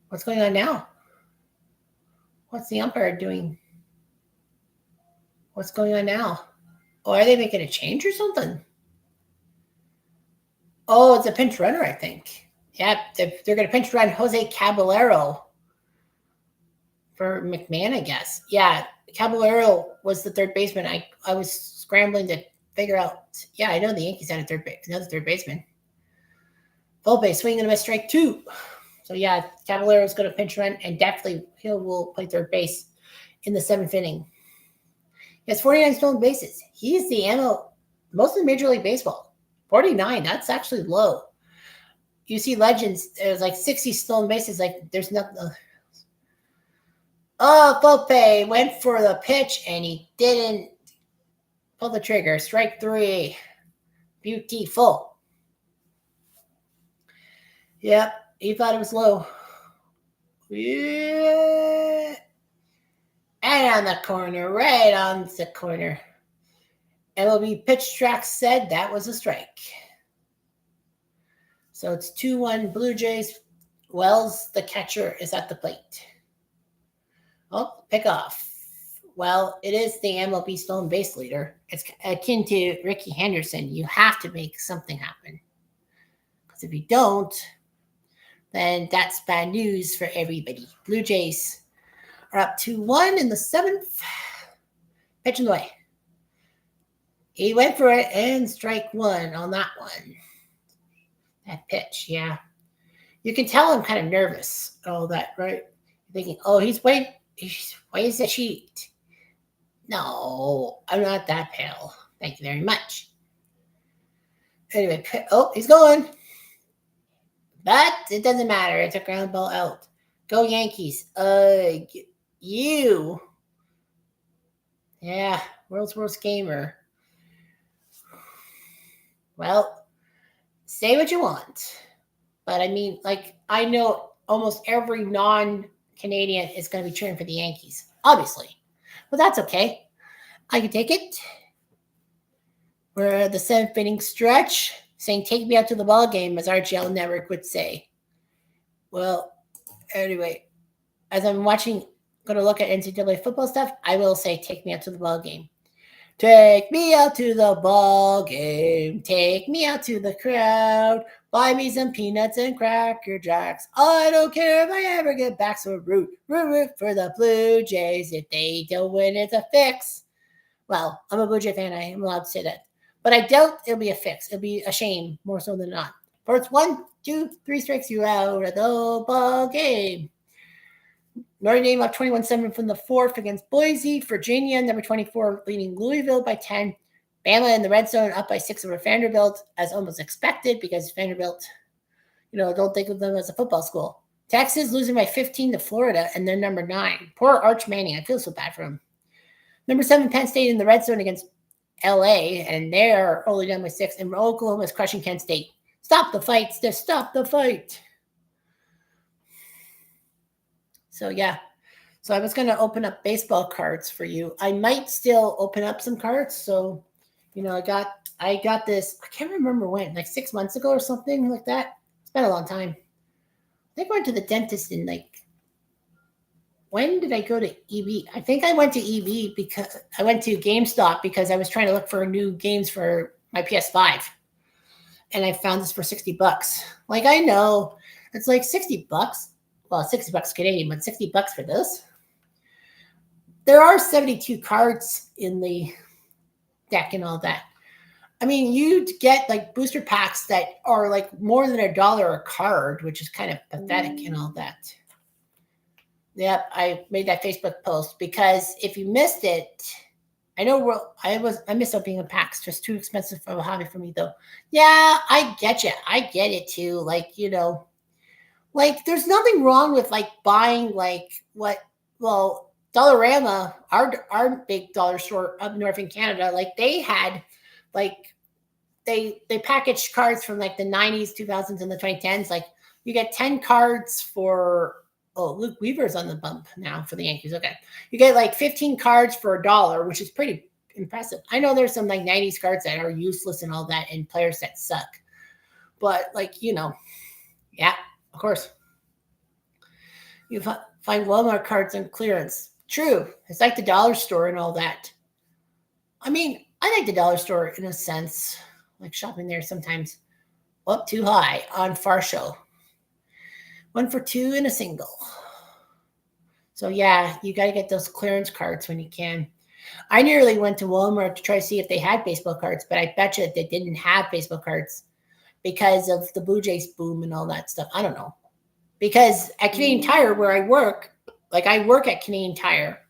What's going on now? What's the umpire doing? What's going on now? Oh, are they making a change or something? Oh, it's a pinch runner, I think. Yep, they're going to pinch run Jose Caballero for McMahon, I guess. Yeah, Caballero was the third baseman. I was scrambling to figure out. Yeah, I know the Yankees had another third baseman. Volpe swinging and a miss, strike 2. So, yeah, Caballero's going to pinch run, and definitely he will play third base in the 7th inning. He has 49 stolen bases. He's the MO, most in Major League Baseball. 49, that's actually low. You see legends, there's 60 stolen bases, there's nothing. Oh, Volpe went for the pitch, and he didn't pull the trigger. Strike 3. Beautiful. Yep, he thought it was low. Yeah. And on the corner, right on the corner. MLB pitch track said that was a strike. So it's 2-1 Blue Jays. Wells, the catcher, is at the plate. Oh, pick off. Well, it is the MLB stolen base leader. It's akin to Ricky Henderson. You have to make something happen. Because if you don't, then that's bad news for everybody. Blue Jays are up 2-1 in the 7th. Pitching away. He went for it, and strike 1 on that one. That pitch, yeah. You can tell I'm kind of nervous. All that, right? Thinking, he's waiting. Where's the sheet? No, I'm not that pale. Thank you very much. Anyway, he's going. But it doesn't matter. It's a ground ball out. Go Yankees. You. Yeah, world's worst gamer. Well, say what you want. But I mean, I know almost every non-Canadian is going to be cheering for the Yankees. Obviously. But that's okay. I can take it. We're at the 7th inning stretch. Saying, take me out to the ball game, as RGL Network would say. Well, anyway, as I'm going to look at NCAA football stuff, I will say, take me out to the ball game. Take me out to the ball game. Take me out to the crowd. Buy me some peanuts and Cracker Jacks. I don't care if I ever get back. So root for the Blue Jays. If they don't win, it's a fix. Well, I'm a Blue Jay fan. I am allowed to say that. But I doubt it'll be a fix. It'll be a shame, more so than not. For it's 1, 2, 3 strikes you out at the ball game. Notre Dame up 21-7 from the 4th against Boise. Virginia, number 24, leading Louisville by 10. Bama in the red zone up by 6 over Vanderbilt, as almost expected, because Vanderbilt, don't think of them as a football school. Texas losing by 15 to Florida, and they're number 9. Poor Arch Manning. I feel so bad for him. Number 7, Penn State in the red zone against LA, and they're only down by 6. And Oklahoma is crushing Kent State. Stop the fight. Just stop the fight. So, yeah. So I was going to open up baseball cards for you. I might still open up some cards. So, I got this. I can't remember when, like 6 months ago or something like that. It's been a long time. I think I went to the dentist in when did I go to EB? I think I went to EB because I went to GameStop because I was trying to look for new games for my PS5. And I found this for $60. Like, I know it's like $60. Well, $60 Canadian, but $60 for this. There are 72 cards in the deck and all that. I mean, you'd get like booster packs that are like more than $1 a card, which is kind of pathetic and all that. Yep, I made that Facebook post because if you missed it, I know I missed out being in packs. Just too expensive for a hobby for me, though. Yeah, I get you. I get it too. Like, there's nothing wrong with like buying Dollarama, our big dollar store up north in Canada, like they had like they packaged cards from like the 90s, 2000s, and the 2010s. Like you get 10 cards for Luke Weaver's on the bump now for the Yankees. Okay. You get like 15 cards for $1, which is pretty impressive. I know there's some like 90s cards that are useless and all that and players that suck. But yeah, of course. You find Walmart cards on clearance. True. It's like the dollar store and all that. I mean, I like the dollar store in a sense, like shopping there sometimes. Up too high on Far Show. 1 for 2 and a single. So yeah, you got to get those clearance cards when you can. I nearly went to Walmart to try to see if they had baseball cards, but I bet you they didn't have baseball cards because of the Blue Jays boom and all that stuff. I don't know. Because at Canadian Tire, where I work, like I work at Canadian Tire,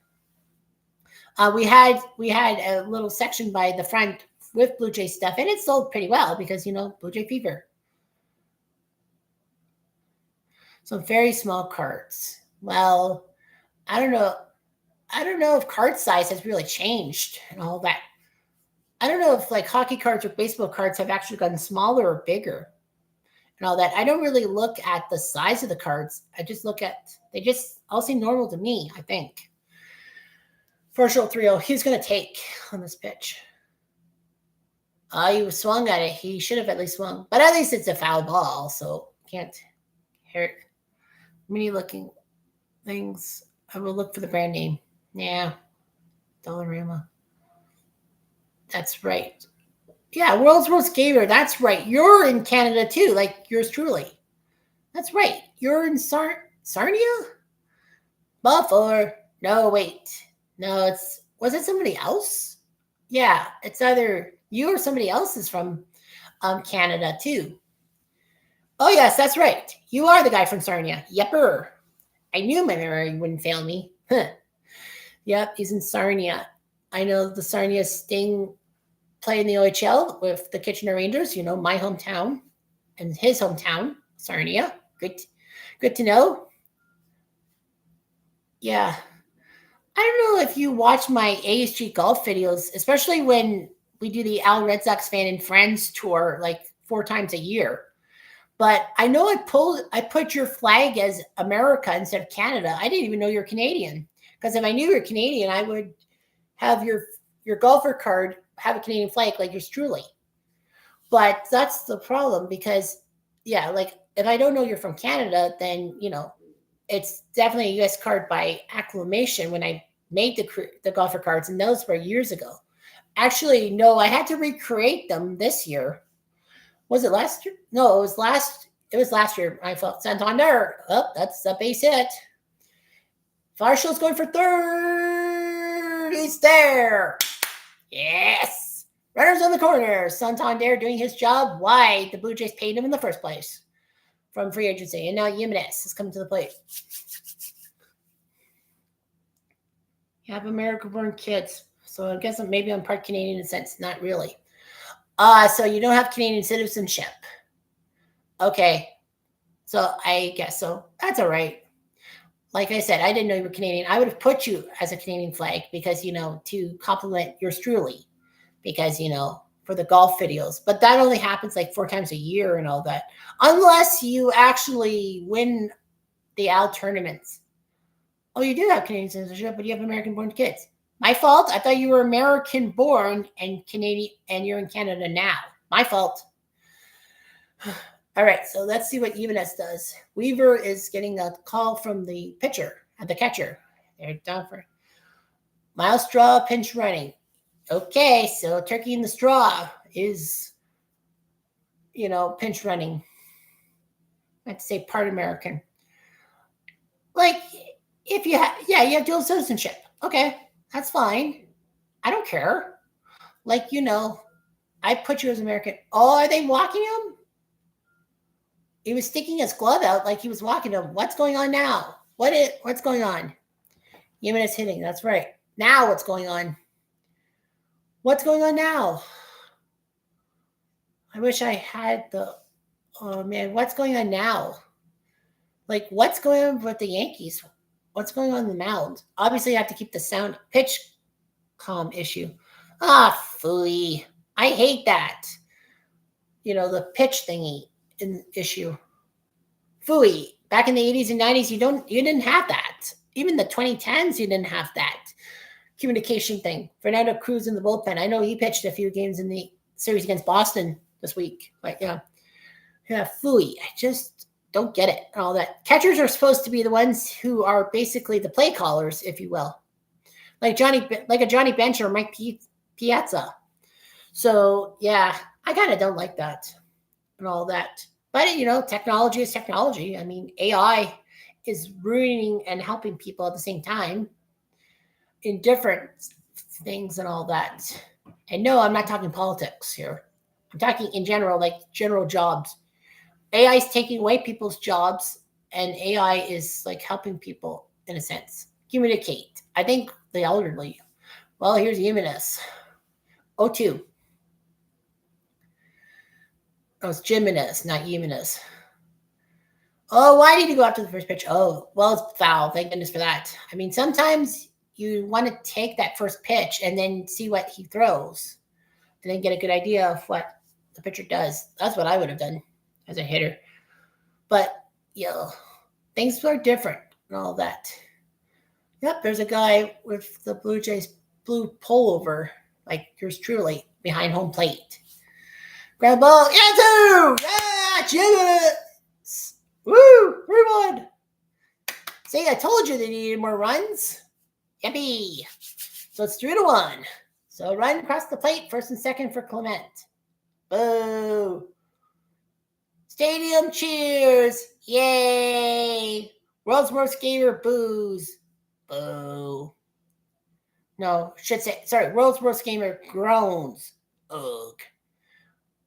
we had a little section by the front with Blue Jay stuff, and it sold pretty well because Blue Jay fever. So very small cards. Well, I don't know. I don't know if card size has really changed and all that. I don't know if like hockey cards or baseball cards have actually gotten smaller or bigger and all that. I don't really look at the size of the cards. I just look at, they just all seem normal to me, I think. For sure, 3-0. He's going to take on this pitch. He was swung at it. He should have at least swung. But at least it's a foul ball, so can't hurt. Many looking things. I will look for the brand name. Yeah. Dollarama. That's right. Yeah, World's Most Gamer. That's right. You're in Canada too, like yours truly. That's right. You're in Sarnia? Buffalo. No, wait. No, was it somebody else? Yeah, it's either you or somebody else is from Canada too. Oh, yes, that's right. You are the guy from Sarnia. Yepper. I knew my memory wouldn't fail me. Huh. Yep, he's in Sarnia. I know the Sarnia Sting play in the OHL with the Kitchener Rangers, my hometown and his hometown, Sarnia. Good to know. Yeah. I don't know if you watch my ASG golf videos, especially when we do the Al Red Sox Fan and Friends tour like 4 times a year. But I know I put your flag as America instead of Canada. I didn't even know you're Canadian. Because if I knew you're Canadian, I would have your golfer card have a Canadian flag like yours truly. But that's the problem because, yeah, like if I don't know you're from Canada, then, it's definitely a U.S. card by acclamation when I made the golfer cards, and those were years ago. Actually, no, I had to recreate them this year. Was it last year? No, it was last year. I felt Santander. Oh, that's a base hit. Farshall's going for third. He's there. Yes. Runners on the corner. Santander doing his job. Why? The Blue Jays paid him in the first place from free agency. And now Jimenez is coming to the plate. You have America-born kids. So I guess maybe I'm part Canadian in a sense. Not really. So you don't have Canadian citizenship. Okay. So I guess so. That's all right. Like I said, I didn't know you were Canadian. I would have put you as a Canadian flag because, to compliment yours truly. Because, for the golf videos. But that only happens like 4 times a year and all that. Unless you actually win the AL tournaments. Oh, you do have Canadian citizenship, but you have American-born kids. My fault. I thought you were American-born and Canadian, and you're in Canada now. My fault. All right, so let's see what Jimenez does. Weaver is getting a call from the pitcher, the catcher. They're down for Miles Straw pinch running. Okay, so Turkey in the Straw is, pinch running. I'd say part American. Like, if you have, you have dual citizenship. Okay, that's fine. I don't care. Like, I put you as American. Oh, are they walking him? He was sticking his glove out like he was walking him. What's going on now? What's going on? Jimenez hitting. That's right. Now what's going on? What's going on now? I wish I had oh man, what's going on now? Like, what's going on with the Yankees? What's going on in the mound? Obviously, you have to keep the sound pitch calm issue. Phooey. I hate that. The pitch thingy issue. Phooey. Back in the 80s and 90s, you didn't have that. Even the 2010s, you didn't have that communication thing. Fernando Cruz in the bullpen. I know he pitched a few games in the series against Boston this week. But yeah, phooey. I just don't get it and all that. Catchers are supposed to be the ones who are basically the play callers, if you will. Like a Johnny Bench or Mike Piazza. So yeah, I kind of don't like that and all that. But technology is technology. I mean, AI is ruining and helping people at the same time in different things and all that. And no, I'm not talking politics here. I'm talking in general, like general jobs. AI is taking away people's jobs, and AI is like helping people in a sense communicate. I think the elderly. Well, here's Jimenez. 0-2. Oh, it's Jimenez, not Jimenez. Oh, why did he go after the first pitch? Oh, well, it's foul. Thank goodness for that. I mean, sometimes you want to take that first pitch and then see what he throws and then get a good idea of what the pitcher does. That's what I would have done as a hitter. But, things are different and all that. Yep, there's a guy with the Blue Jays blue pullover, like yours truly, behind home plate. Grab ball. Yazoo! Yeah, Jimenez! Woo! 3-1. See, I told you they needed more runs. Yippee! So it's 3-1. So run across the plate, first and second for Clement. Boo! Stadium cheers! Yay! World's worst gamer boos. Boo. No, should say, sorry, world's worst gamer groans. Ugh.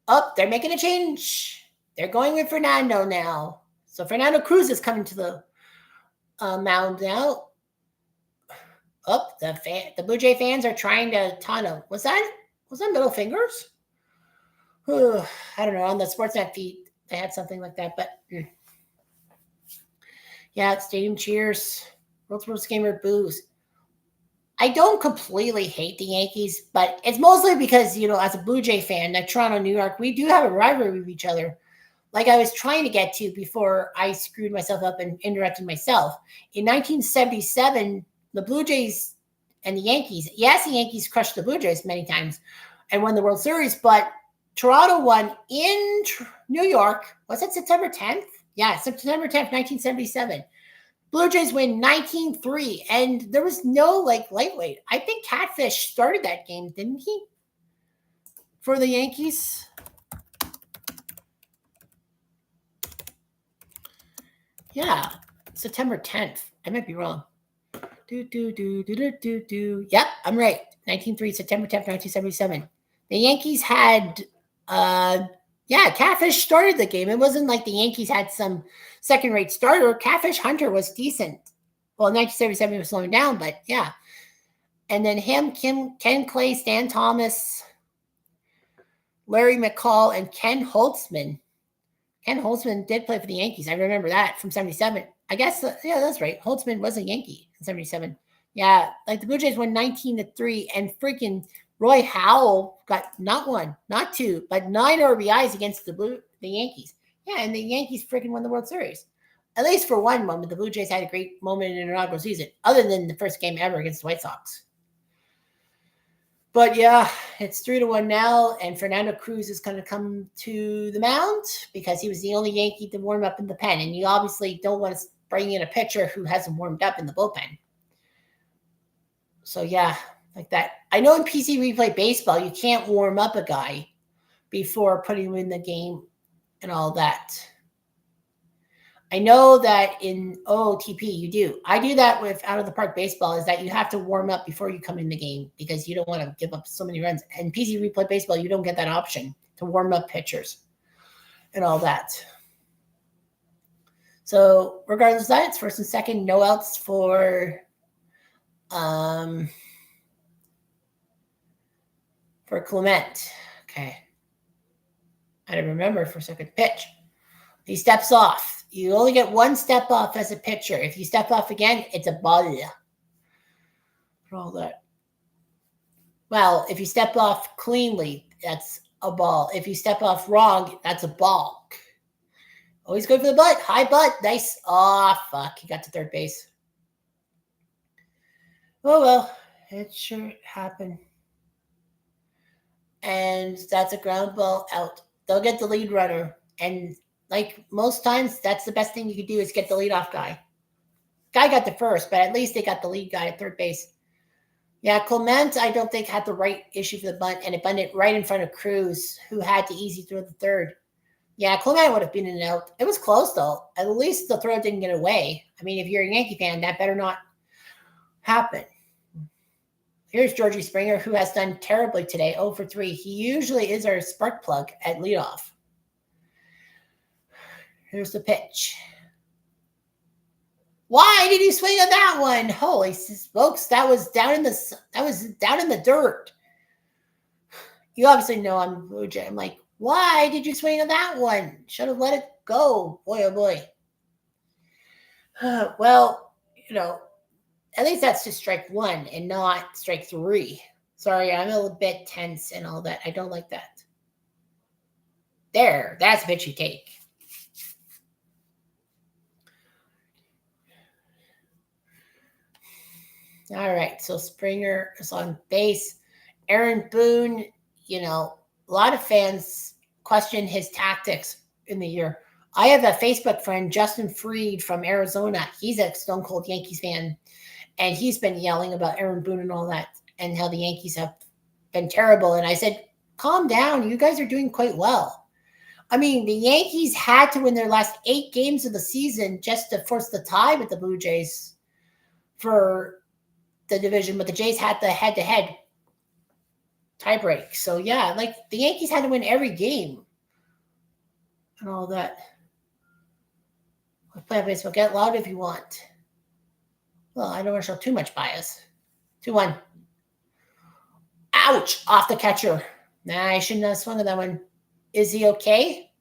Oh, they're making a change. They're going with Fernando now. So Fernando Cruz is coming to the mound now. Oh, the Blue Jay fans are trying to taunt him. Was that middle fingers? I don't know. On the Sportsnet feed, they had something like that. But yeah, stadium cheers. World's worst gamer boos. I don't completely hate the Yankees, but it's mostly because, as a Blue Jay fan, like Toronto, New York, we do have a rivalry with each other. Like I was trying to get to before I screwed myself up and interrupted myself. In 1977, the Blue Jays and the Yankees, yes, the Yankees crushed the Blue Jays many times and won the World Series, but Toronto won in New York. Was it September 10th? Yeah, September 10th, 1977. Blue Jays win 19-3, and there was no lightweight. I think Catfish started that game, didn't he? For the Yankees. Yeah, September 10th. I might be wrong. Yep, I'm right. 19-3, September 10th, 1977. The Yankees had, Catfish started the game. It wasn't like the Yankees had some second-rate starter. Catfish Hunter was decent. Well, in 1977, he was slowing down, but yeah. And then him, Ken Clay, Stan Thomas, Larry McCall, and Ken Holtzman. Ken Holtzman did play for the Yankees. I remember that from 77. I guess, yeah, that's right. Holtzman was a Yankee in 77. Yeah, like the Blue Jays won 19-3, and freaking Roy Howell got not one, not two, but 9 RBIs against the Yankees. Yeah, and the Yankees freaking won the World Series. At least for one moment, the Blue Jays had a great moment in their inaugural season, other than the first game ever against the White Sox. But yeah, it's 3-1 now, and Fernando Cruz is going to come to the mound because he was the only Yankee to warm up in the pen, and you obviously don't want to bring in a pitcher who hasn't warmed up in the bullpen. So yeah, like that. I know in PC Replay Baseball, you can't warm up a guy before putting him in the game and all that. I know that in OOTP you do. I do that with Out of the Park Baseball, is that you have to warm up before you come in the game because you don't want to give up so many runs. And PC Replay Baseball, you don't get that option to warm up pitchers and all that. So regardless of that, it's first and second, no outs for Clement. Okay. I didn't remember for a second. Pitch. He steps off. You only get one step off as a pitcher. If you step off again, it's a ball. For all that. Well, if you step off cleanly, that's a ball. If you step off wrong, that's a ball. Always good for the butt. High butt. Nice. Oh, fuck. He got to third base. Oh, well. It sure happened. And that's a ground ball out. They'll get the lead runner. And like most times, that's the best thing you could do is get the leadoff guy. Guy got the first, but at least they got the lead guy at third base. Yeah, Clement, I don't think, had the right issue for the bunt, and it bunted right in front of Cruz, who had to easy throw the third. Yeah, Clement would have been in and out. It was close, though. At least the throw didn't get away. I mean, if you're a Yankee fan, that better not happen. Here's Georgie Springer, who has done terribly today, 0 for 3. He usually is our spark plug at leadoff. Here's the pitch. Why did you swing on that one? Holy smokes, that was down in the dirt. You obviously know I'm Blue Jay. I'm like, why did you swing on that one? Should have let it go. Boy, oh boy. Well, you know, at least that's just strike one and not strike three. Sorry, I'm a little bit tense and all that. I don't like that. There, that's a pitch you take. All right, so Springer is on base. Aaron Boone, you know, a lot of fans question his tactics in the year. I have a Facebook friend, Justin Freed from Arizona. He's a Stone Cold Yankees fan, and he's been yelling about Aaron Boone and all that and how the Yankees have been terrible. And I said, calm down. You guys are doing quite well. I mean, the Yankees had to win their last 8 games of the season just to force the tie with the Blue Jays for the division, but the Jays had the head-to-head tiebreak. So, yeah, like the Yankees had to win every game and all that. Let's play baseball. Get loud if you want. Well, I don't want to show too much bias. 2-1. Ouch! Off the catcher. Nah, I shouldn't have swung at that one. Is he okay?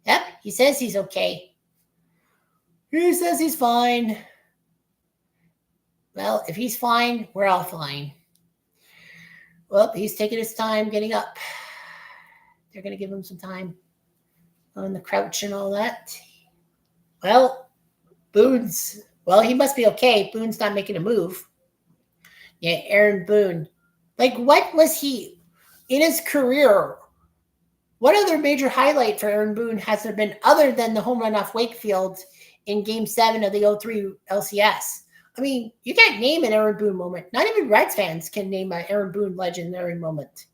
Yep, he says he's okay. He says he's fine. Well, if he's fine, we're all fine. Well, he's taking his time getting up. They're going to give him some time on the crouch and all that. Well, he must be okay. Boone's not making a move. Yeah, Aaron Boone. Like, what was he in his career? What other major highlight for Aaron Boone has there been other than the home run off Wakefield in Game 7 of the 0-3 LCS? I mean, you can't name an Aaron Boone moment. Not even Reds fans can name an Aaron Boone legendary moment.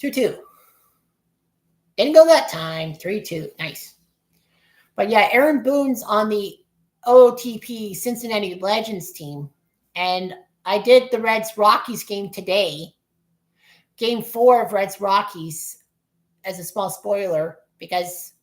2-2. Didn't go that time. 3-2. Nice. But yeah, Aaron Boone's on the OOTP Cincinnati Legends team. And I did the Reds-Rockies game today. Game 4 of Reds-Rockies as a small spoiler because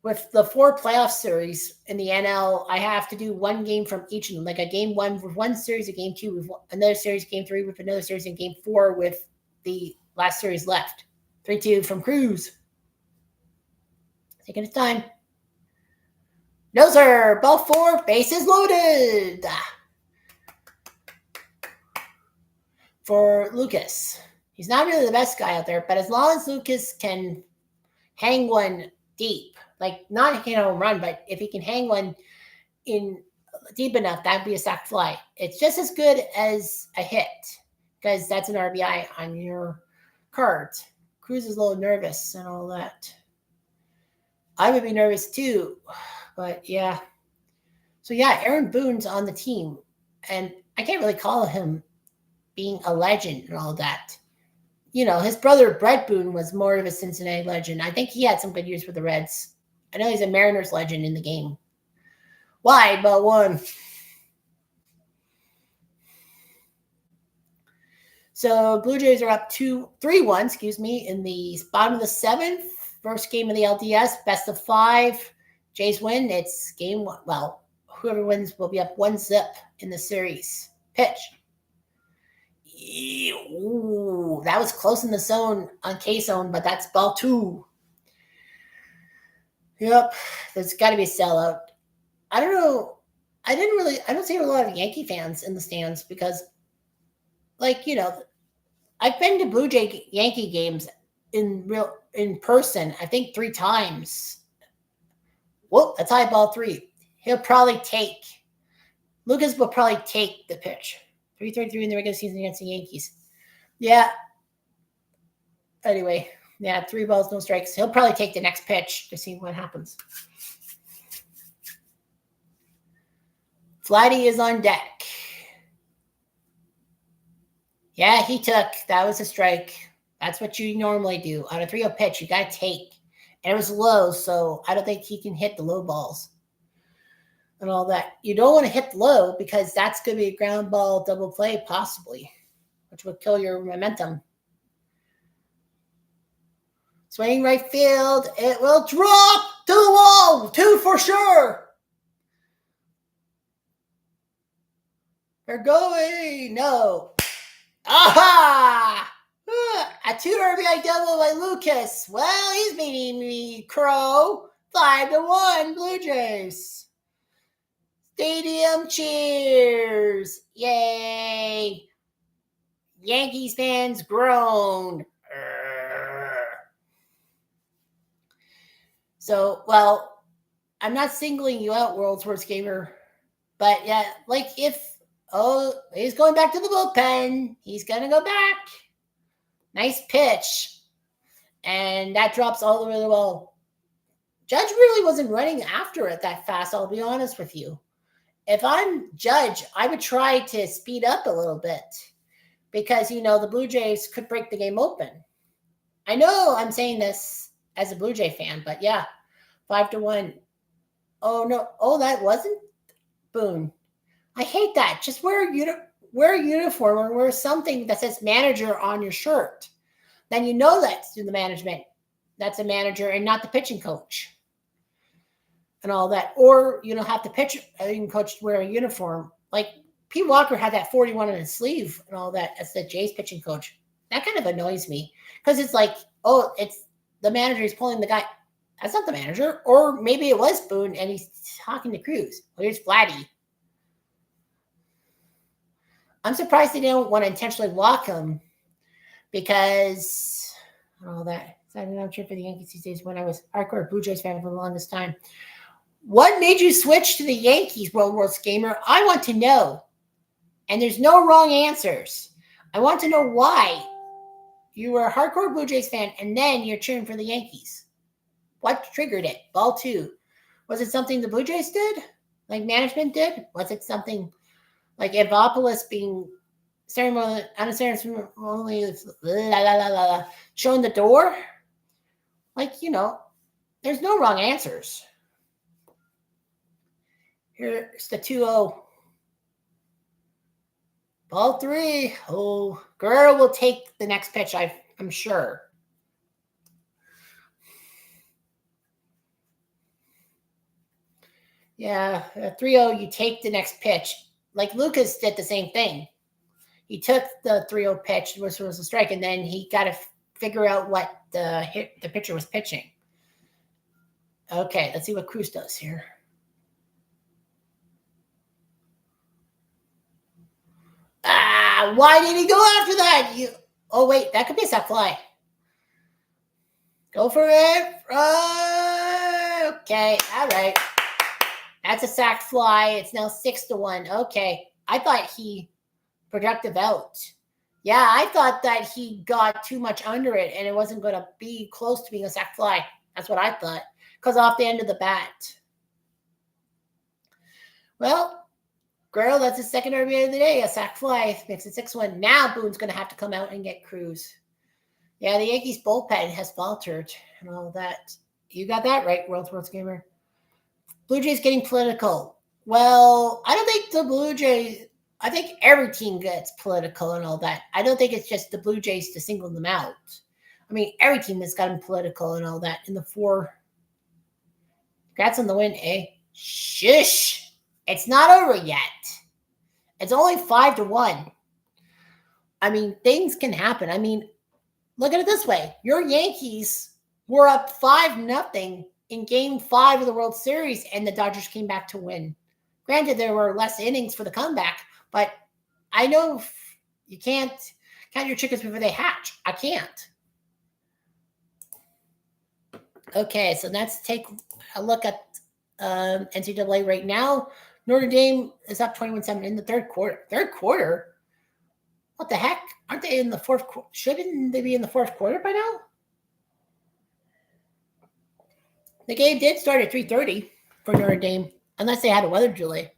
with the 4 playoff series in the NL, I have to do one game from each of them, like a game 1 with one series, a game 2 with another series, game 3 with another series, and game 4 with the last series left. 3-2 from Cruz. Taking his time. No, sir. Ball 4, bases loaded. For Lucas. He's not really the best guy out there, but as long as Lucas can hang one deep, like not hit a home run, but if he can hang one in deep enough, that'd be a sac fly. It's just as good as a hit because that's an RBI on your card. Cruz is a little nervous and all that. I would be nervous too, but yeah. So yeah, Aaron Boone's on the team, and I can't really call him being a legend and all that. You know, his brother Brett Boone was more of a Cincinnati legend. I think he had some good years with the Reds. I know he's a Mariners legend in the game. Why? But one. So Blue Jays are up 3-1, in the bottom of the 7th. First game of the LDS, best of 5. Jays win. It's game 1. Well, whoever wins will be up 1-0 in the series. Pitch. Ooh, that was close in the zone on K-zone, but that's ball 2. Yep, there's got to be a sellout. I don't know. I don't see a lot of Yankee fans in the stands because, like, you know, I've been to Blue Jay Yankee games in person, I think 3 times. Whoop, that's high ball 3. Lucas will probably take the pitch. 3-3 in the regular season against the Yankees. Yeah. Anyway, yeah, 3 balls, no strikes. He'll probably take the next pitch to see what happens. Vladdy is on deck. Yeah, he took. That was a strike. That's what you normally do. On a 3-0 pitch, you got to take. And it was low, so I don't think he can hit the low balls and all that. You don't want to hit the low because that's going to be a ground ball double play possibly, which will kill your momentum. Swing right field. It will drop to the wall. 2 for sure. They're going. No. Aha! A 2 RBI double by Lucas. Well, he's beating me, Crow. 5-1 Blue Jays. Stadium cheers. Yay. Yankees fans groan. So, well, I'm not singling you out, World Sports Gamer, but yeah, like he's going back to the bullpen. He's going to go back. Nice pitch. And that drops all the way to the wall. Judge really wasn't running after it that fast, I'll be honest with you. If I'm Judge, I would try to speed up a little bit because, you know, the Blue Jays could break the game open. I know I'm saying this as a Blue Jay fan, but yeah, 5-1. Oh, no. Oh, that wasn't Boone. I hate that. Just wear a uniform or wear something that says manager on your shirt. Then you know that's the management. That's a manager and not the pitching coach and all that. Or, you know, have the pitching coach wear a uniform. Like Pete Walker had that 41 on his sleeve and all that as the Jays pitching coach. That kind of annoys me because it's like, oh, it's the manager is pulling the guy. That's not the manager. Or maybe it was Boone and he's talking to Cruz. Well, here's Vladdy. I'm surprised they didn't want to intentionally walk him because all that. I'm cheering for the Yankees these days when I was hardcore Blue Jays fan for the longest time. What made you switch to the Yankees, World Gamer? I want to know. And there's no wrong answers. I want to know why you were a hardcore Blue Jays fan and then you're cheering for the Yankees. What triggered it? Ball 2. Was it something the Blue Jays did? Like management did? Was it something like Evopoulos being ceremonially showing the door? Like, you know, there's no wrong answers. Here's the 2-0. Ball 3. Oh, Guerrero will take the next pitch, I'm sure. Yeah, 3-0, you take the next pitch. Like Lucas did the same thing. He took the 3-0 pitch, which was a strike, and then he got to figure out what the pitcher was pitching. Okay, let's see what Cruz does here. Why did he go after that? Oh, wait, that could be a sac fly. Go for it. Okay, all right. That's a sac fly. It's now 6-1. Okay, I thought he productive out. Yeah, I thought that he got too much under it and it wasn't going to be close to being a sac fly. That's what I thought. Because off the end of the bat. Well, girl, that's the second RBI of the day. A sac fly makes it 6-1. Now Boone's going to have to come out and get Cruz. Yeah, the Yankees bullpen has faltered and all that. You got that right, World Sports Gamer. Blue Jays getting political. Well, I don't think the Blue Jays... I think every team gets political and all that. I don't think it's just the Blue Jays to single them out. I mean, every team has gotten political and all that in the 4. Congrats on the win, eh? Shush. It's not over yet. It's only 5-1. I mean, things can happen. I mean, look at it this way. Your Yankees were up 5-0 in Game 5 of the World Series, and the Dodgers came back to win. Granted, there were less innings for the comeback, but I know you can't count your chickens before they hatch. I can't. Okay, so let's take a look at NCAA right now. Notre Dame is up 21-7 in the third quarter. Third quarter? What the heck? Aren't they in the fourth quarter? Shouldn't they be in the fourth quarter by now? The game did start at 3:30 for Notre Dame, unless they had a weather delay.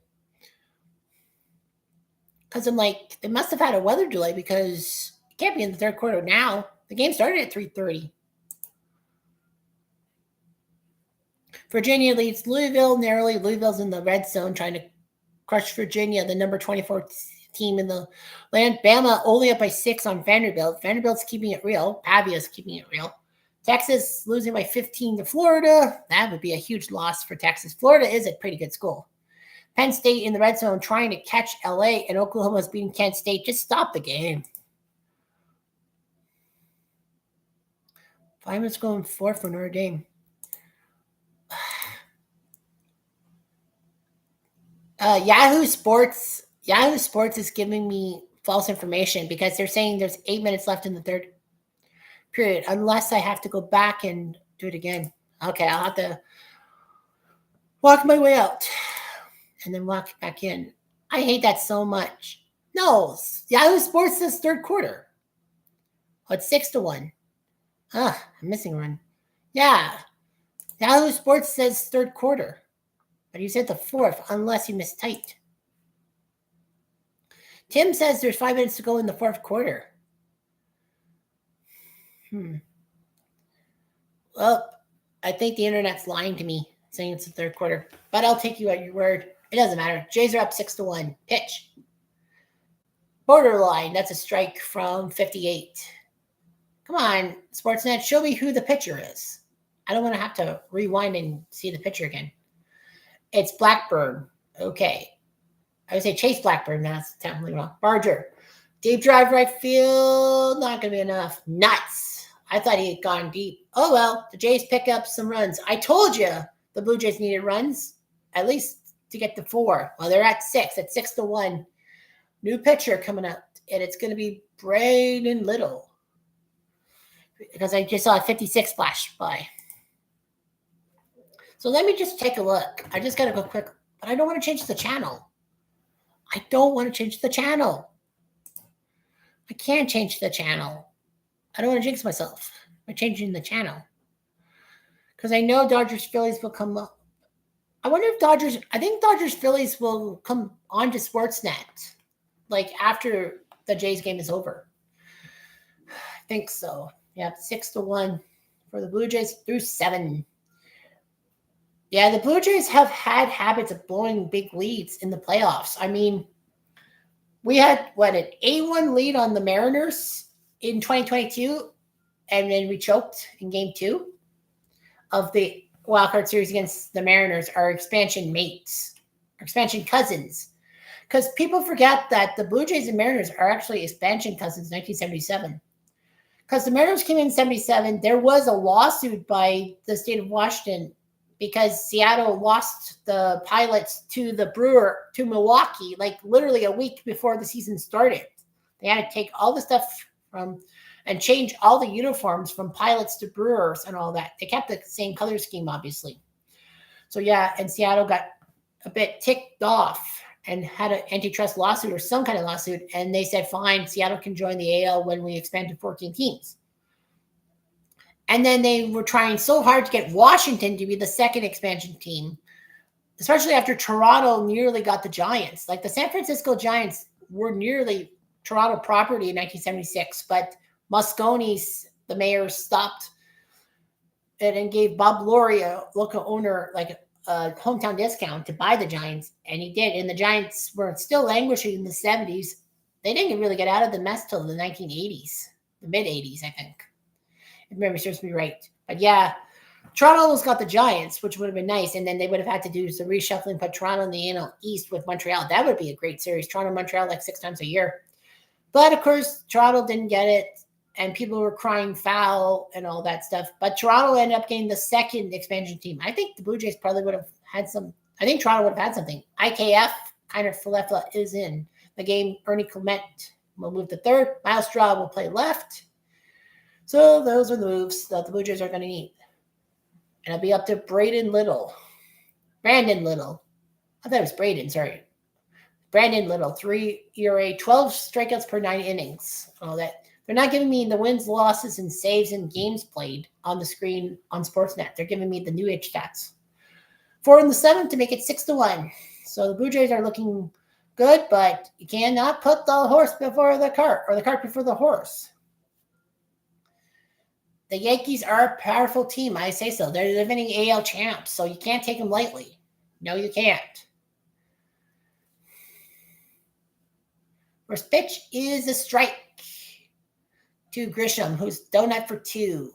Because I'm like, they must have had a weather delay because it can't be in the third quarter now. The game started at 3:30. Virginia leads Louisville narrowly. Louisville's in the red zone trying to crush Virginia, the number 24 team in the land. Bama only up by 6 on Vanderbilt. Vanderbilt's keeping it real. Pavia's keeping it real. Texas losing by 15 to Florida. That would be a huge loss for Texas. Florida is a pretty good school. Penn State in the red zone trying to catch LA, and Oklahoma's beating Kent State. Just stop the game. 5 minutes going 4 for Notre Dame. Yahoo Sports is giving me false information because they're saying there's 8 minutes left in the third period, unless I have to go back and do it again. Okay, I'll have to walk my way out and then walk back in. I hate that so much. No, Yahoo Sports says third quarter. Oh, it's 6-1. I'm missing one. Yeah, Yahoo Sports says third quarter. But you said the fourth, unless you mistyped. Tim says there's 5 minutes to go in the fourth quarter. Well, I think the internet's lying to me, saying it's the third quarter. But I'll take you at your word. It doesn't matter. Jays are up 6-1. Pitch. Borderline. That's a strike from 58. Come on, Sportsnet. Show me who the pitcher is. I don't want to have to rewind and see the pitcher again. It's Blackburn. Okay. I would say Chase Blackburn. That's technically wrong. Barger. Deep drive right field. Not going to be enough. Nuts. I thought he had gone deep. Oh, well. The Jays pick up some runs. I told you the Blue Jays needed runs. At least to get to 4. Well, they're at 6. At 6-1. New pitcher coming up. And it's going to be Braden Little. Because I just saw a 56 flash by. So let me just take a look. I just got to go quick. But I don't want to change the channel. I don't want to change the channel. I can't change the channel. I don't want to jinx myself by changing the channel. Because I know Dodgers-Phillies will come up. I wonder if I think Dodgers-Phillies will come on to Sportsnet. Like after the Jays game is over. I think so. Yeah, 6-1 for the Blue Jays through 7. Yeah, the Blue Jays have had habits of blowing big leads in the playoffs. I mean, we had, an 8-1 lead on the Mariners in 2022, and then we choked in Game 2 of the wildcard series against the Mariners are expansion mates, expansion cousins. Because people forget that the Blue Jays and Mariners are actually expansion cousins in 1977. Because the Mariners came in 77, there was a lawsuit by the state of Washington because Seattle lost the pilots to to Milwaukee, like literally a week before the season started. They had to take all the stuff from and change all the uniforms from pilots to brewers and all that. They kept the same color scheme, obviously. So yeah, and Seattle got a bit ticked off and had an antitrust lawsuit or some kind of lawsuit, and they said, fine, Seattle can join the AL when we expand to 14 teams. And then they were trying so hard to get Washington to be the second expansion team, especially after Toronto nearly got the Giants. Like the San Francisco Giants were nearly Toronto property in 1976, but Moscone, the mayor, stopped it and gave Bob Lowry, a local owner, like a hometown discount to buy the Giants, and he did. And the Giants were still languishing in the 70s. They didn't really get out of the mess till the 1980s, the mid 80s, I think. If memory serves me right. But yeah, Toronto almost got the Giants, which would have been nice. And then they would have had to do some reshuffling, put Toronto in the NL East with Montreal. That would be a great series. Toronto, Montreal, like 6 times a year. But of course, Toronto didn't get it. And people were crying foul and all that stuff. But Toronto ended up getting the second expansion team. I think the Blue Jays probably would have had some. I think Toronto would have had something. IKF, kind of Falefa is in the game. Ernie Clement will move to third. Miles Straw will play left. So those are the moves that the Blue Jays are going to need. And it'll be up to Brandon Little. I thought it was Braden, sorry. Brandon Little, 3 ERA, 12 strikeouts per 9 innings. All that. They're not giving me the wins, losses, and saves and games played on the screen on Sportsnet. They're giving me the new age stats. 4 in the 7th to make it 6-1. So the Blue Jays are looking good, but you cannot put the horse before the cart, or the cart before the horse. The Yankees are a powerful team. I say so. They're the defending AL champs, so you can't take them lightly. No, you can't. First pitch is a strike to Grisham, who's donut for 2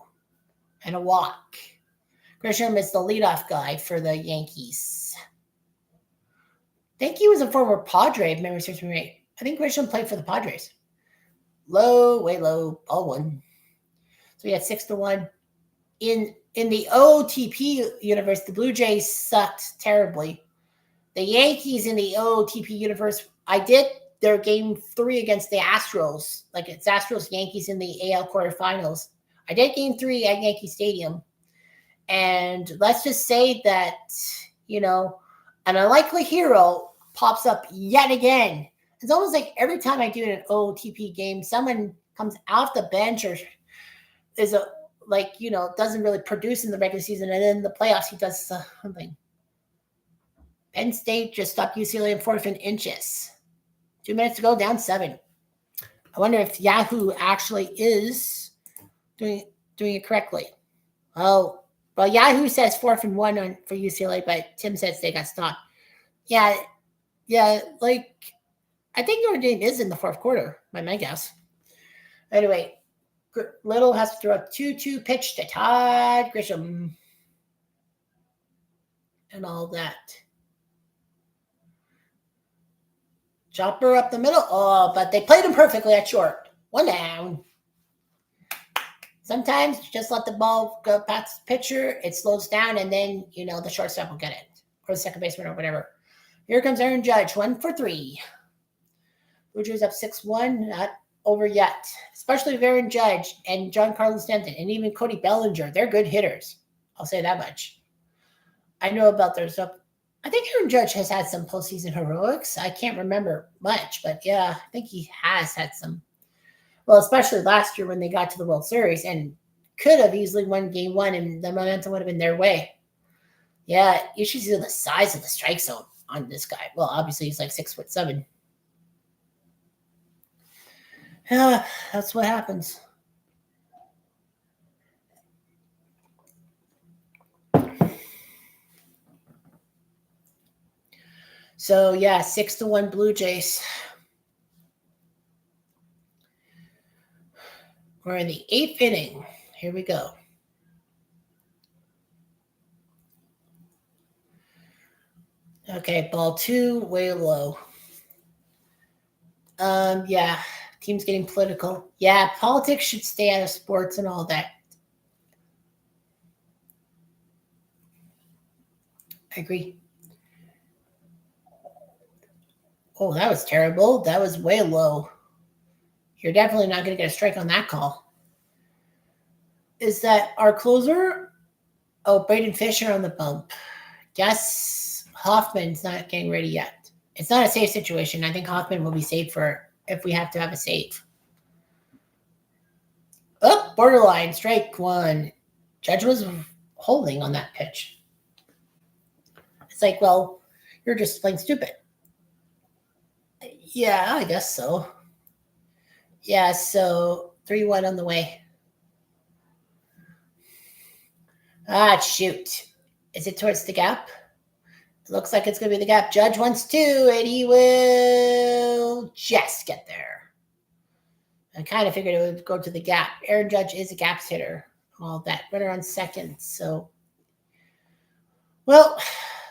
and a walk. Grisham is the leadoff guy for the Yankees. I think he was a former Padre, if memory serves me right. I think Grisham played for the Padres. Low, way low, ball 1. So we had 6-1. In the OTP universe, the Blue Jays sucked terribly. The Yankees in the OTP universe, I did their game 3 against the Astros. Like it's Astros Yankees in the AL quarterfinals. I did game 3 at Yankee Stadium. And let's just say that, an unlikely hero pops up yet again. It's almost like every time I do an OTP game, someone comes off the bench or is doesn't really produce in the regular season, and then in the playoffs he does something. Penn State just stopped UCLA in 4 inches. 2 minutes to go, down 7. I wonder if Yahoo actually is doing it correctly. Well, Yahoo says 4-1 for UCLA, but Tim says they got stopped. Yeah, like I think Notre Dame is in the 4th quarter, by my guess. Anyway, Little has to throw a 2-2 pitch to Todd Grisham and all that. Chopper up the middle. Oh, but they played him perfectly at short. 1 down. Sometimes you just let the ball go past the pitcher. It slows down, and then, the shortstop will get it. Or the second baseman or whatever. Here comes Aaron Judge, 1 for 3. Blue Jays up 6-1. Not over yet. Especially with Aaron Judge and Giancarlo Stanton and even Cody Bellinger. They're good hitters. I'll say that much. I know about their stuff. I think Aaron Judge has had some postseason heroics. I can't remember much, but yeah, I think he has had some. Well, especially last year when they got to the World Series and could have easily won game 1 and the momentum would have been their way. Yeah, you should see the size of the strike zone on this guy. Well, obviously he's like 6'7". Yeah, that's what happens. So yeah, 6-1 Blue Jays. We're in the 8th inning. Here we go. Okay, ball 2, way low. Yeah, team's getting political. Yeah, politics should stay out of sports and all that. I agree. Oh, that was terrible. That was way low. You're definitely not going to get a strike on that call. Is that our closer? Oh, Braden Fisher on the bump. Guess Hoffman's not getting ready yet. It's not a safe situation. I think Hoffman will be safe for if we have to have a save. Oh, borderline, strike 1. Judge was holding on that pitch. It's like, well, you're just plain stupid. Yeah, I guess so. Yeah, so 3-1 on the way. Ah, shoot. Is it towards the gap? It looks like it's going to be the gap. Judge wants 2, and he will just get there. I kind of figured it would go to the gap. Aaron Judge is a gaps hitter. All that. Runner on second. So, well,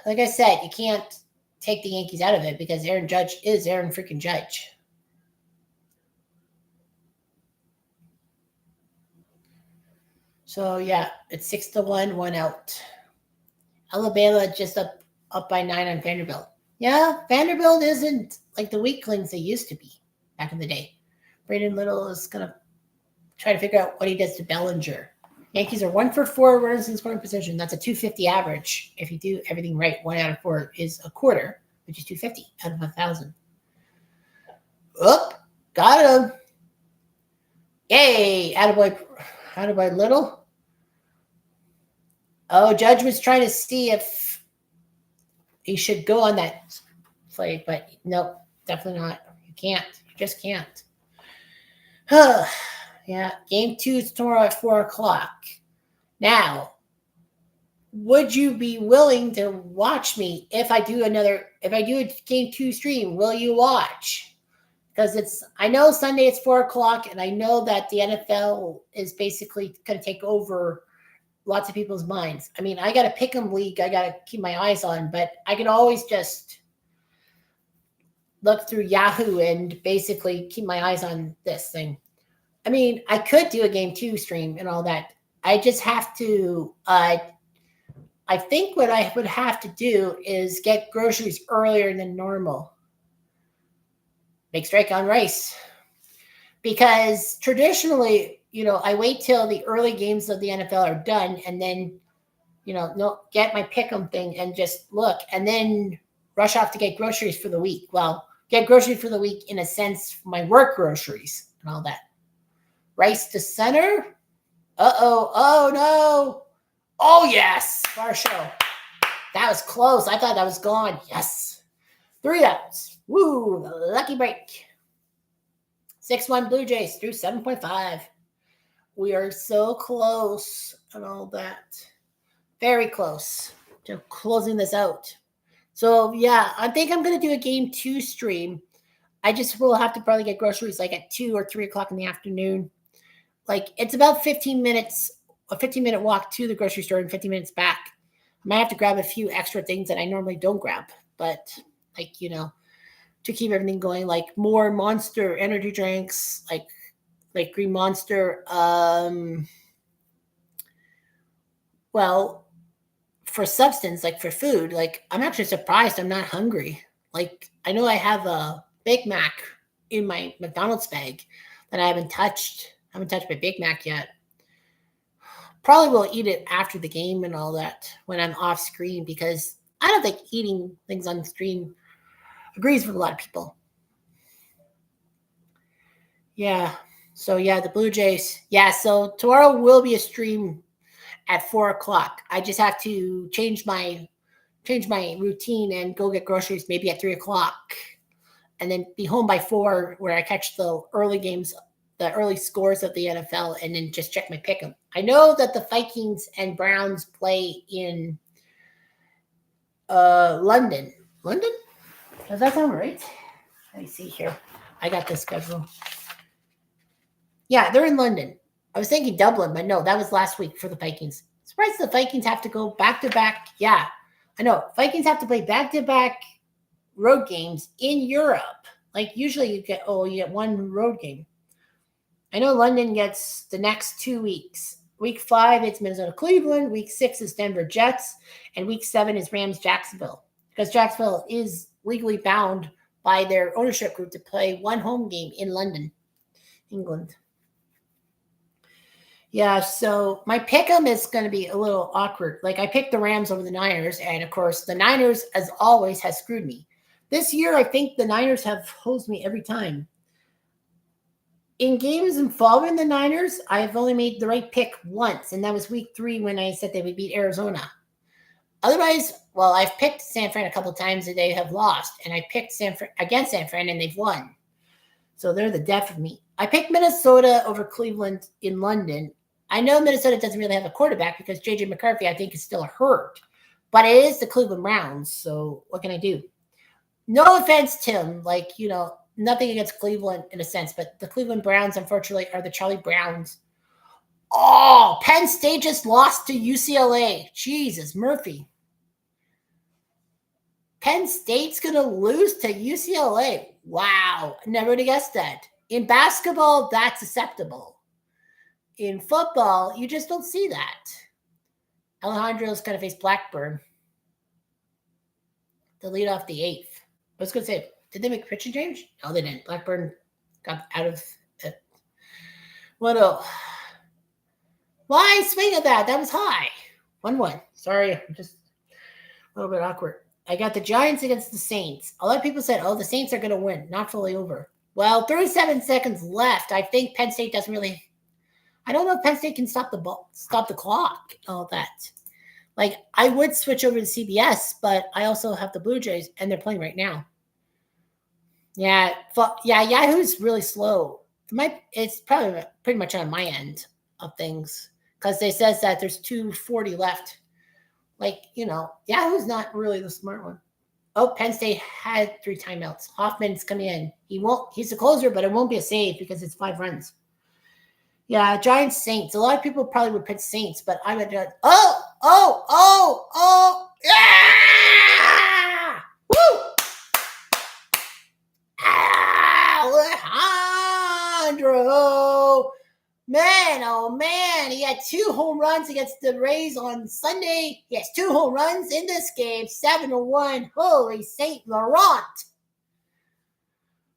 like I said, you can't take the Yankees out of it because Aaron Judge is Aaron freaking Judge. So, yeah, it's 6-1, 1 out. Alabama just up by 9 on Vanderbilt. Yeah, Vanderbilt isn't like the weaklings they used to be back in the day. Braden Little is going to try to figure out what he does to Bellinger. Yankees are 1 for 4 runners in scoring position. That's a 250 average. If you do everything right, 1 out of 4 is a quarter, which is 250 out of 1,000. Oop, got him. Yay, attaboy Little. Oh, Judge was trying to see if he should go on that play, but nope, definitely not. You can't. You just can't. Yeah, game 2 is tomorrow at 4 o'clock. Now, would you be willing to watch me if I do a game 2 stream? Will you watch? Because I know Sunday it's 4 o'clock, and I know that the NFL is basically going to take over lots of people's minds. I mean, I got a pick 'em league I got to keep my eyes on, but I can always just look through Yahoo and basically keep my eyes on this thing. I mean, I could do a game 2 stream and all that. I just have to, I think what I would have to do is get groceries earlier than normal. Big strike on Rice. Because traditionally, I wait till the early games of the NFL are done and then, get my pick 'em thing and just look and then rush off to get groceries for the week. Well, get groceries for the week in a sense, my work groceries and all that. Rice to center. Uh-oh. Oh, no. Oh, yes. Far show. That was close. I thought that was gone. Yes. 3 outs. Woo. Lucky break. 6-1 Blue Jays through 7.5. We are so close and all that. Very close to closing this out. So, yeah, I think I'm going to do a game 2 stream. I just will have to probably get groceries like at 2 or 3 o'clock in the afternoon. Like, it's about 15 minutes, a 15-minute walk to the grocery store and 15 minutes back. I might have to grab a few extra things that I normally don't grab, but, like, to keep everything going, like more Monster energy drinks, like Green Monster. Well, for substance, like for food, like I'm actually surprised I'm not hungry. Like I know I have a Big Mac in my McDonald's bag that I haven't touched. I haven't touched my Big Mac yet. Probably will eat it after the game and all that when I'm off screen because I don't think eating things on screen agrees with a lot of people. Yeah. So yeah, the Blue Jays. Yeah. So tomorrow will be a stream at 4 o'clock. I just have to change my routine and go get groceries maybe at 3 o'clock, and then be home by 4, where I catch the early games, the early scores of the NFL, and then just check my pick'em. I know that the Vikings and Browns play in London. London? Does that sound right? Let me see here. I got the schedule. Yeah, they're in London. I was thinking Dublin, but no, that was last week for the Vikings. Surprised the Vikings have to go back to back. Yeah, I know Vikings have to play back-to-back road games in Europe. Like usually you get one road game. I know London gets the next 2 weeks. Week 5, it's Minnesota Cleveland. Week 6 is Denver Jets. And week 7 is Rams Jacksonville. Because Jacksonville is legally bound by their ownership group to play one home game in London, England. Yeah, so my pick'em is going to be a little awkward. Like I picked the Rams over the Niners, and of course the Niners, as always, has screwed me. This year, I think the Niners have hosed me every time. In games involving the Niners, I have only made the right pick once, and that was week 3 when I said they would beat Arizona. Otherwise, well, I've picked San Fran a couple times and they have lost, and I picked against San Fran and they've won. So they're the death of me. I picked Minnesota over Cleveland in London. I know Minnesota doesn't really have a quarterback because J.J. McCarthy, I think, is still hurt. But it is the Cleveland Browns, so what can I do? No offense, Tim. Like, nothing against Cleveland in a sense, but the Cleveland Browns, unfortunately, are the Charlie Browns. Oh, Penn State just lost to UCLA. Jesus, Murphy. Penn State's going to lose to UCLA. Wow. Never would have guessed that. In basketball, that's acceptable. In football, you just don't see that. Alejandro's going to face Blackburn. The lead off the 8th. I was going to say, did they make a pitching change? No, they didn't. Blackburn got out of it. What else? Why swing at that? That was high. 1-1. Sorry, I'm just a little bit awkward. I got the Giants against the Saints. A lot of people said, the Saints are going to win. Not fully over. Well, 37 seconds left. I think Penn State doesn't really... I don't know if Penn State can stop the clock, all that. Like, I would switch over to CBS, but I also have the Blue Jays, and they're playing right now. Yeah, Yahoo's really slow. It's probably pretty much on my end of things because they says that there's 2:40 left. Like, Yahoo's not really the smart one. Oh, Penn State had 3 timeouts. Hoffman's coming in. He's the closer, but it won't be a save because it's 5 runs. Yeah, Giants Saints. A lot of people probably would pick Saints, but I would. Yeah! Woo! Alejandro! Man, oh man, he had 2 home runs against the Rays on Sunday. He has 2 home runs in this game, 7-1. Holy Saint Laurent!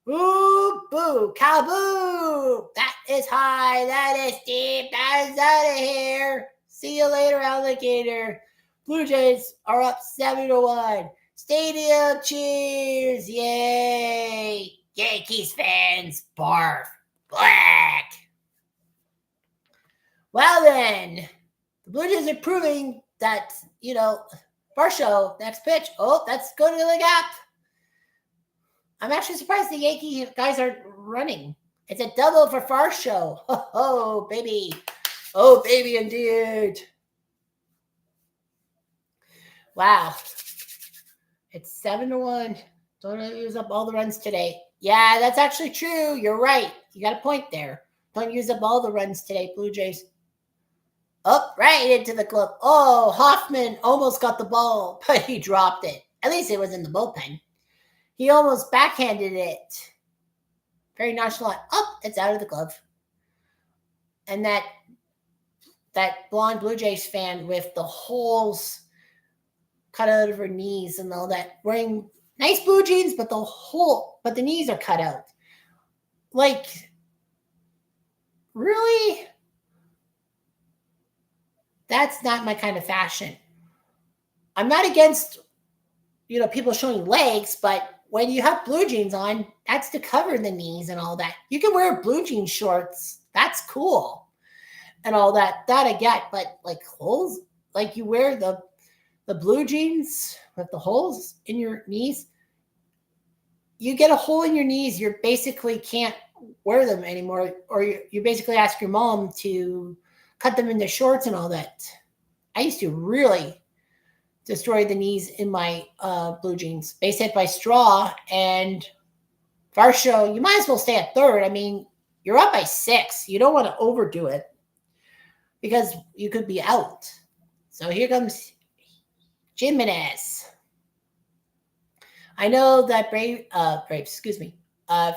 Ooh, boo, kaboo! That is high, that is deep, that is out of here. See you later, alligator. Blue Jays are up 7-1. Stadium cheers, yay! Yankees fans, barf, black. Well then, the Blue Jays are proving that, Varsho, next pitch. Oh, that's going to the gap. I'm actually surprised the Yankee guys aren't running. It's a double for Varsho. Oh, baby. Oh, baby, indeed. Wow. It's 7-1. Don't use up all the runs today. Yeah, that's actually true. You're right. You got a point there. Don't use up all the runs today, Blue Jays. Oh, right into the glove. Oh, Hoffman almost got the ball, but he dropped it. At least it was in the bullpen. He almost backhanded it. Very nonchalant. Oh, it's out of the glove. And that blonde Blue Jays fan with the holes cut out of her knees and all that, wearing nice blue jeans, but the knees are cut out. Like, really? That's not my kind of fashion. I'm not against, people showing legs, but when you have blue jeans on, that's to cover the knees and all that. You can wear blue jean shorts. That's cool. And all that. That I get. But like holes, like you wear the blue jeans with the holes in your knees. You get a hole in your knees, you basically can't wear them anymore. Or you basically ask your mom to cut them into shorts and all that. I used to really destroy the knees in my blue jeans. Base hit by straw and Varsho, you might as well stay at third. I mean, you're up by 6. You don't want to overdo it because you could be out. So here comes Jimenez. I know that Braves,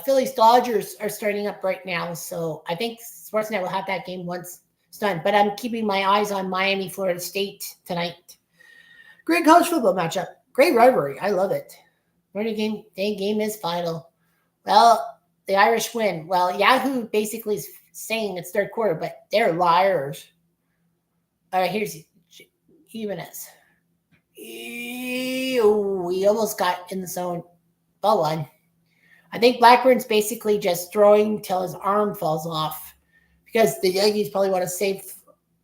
Phillies Dodgers are starting up right now, so I think Sportsnet will have that game once it's done. But I'm keeping my eyes on Miami, Florida State tonight. Great college football matchup. Great rivalry. I love it. Florida game is final. Well, the Irish win. Well, Yahoo basically is saying it's third quarter, but they're liars. All right, here's Jimenez. He almost got in the zone. Ball one. I think Blackburn's basically just throwing till his arm falls off because the Yankees probably want to save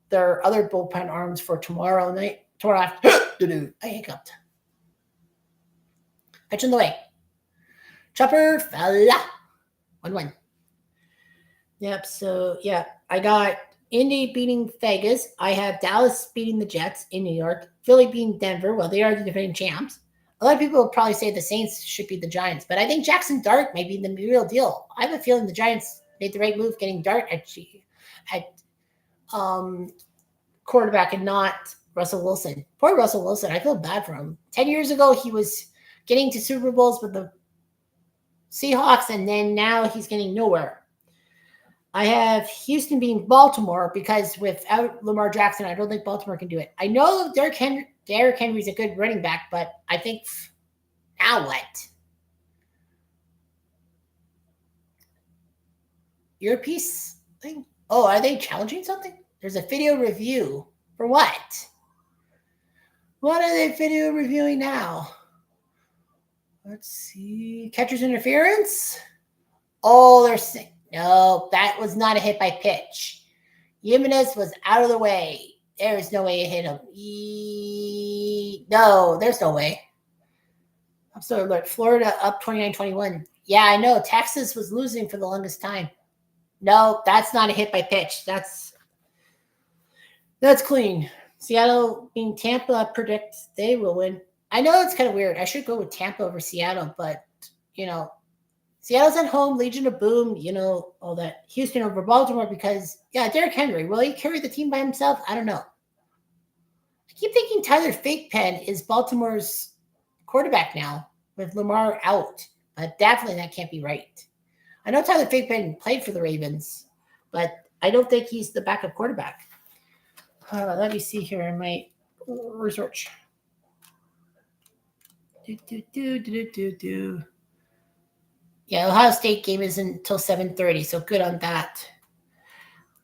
their other bullpen arms for tomorrow night. Tomorrow after. I hiccuped. Pitch in the way. Chopper fella. 1-1. Yep, so yeah, I got Indy beating Vegas. I have Dallas beating the Jets in New York. Philly beating Denver. Well, they are the defending champs. A lot of people will probably say the Saints should be the Giants, but I think Jackson Dart might be the real deal. I have a feeling the Giants made the right move getting Dart at quarterback and not Russell Wilson. Poor Russell Wilson. I feel bad for him. 10 years ago, he was getting to Super Bowls with the Seahawks, and then now he's getting nowhere. I have Houston beating Baltimore because without Lamar Jackson, I don't think Baltimore can do it. I know Derrick Henry's a good running back, but I think now what? Earpiece thing? Oh, are they challenging something? There's a video review. For what? What are they video reviewing now? Let's see. Catcher's interference? Oh, they're saying. No, that was not a hit by pitch. Jimenez was out of the way. There is no way to hit him. No, there's no way. I'm sorry, alert. Florida up 29-21. Yeah, I know. Texas was losing for the longest time. No, that's not a hit by pitch. That's clean. Seattle being Tampa, predict they will win. I know it's kind of weird. I should go with Tampa over Seattle, but, Seattle's at home, Legion of Boom, all that. Houston over Baltimore because, Derrick Henry, will he carry the team by himself? I don't know. I keep thinking Tyler Thigpen is Baltimore's quarterback now with Lamar out, but definitely that can't be right. I know Tyler Thigpen played for the Ravens, but I don't think he's the backup quarterback. Let me see here in my research. Yeah, Ohio State game isn't until 7:30, so good on that.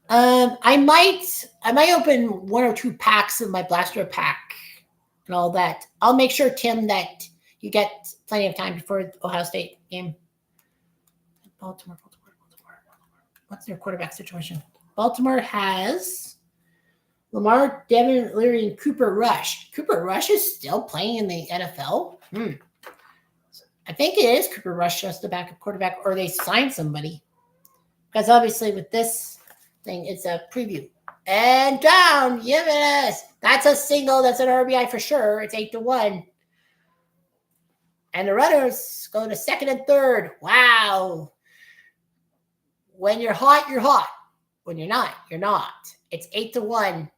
I might open one or two packs of my blaster pack and all that. I'll make sure, Tim, that you get plenty of time before the Ohio State game. Baltimore. What's their quarterback situation? Baltimore has Lamar, Devin Leary, and Cooper Rush. Cooper Rush is still playing in the NFL? I think it is Cooper Rush just the backup quarterback, or they signed somebody. Because obviously with this thing, it's a preview. And down, yes. That's a single. That's an RBI for sure. It's 8-1. And the runners go to second and third. Wow. When you're hot, you're hot. When you're not, you're not. It's 8-1.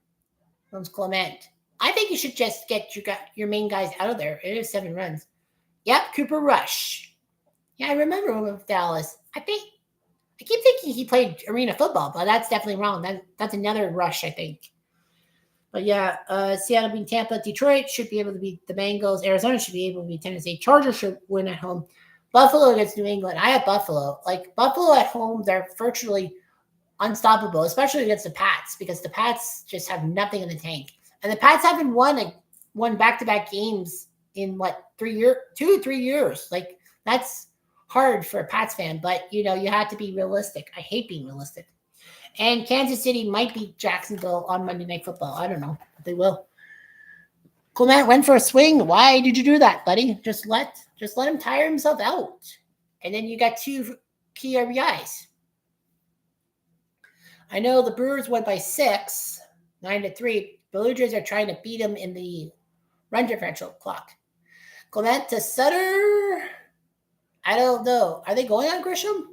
Comes Clement. I think you should just get your main guys out of there. It is 7 runs. Yep, Cooper Rush. Yeah, I remember him with Dallas. I keep thinking he played arena football, but that's definitely wrong. That's another Rush, I think. But yeah, Seattle beat Tampa. Detroit should be able to beat the Bengals. Arizona should be able to beat Tennessee. Chargers should win at home. Buffalo against New England. I have Buffalo. Like, Buffalo at home, they're virtually unstoppable, especially against the Pats, because the Pats just have nothing in the tank. And the Pats haven't won back-to-back games in 2 or 3 years. Like, that's hard for a Pats fan, but you have to be realistic. I hate being realistic. And Kansas City might beat Jacksonville on Monday Night Football. I don't know, but they will. Clement went for a swing. Why did you do that, buddy? Just let him tire himself out. And then you got 2 key RBIs. I know the Brewers went by 6, 9-3. Blue Jays are trying to beat them in the run differential clock. Clement to Sutter. I don't know. Are they going on Grisham?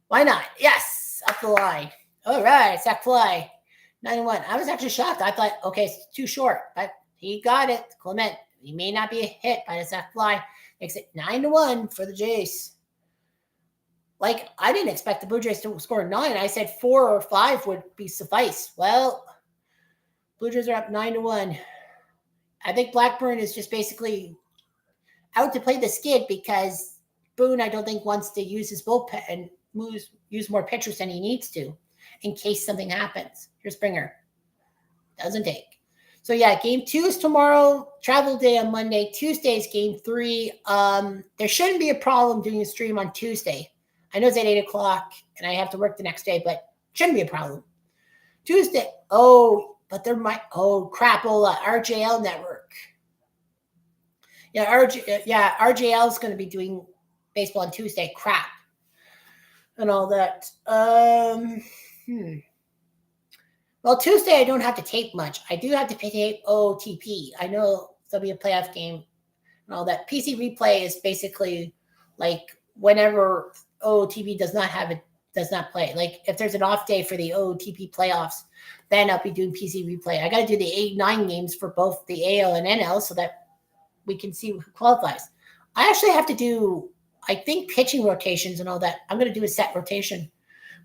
Why not? Yes, up the line. All right, sack fly. 9-1. I was actually shocked. I thought, okay, it's too short, but He got it. Clement. He may not be a hit, but it's a fly. Makes it 9-1 for the Jays. Like, I didn't expect the Blue Jays to score 9. I said 4 or 5 would be suffice. Well, Blue Jays are up 9-1. I think Blackburn is just basically out to play the skid because Boone, I don't think, wants to use his bullpen and use more pitchers than he needs to in case something happens. Here's Springer. Doesn't take. So, yeah, game 2 is tomorrow. Travel day on Monday. Tuesday is game 3. There shouldn't be a problem doing a stream on Tuesday. I know it's at 8 o'clock, and I have to work the next day, but shouldn't be a problem. Tuesday. Oh, but there might. Oh, crapola. RJL Network. Yeah, RJL is going to be doing baseball on Tuesday. Crap. And all that. Well, Tuesday I don't have to tape much. I do have to tape OTP. I know there'll be a playoff game and all that. PC replay is basically like whenever OTP does not play. Like if there's an off day for the OTP playoffs, then I'll be doing PC replay. I got to do the 8-9 games for both the AL and NL so that we can see who qualifies. I actually have to do, I think, pitching rotations and all that. I'm going to do a set rotation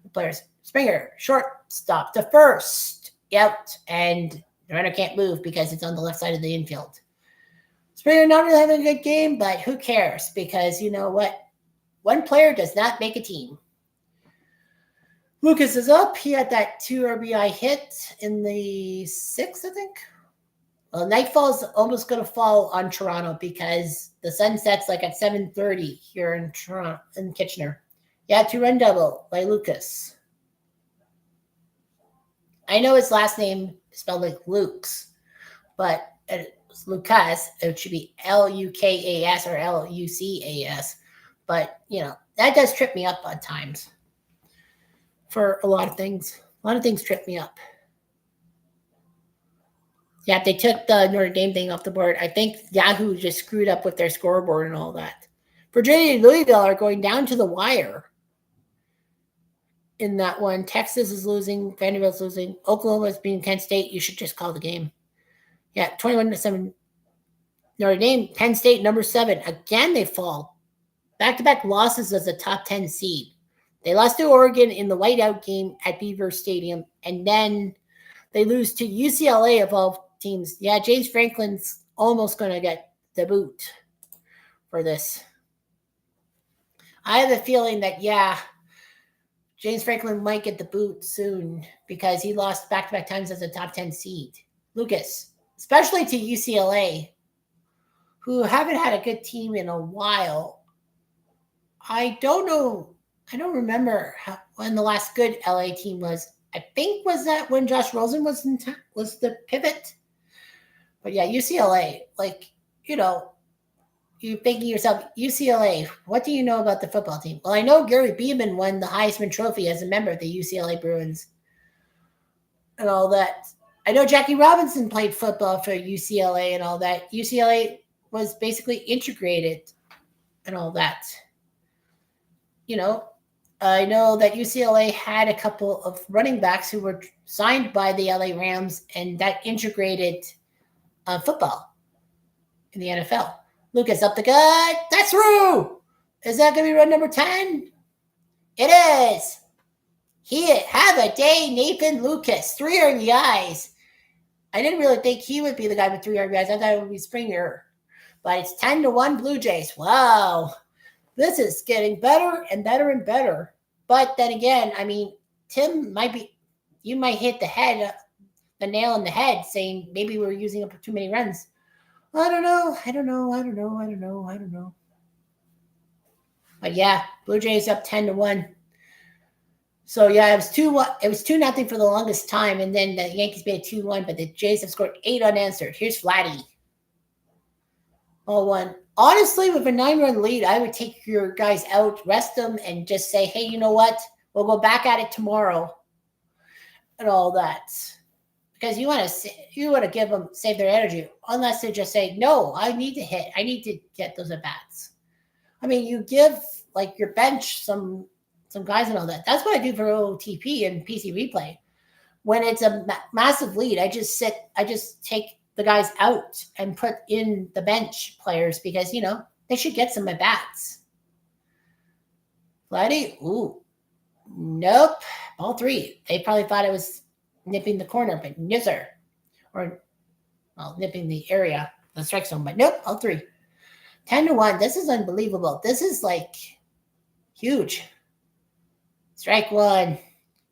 with players. Springer, shortstop, the first. Yep. And the runner can't move because it's on the left side of the infield. Springer not really having a good game, but who cares? Because you know what? One player does not make a team. Lucas is up. He had that 2 RBI hit in the 6th, I think. Well, nightfall's almost going to fall on Toronto because the sun sets like at 7:30 here in Toronto, in Kitchener. Yeah, 2-run double by Lucas. I know his last name is spelled like Luke's, but it's Lucas. It should be Lukas or Lucas. But, you know, that does trip me up on times for a lot of things. A lot of things trip me up. Yeah, they took the Notre Dame thing off the board. I think Yahoo just screwed up with their scoreboard and all that. Virginia and Louisville are going down to the wire in that one. Texas is losing. Vanderbilt's losing. Oklahoma is beating Kent State. You should just call the game. Yeah, 21-7. Notre Dame, Penn State, number 7. Again, they fall. Back-to-back losses as a top 10 seed. They lost to Oregon in the whiteout game at Beaver Stadium, and then they lose to UCLA of all teams. Yeah, James Franklin's almost going to get the boot for this. I have a feeling that, yeah, James Franklin might get the boot soon because he lost back-to-back times as a top 10 seed. Lucas, especially to UCLA, who haven't had a good team in a while. I don't know. I don't remember when the last good LA team was. I think was that when Josh Rosen was the pivot. But yeah, UCLA, like, you know, you're thinking to yourself, UCLA, what do you know about the football team? Well, I know Gary Beeman won the Heisman Trophy as a member of the UCLA Bruins and all that. I know Jackie Robinson played football for UCLA and all that. UCLA was basically integrated and all that. You know, I know that UCLA had a couple of running backs who were signed by the LA Rams, and that integrated football in the NFL. Lucas up the gut. That's through. Is that going to be run number 10? It is. Have a day, Nathan Lucas. 3 RBIs. I didn't really think he would be the guy with 3 RBIs. I thought it would be Springer. But it's 10-1 Blue Jays. Wow. This is getting better and better and better. But then again, I mean, Tim you might hit the nail on the head saying maybe we're using up too many runs. I don't know. But yeah, Blue Jays up 10-1. So yeah, it was 2-0 for the longest time, and then the Yankees made it 2-1, but the Jays have scored 8 unanswered. Here's Vladdy. 0-1. Honestly, with a 9-run lead, I would take your guys out, rest them, and just say, hey, you know what? We'll go back at it tomorrow and all that. Because you want to give them, save their energy, unless they just say, no, I need to hit. I need to get those at-bats. I mean, you give, like, your bench some guys and all that. That's what I do for OTP and PC replay. When it's a massive lead, I just take the guys out and put in the bench players because, they should get some at-bats. Vladdy, ooh, nope, ball 3. They probably thought it was nipping the corner, but no, sir. Or, nipping the area, the strike zone, but nope, all 3. 10-1. This is unbelievable. This is like huge. Strike 1.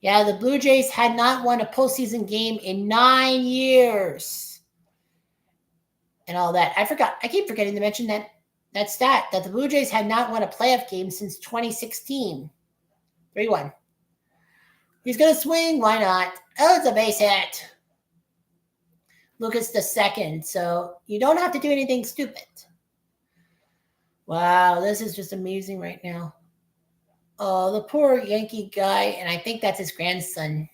Yeah, the Blue Jays had not won a postseason game in 9 years. And all that. I keep forgetting to mention that stat, that the Blue Jays had not won a playoff game since 2016. 3-1. He's going to swing. Why not? Oh, it's a base hit. Lucas the second. So you don't have to do anything stupid. Wow, this is just amazing right now. Oh, the poor Yankee guy, and I think that's his grandson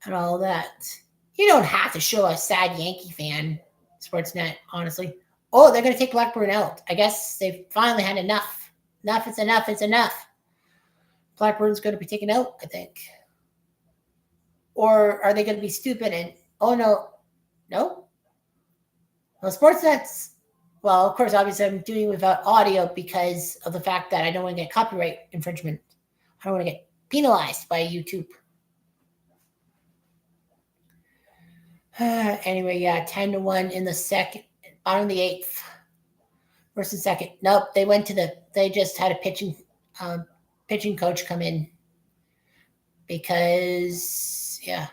and all that. You don't have to show a sad Yankee fan, Sportsnet, honestly. Oh, they're going to take Blackburn out. I guess they've finally had enough. Enough, it's enough, it's enough. Blackburn's going to be taken out, I think. Or are they going to be stupid and, oh, no. No? Well, Sportsnet's, well, of course, obviously I'm doing without audio because of the fact that I don't want to get copyright infringement. I don't want to get penalized by YouTube. Anyway, yeah, 10-1 in the second, bottom of the 8th. First and second. Nope, they just had a pitching coach come in because, yeah,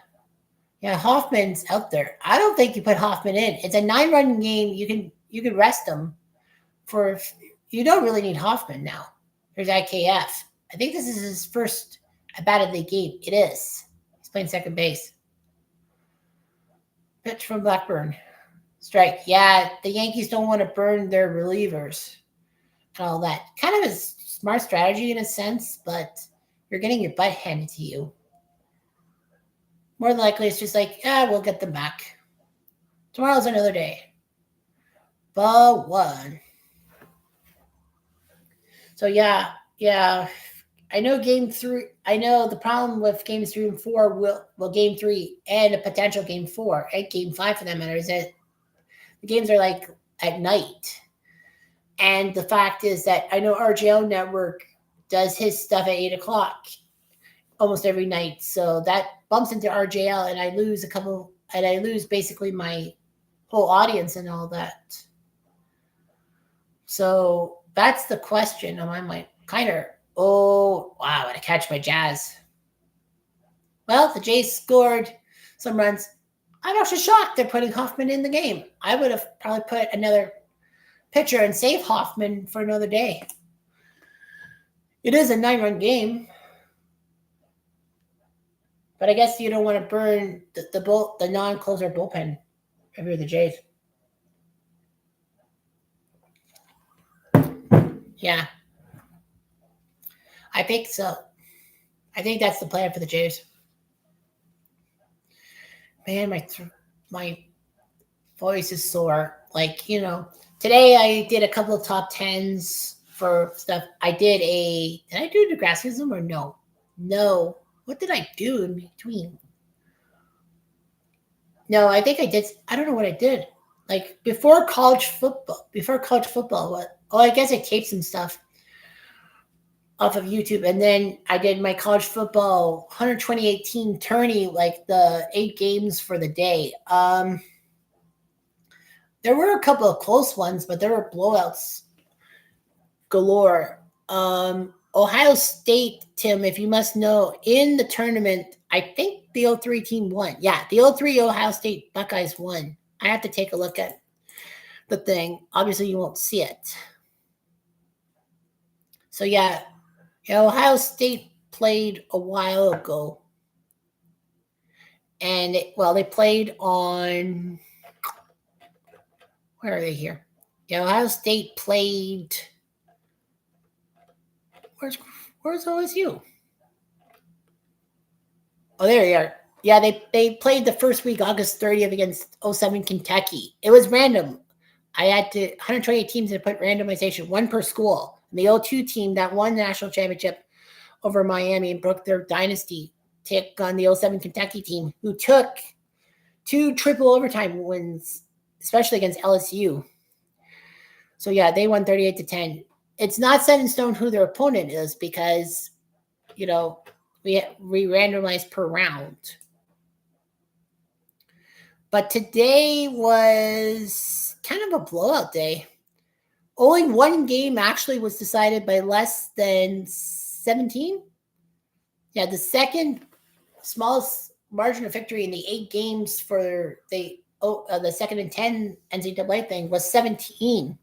Hoffman's out there. I don't think you put Hoffman in. It's a 9-run game. You can rest him you don't really need Hoffman now. There's IKF. I think this is his first at bat of the game. It is. He's playing second base. Pitch from Blackburn. Strike. Yeah, the Yankees don't want to burn their relievers and all that. Kind of a smart strategy in a sense, but you're getting your butt handed to you. More than likely, it's just like, we'll get them back. Tomorrow's another day. Ball 1. So, yeah. I know game 3. I know the problem with games 3 and 4 will game 3 and a potential game 4 and game 5 for that matter is that the games are like at night. And the fact is that I know RJL Network does his stuff at 8 o'clock almost every night. So that bumps into RJL and I lose basically my whole audience and all that. So that's the question on my mind. Oh, wow, what a catch by Jazz. Well, the Jays scored some runs. I'm actually shocked they're putting Hoffman in the game. I would have probably put another pitcher and save Hoffman for another day. It is a 9-run game. But I guess you don't want to burn the non-closer bullpen if you're the Jays. Yeah. I think so. I think that's the plan for the Jays. Man, my voice is sore. Like, today I did a couple of top 10s for stuff. Did I do Degrassism or no? No. What did I do in between? No, I think I did. I don't know what I did. Like before college football, what? Oh, I guess I taped some stuff off of YouTube. And then I did my college football 128 team tourney, like the 8 games for the day. There were a couple of close ones, but there were blowouts galore. Ohio State, Tim, if you must know, in the tournament, I think the 03 team won. Yeah, the 03 Ohio State Buckeyes won. I have to take a look at the thing. Obviously, you won't see it. So, yeah, Ohio State played a while ago. And, they played on – where are they here? Ohio State played – where's OSU? Oh, there you are. Yeah, they played the first week, August 30th, against 07 Kentucky. It was random. I had 128 teams to put randomization, 1 per school. And the 02 team that won the national championship over Miami and broke their dynasty took on the 07 Kentucky team, who took 2 triple overtime wins especially against LSU. So yeah, they won 38-10. It's not set in stone who their opponent is because, we randomize per round. But today was kind of a blowout day. Only one game actually was decided by less than 17. Yeah, the second smallest margin of victory in the 8 games for the second and 10 NCAA thing was 17.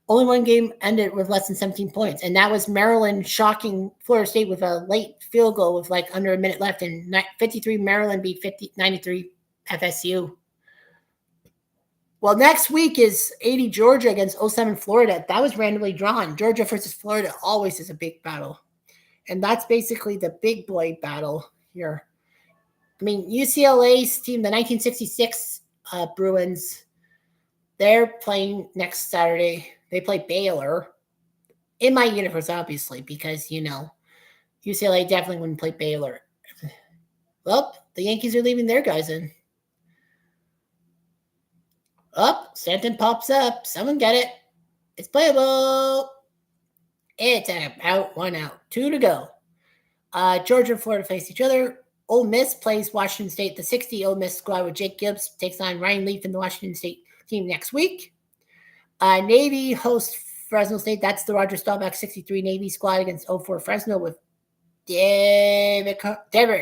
Only one game ended with less than 17 points, and that was Maryland shocking Florida State with a late field goal with like under a minute left, and 53 Maryland beat 93 FSU. Well, next week is 80 Georgia against 07 Florida. That was randomly drawn. Georgia versus Florida always is a big battle. And that's basically the big boy battle here. I mean, UCLA's team, the 1966 Bruins, they're playing next Saturday. They play Baylor. In my universe, obviously, because, UCLA definitely wouldn't play Baylor. Well, the Yankees are leaving their guys in. Stanton pops up. Someone get it. It's playable. It's about 1 out. 2 to go. Georgia and Florida face each other. Ole Miss plays Washington State. The 60 Ole Miss squad with Jake Gibbs takes on Ryan Leaf and the Washington State team next week. Navy hosts Fresno State. That's the Roger Staubach 63 Navy squad against 04 Fresno with Derek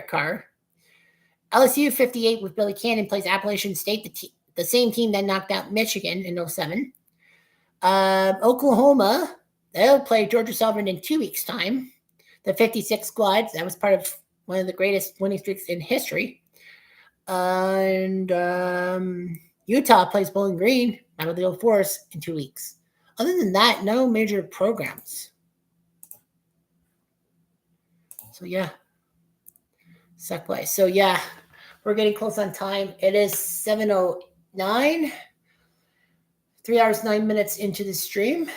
Carr. LSU 58 with Billy Cannon plays Appalachian State, the same team that knocked out Michigan in 07. Oklahoma, they'll play Georgia Southern in 2 weeks' time. The 56 squad, that was part of one of the greatest winning streaks in history. And Utah plays Bowling Green out of the 04s in 2 weeks. Other than that, no major programs. So, yeah. Segway. So, yeah, we're getting close on time. It is 7:09. 3 hours, 9 minutes into the stream.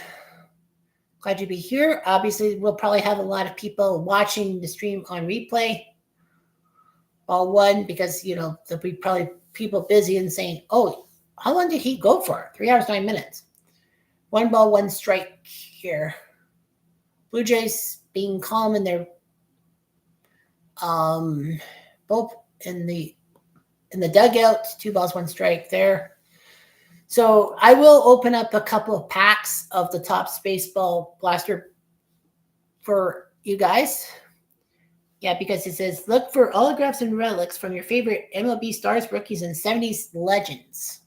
Glad to be here. Obviously, we'll probably have a lot of people watching the stream on replay. All one, because, there'll be probably people busy and saying, oh, how long did he go for? 3 hours, 9 minutes. 1 ball, 1 strike here. Blue Jays being calm in their both in the dugout. 2 balls, 1 strike there. So I will open up a couple of packs of the Topps Baseball Blaster for you guys. Yeah, because it says, look for autographs and relics from your favorite MLB stars, rookies, and 70s legends.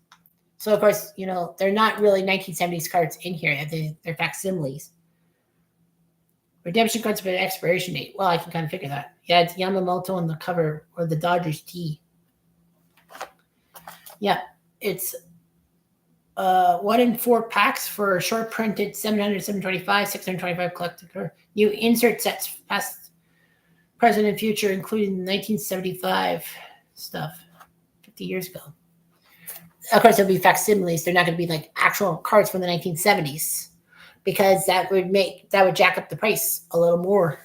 So, of course, they're not really 1970s cards in here. They're facsimiles. Redemption cards with an expiration date. Well, I can kind of figure that. Yeah, it's Yamamoto on the cover, or the Dodgers tee. Yeah, it's 1 in 4 packs for short printed 700, 725, 625 collector. New insert sets past, present, and future, including 1975 stuff 50 years ago. Of course, it'll be facsimiles. They're not going to be like actual cards from the 1970s, because that would jack up the price a little more.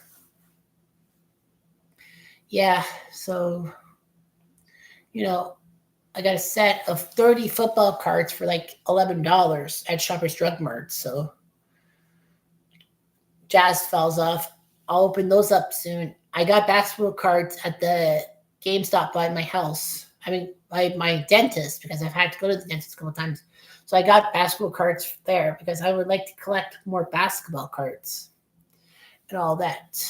Yeah, so I got a set of 30 football cards for like $11 at Shoppers Drug Mart. So Jazz falls off. I'll open those up soon. I got basketball cards at the GameStop by my house. I mean, by my dentist, because I've had to go to the dentist a couple times. So I got basketball cards there because I would like to collect more basketball cards and all that.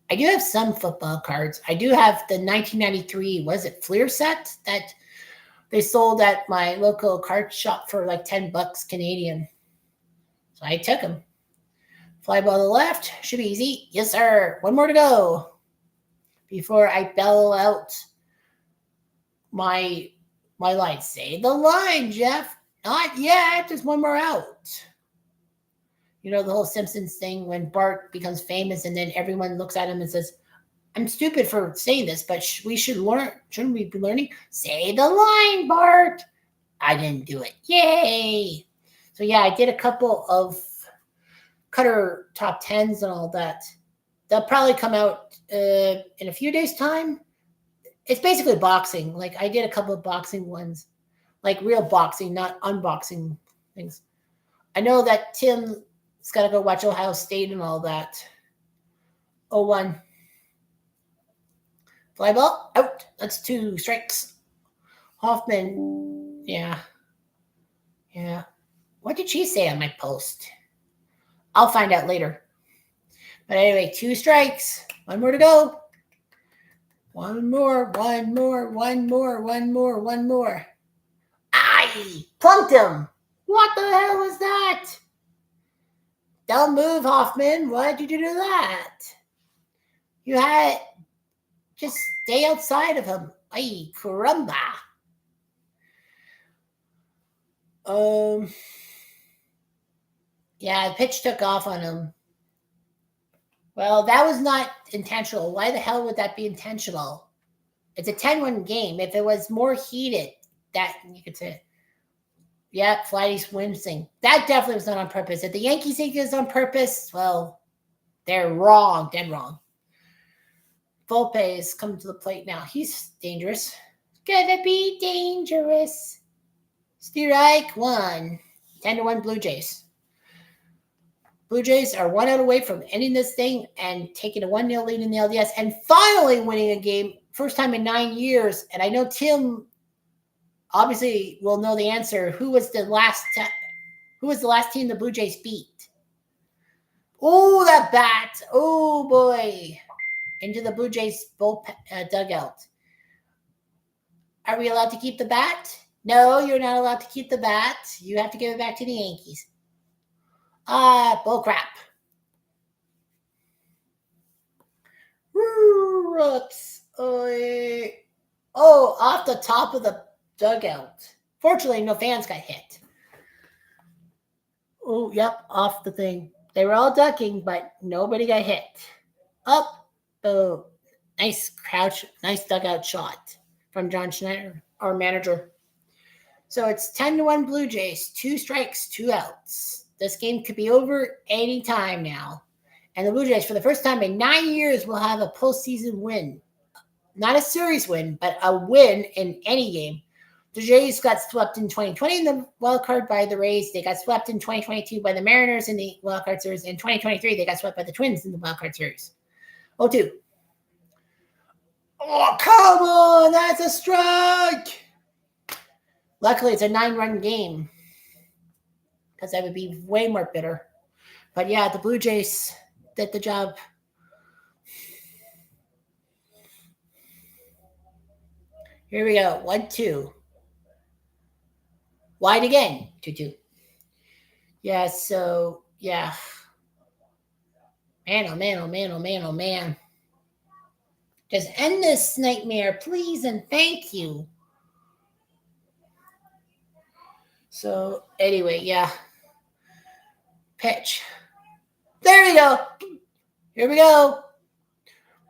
I do have some football cards. I do have the 1993, Fleer set that they sold at my local card shop for like $10 Canadian. So I took them. Fly ball to the left. Should be easy. Yes, sir. 1 more to go before I bellow out my line. Say the line, Jeff. Not yet. There's 1 more out. The whole Simpsons thing when Bart becomes famous and then everyone looks at him and says, I'm stupid for saying this, but we should learn. Shouldn't we be learning? Say the line, Bart. I didn't do it. Yay. So, yeah, I did a couple of Cutter top 10s and all that. They'll probably come out in a few days' time. It's basically boxing. Like I did a couple of boxing ones, like real boxing, not unboxing things. I know that Tim's got to go watch Ohio State and all that. 0-1. Fly ball out. That's 2 strikes. Hoffman. Yeah. What did she say on my post? I'll find out later. But anyway, 2 strikes. 1 more to go. One more. I plunked him. What the hell was that? Don't move, Hoffman. Why did you do that? You had just stay outside of him. Ay, caramba. Yeah, the pitch took off on him. Well, that was not intentional. Why the hell would that be intentional? It's a 10-1 game. If it was more heated, that you could say, yeah, Flighty's wincing. That definitely was not on purpose. If the Yankees think it's on purpose, well, they're wrong, dead wrong. Volpe is coming to the plate now. He's dangerous. Gonna be dangerous. Strike 1. 10-1 Blue Jays. Blue Jays are 1 out away from ending this thing and taking a 1-0 lead in the ALDS and finally winning a game. First time in 9 years. And I know Tim obviously will know the answer. Who was the last team the Blue Jays beat? Oh, that bat. Oh, boy. Into the Blue Jays dugout. Are we allowed to keep the bat? No, you're not allowed to keep the bat. You have to give it back to the Yankees. Bull crap. Whoops. Off the top of the dugout. Fortunately, no fans got hit. Oh, yep, off the thing. They were all ducking, but nobody got hit. Up. Oh, nice crouch, nice dugout shot from John Schneider, our manager. So it's 10-1 Blue Jays, 2 strikes, 2 outs. This game could be over any time now. And the Blue Jays, for the first time in 9 years, will have a postseason win. Not a series win, but a win in any game. The Jays got swept in 2020 in the wild card by the Rays. They got swept in 2022 by the Mariners in the wild card series. In 2023, they got swept by the Twins in the wild card series. 0-2. Oh, come on. That's a strike. Luckily, it's a 9-run game because I would be way more bitter. But yeah, the Blue Jays did the job. Here we go. 1-2. Wide again. 2-2. Yeah, so, yeah. Man, oh, man, oh, man, oh, man, oh, man. Just end this nightmare, please, and thank you. So, anyway, yeah. Pitch. There we go. Here we go.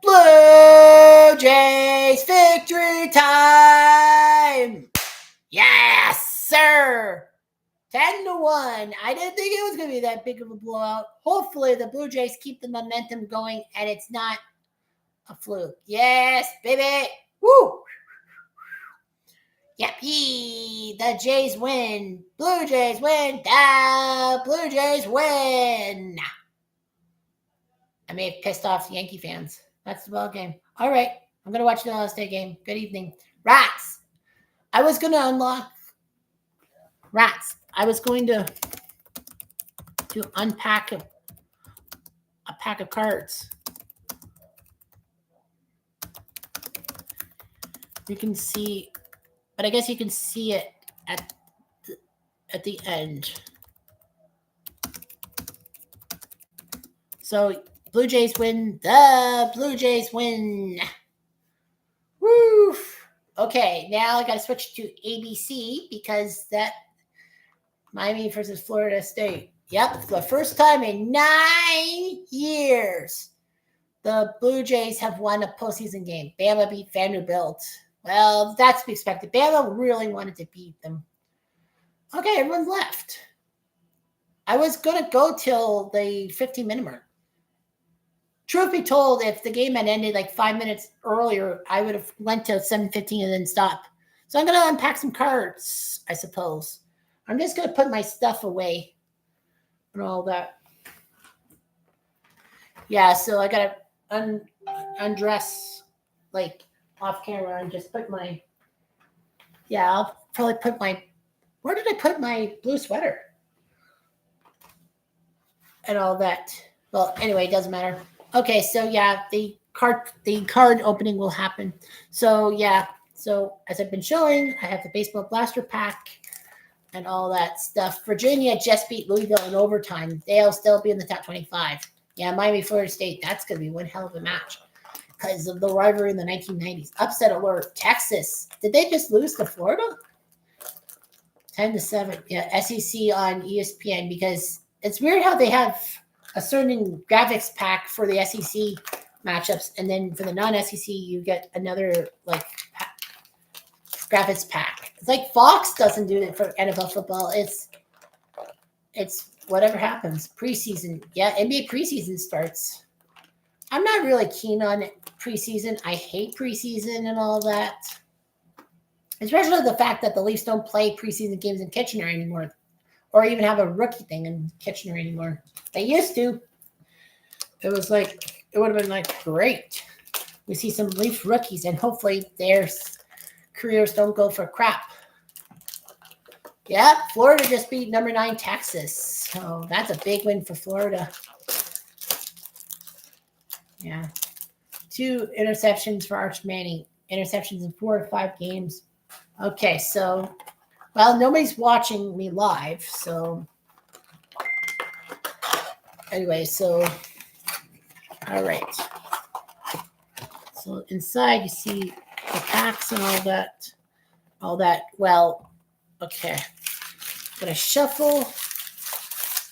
Blue Jays victory time. Yes, sir. 10-1. I didn't think it was going to be that big of a blowout. Hopefully, the Blue Jays keep the momentum going and it's not a fluke. Yes, baby. Woo. Yippee. The Jays win. Blue Jays win. The Blue Jays win. I may have pissed off the Yankee fans. That's the ball game. All right. I'm going to watch the Ohio State game. Good evening. Rats. I was going to unlock Rats. I was going to unpack a pack of cards. You can see, but I guess you can see it at the end. So Blue Jays win. The Blue Jays win. Woo! Okay, now I got to switch to ABC because that Miami versus Florida State. Yep, for the first time in 9 years, the Blue Jays have won a postseason game. Bama beat Vanderbilt. Well, that's to be expected. Bama really wanted to beat them. Okay, everyone's left. I was going to go till the 15-minute mark. truth be told, if the game had ended like 5 minutes earlier, I would have went to 7:15 and then stopped. So I'm going to unpack some cards, I suppose. I'm just going to put my stuff away and all that. Yeah, so I got to undress like off camera and just put my, yeah, I'll probably put my, where did I put my blue sweater? And all that. Well, anyway, it doesn't matter. Okay, so yeah, the card opening will happen. So yeah, so as I've been showing, I have the baseball blaster pack and all that stuff. Virginia just beat Louisville in overtime. They'll still be in the top 25. Yeah, Miami, Florida State. That's going to be one hell of a match because of the rivalry in the 1990s. Upset alert. Texas. Did they just lose to Florida? 10-7. Yeah, SEC on ESPN, because it's weird how they have a certain graphics pack for the SEC matchups, and then for the non-SEC, you get another like graphics pack. It's like Fox doesn't do it for NFL football. It's whatever happens. Preseason. Yeah, NBA preseason starts. I'm not really keen on preseason. I hate preseason and all that. Especially the fact that the Leafs don't play preseason games in Kitchener anymore, or even have a rookie thing in Kitchener anymore. They used to. It was like, it would have been like, great. We see some Leaf rookies, and hopefully their careers don't go for crap. Yeah, Florida just beat number 9 Texas. So that's a big win for Florida. Yeah. 2 interceptions for Arch Manning. Interceptions in 4 to 5 games. Okay, so, well, nobody's watching me live, so anyway, so, all right. So inside you see the packs and all that. Well, okay. I'm going to shuffle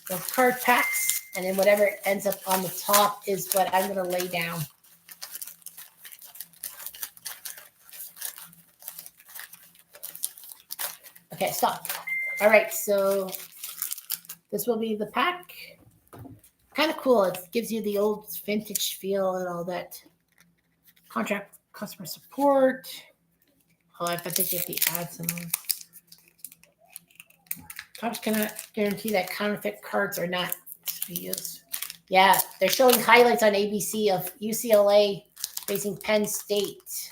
the card packs, and then whatever ends up on the top is what I'm going to lay down. Okay, stop. All right, so this will be the pack. Kind of cool. It gives you the old vintage feel and all that. Contract customer support. Oh, I have to get the ads and all. I just cannot guarantee that counterfeit cards are not to be used. Yeah, they're showing highlights on ABC of UCLA facing Penn State.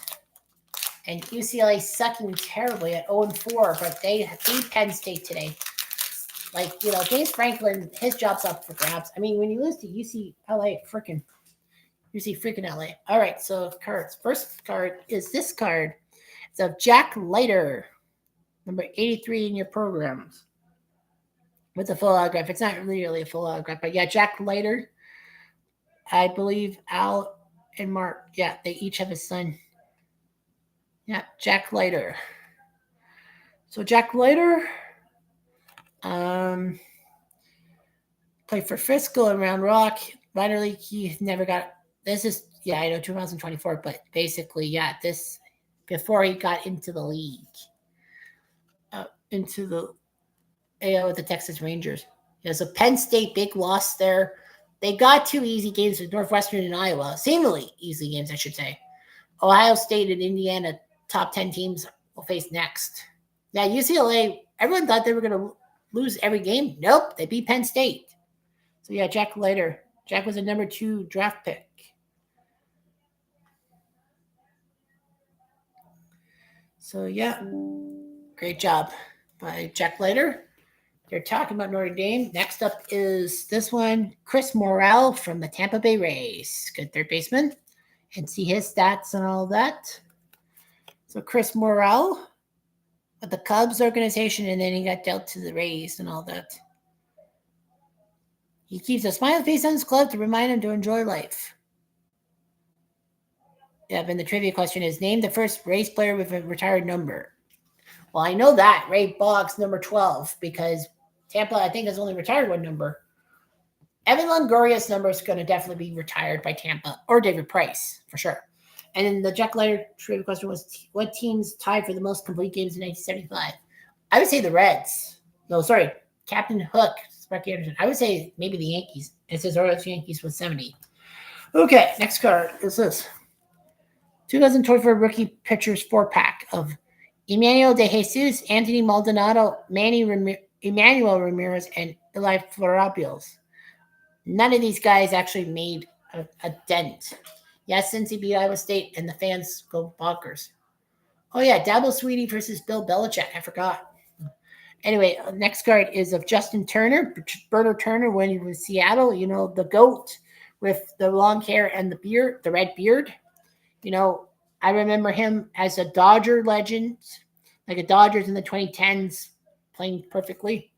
And UCLA sucking terribly at 0-4, but they beat Penn State today. Like, you know, James Franklin, his job's up for grabs. I mean, when you lose to UCLA, freaking LA. All right, so cards. First card is this card. It's of Jack Leiter, number 83 in your programs, with a full autograph. It's not really a full autograph, but yeah, Jack Leiter. I believe Al and Mark, yeah, they each have a son. Yeah, Jack Leiter. So Jack Leiter played for Frisco and Round Rock. Minor league, he never got, this is, yeah, I know 2024, but basically, yeah, this, before he got into the league, into the AO with the Texas Rangers. Yeah, so Penn State, big loss there. They got 2 easy games with Northwestern and Iowa. Seemingly easy games, I should say. Ohio State and Indiana, top 10 teams, will face next. Now, UCLA, everyone thought they were going to lose every game. Nope, they beat Penn State. So, yeah, Jack Leiter. Jack was a number 2 draft pick. So, yeah, great job by Jack Leiter. They're talking about Notre Dame. Next up is this one, Chris Morrell from the Tampa Bay Rays. Good third baseman. And see his stats and all that. So Chris Morrell with the Cubs organization, and then he got dealt to the Rays and all that. He keeps a smiling face on his glove to remind him to enjoy life. Yeah, and the trivia question is, name the first Rays player with a retired number. Well, I know that, Ray Boggs, number 12, because Tampa, I think, has only retired 1 number. Evan Longoria's number is going to definitely be retired by Tampa, or David Price, for sure. And then the Jack Leiter trivia question was, what teams tied for the most complete games in 1975? I would say the Reds. No, sorry, Captain Hook, Sparky Anderson. I would say maybe the Yankees. It says Orioles Yankees with 70. Okay, next card is this 2024 rookie pitchers 4-pack of Emmanuel De Jesus, Anthony Maldonado, Emmanuel Ramirez, and Eli Floribios. None of these guys actually made a dent. Yes, since he beat Iowa State and the fans go bonkers. Oh, yeah, Dabo Sweetie versus Bill Belichick. I forgot. Anyway, next card is of Justin Turner, Berto Turner when he was in Seattle. You know, the GOAT with the long hair and the beard, the red beard. You know, I remember him as a Dodger legend, like a Dodgers in the 2010s, playing perfectly.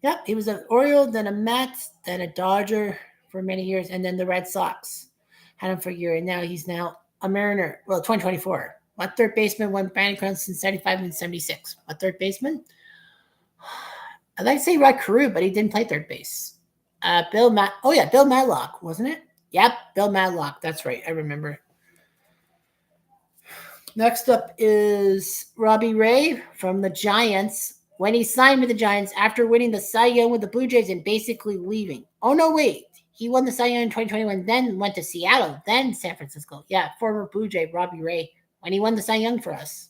Yep, he was an Oriole, then a Mets, then a Dodger for many years, and then the Red Sox had him for a year, and now he's a Mariner. Well, 2024. What third baseman won batting crowns since 75 and 76? What third baseman? I'd like to say Rod Carew, but he didn't play third base. Bill Matlock, wasn't it? Yep, Bill Matlock. That's right. I remember. Next up is Robbie Ray from the Giants. When he signed with the Giants after winning the Cy Young with the Blue Jays and basically leaving. Oh, no, wait. He won the Cy Young in 2021, then went to Seattle, then San Francisco. Yeah, former Blue Jay Robbie Ray when he won the Cy Young for us.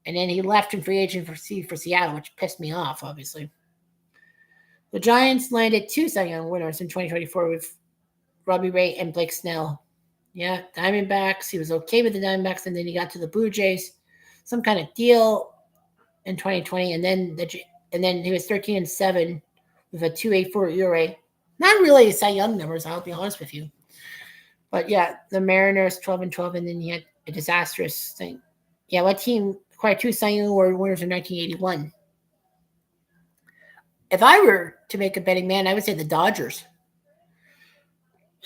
And then he left in free agent for Seattle, which pissed me off, obviously. The Giants landed 2 Cy Young winners in 2024 with Robbie Ray and Blake Snell. Yeah, Diamondbacks. He was okay with the Diamondbacks, and then he got to the Blue Jays. Some kind of deal in 2020, and then he was 13-7 with a 2.84 ERA. Not really Cy Young numbers, I'll be honest with you. But yeah, the Mariners 12-12, and then he had a disastrous thing. Yeah, what team acquired 2 Cy Young Award winners in 1981? If I were to make a betting man, I would say the Dodgers.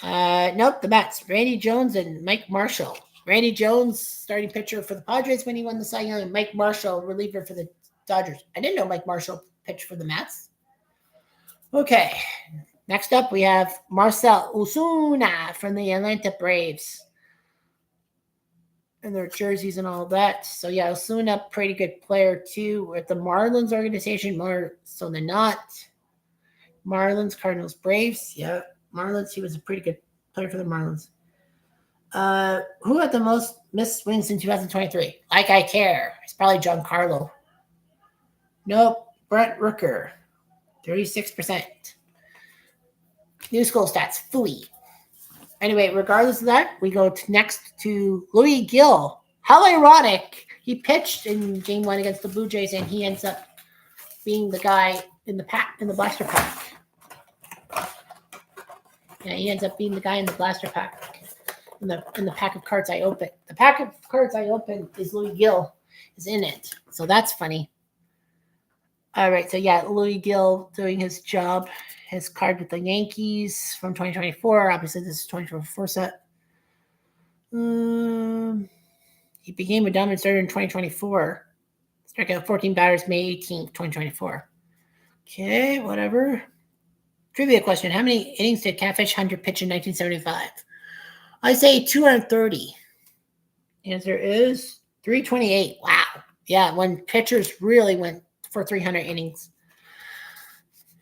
Nope, the Mets. Randy Jones and Mike Marshall. Randy Jones, starting pitcher for the Padres when he won the Cy Young, and Mike Marshall, reliever for the Dodgers. I didn't know Mike Marshall pitched for the Mets. Okay, next up we have Marcell Ozuna from the Atlanta Braves. And their jerseys and all that. So yeah, Ozuna, pretty good player too with the Marlins organization, more so than not. Marlins, Cardinals, Braves. Yeah, Marlins, he was a pretty good player for the Marlins. Who had the most missed swings in 2023? Like I care. It's probably Giancarlo. Nope. Brent Rooker. 36%. New school stats. Fooey. Anyway, regardless of that, we go next to Louis Gill. How ironic. He pitched in game 1 against the Blue Jays, and he ends up being the guy in the blaster pack. Yeah, he ends up being the guy in the blaster pack. In the pack of cards I opened. The pack of cards I opened is Louis Gill is in it. So that's funny. All right, so yeah, Louis Gill doing his job. His card with the Yankees from 2024. Obviously, this is 2024 set. He became a dominant starter in 2024. Struck out 14 batters May 18th, 2024. Okay, whatever. Trivia question. How many innings did Catfish Hunter pitch in 1975? I say 230. Answer is 328. Wow. Yeah, when pitchers really went for 300 innings.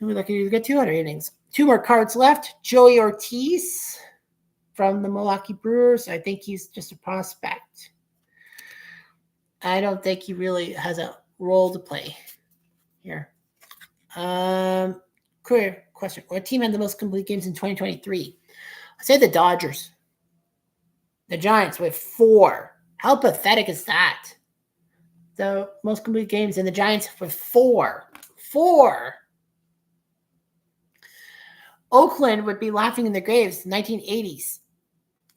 We're lucky to get 200 innings. 2 more cards left. Joey Ortiz from the Milwaukee Brewers. I think he's just a prospect. I don't think he really has a role to play here. Career question. What team had the most complete games in 2023? I say the Dodgers. The Giants with 4. How pathetic is that? The most complete games in the Giants with 4. 4. Oakland would be laughing in their graves, 1980s,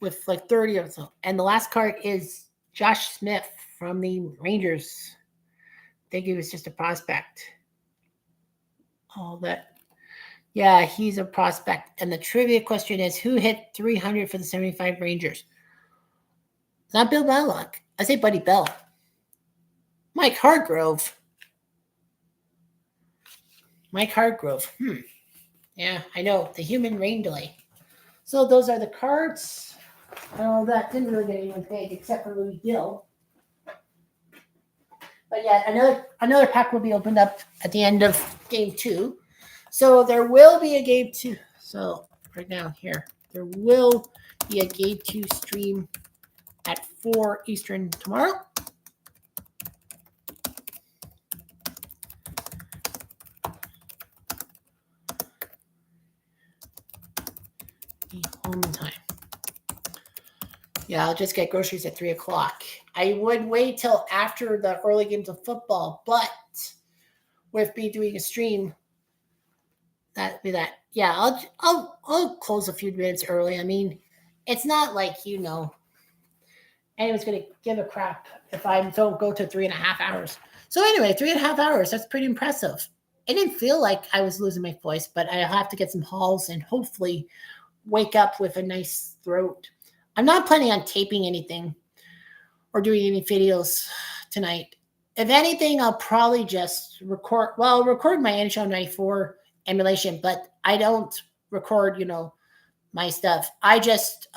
with like 30 or so. And the last card is Josh Smith from the Rangers. I think he was just a prospect. All that. Yeah, he's a prospect. And the trivia question is, who hit 300 for the 75 Rangers? It's not Bill Matlock. I say Buddy Bell. Mike Hargrove. Yeah, I know. The human rain delay. So those are the cards. And all that didn't really get anyone paid except for Louis Gill. But yeah, another pack will be opened up at the end of game 2. So there will be a game 2. So right now, here. There will be a Game 2 stream at 4 Eastern tomorrow. Be home in time. Yeah, I'll just get groceries at 3 o'clock. I would wait till after the early games of football, but with me doing a stream, that'd be that. Yeah, I'll close a few minutes early. I mean, it's not like anyone's gonna give a crap if I don't go to 3.5 hours. So anyway, 3.5 hours, that's pretty impressive. It didn't feel like I was losing my voice, but I'll have to get some halls and hopefully wake up with a nice throat. I'm not planning on taping anything or doing any videos tonight. If anything, I'll probably just record. Well, I'll record my NHL 94 emulation, but I don't record, my stuff. I just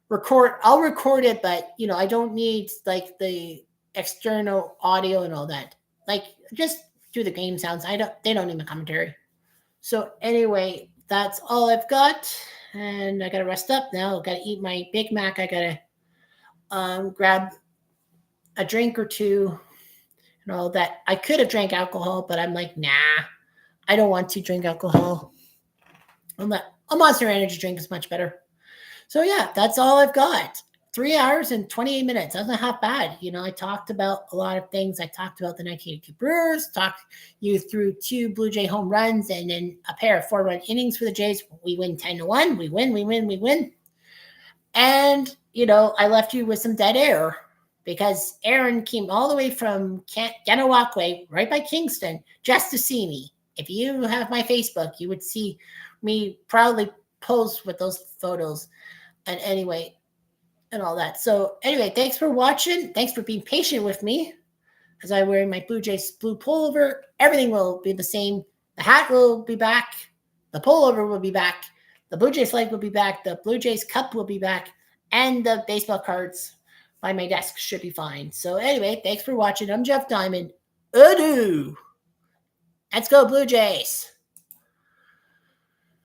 record. I'll record it, but I don't need like the external audio and all that. Like just do the game sounds. They don't need my commentary. So anyway, that's all I've got, and I gotta rest up now. I gotta eat my Big Mac. I gotta grab a drink or two and all that. I could have drank alcohol, but I'm like, nah, I don't want to drink alcohol. A Monster Energy drink is much better. So yeah, that's all I've got. 3 hours and 28 minutes. That's not half bad. I talked about a lot of things. I talked about the 1982 Brewers, talked you through 2 Blue Jay home runs and then a pair of 4-run innings for the Jays. We win 10-1. We win. And, I left you with some dead air because Aaron came all the way from Ganawakwe, right by Kingston, just to see me. If you have my Facebook, you would see me proudly pose with those photos. And anyway, and all that. So anyway, thanks for watching. Thanks for being patient with me as I wear my Blue Jays blue pullover. Everything will be the same. The hat will be back. The pullover will be back. The Blue Jays flag will be back. The Blue Jays cup will be back. And the baseball cards by my desk should be fine. So anyway, thanks for watching. I'm Jeff Diamond. Adieu. Let's go Blue Jays.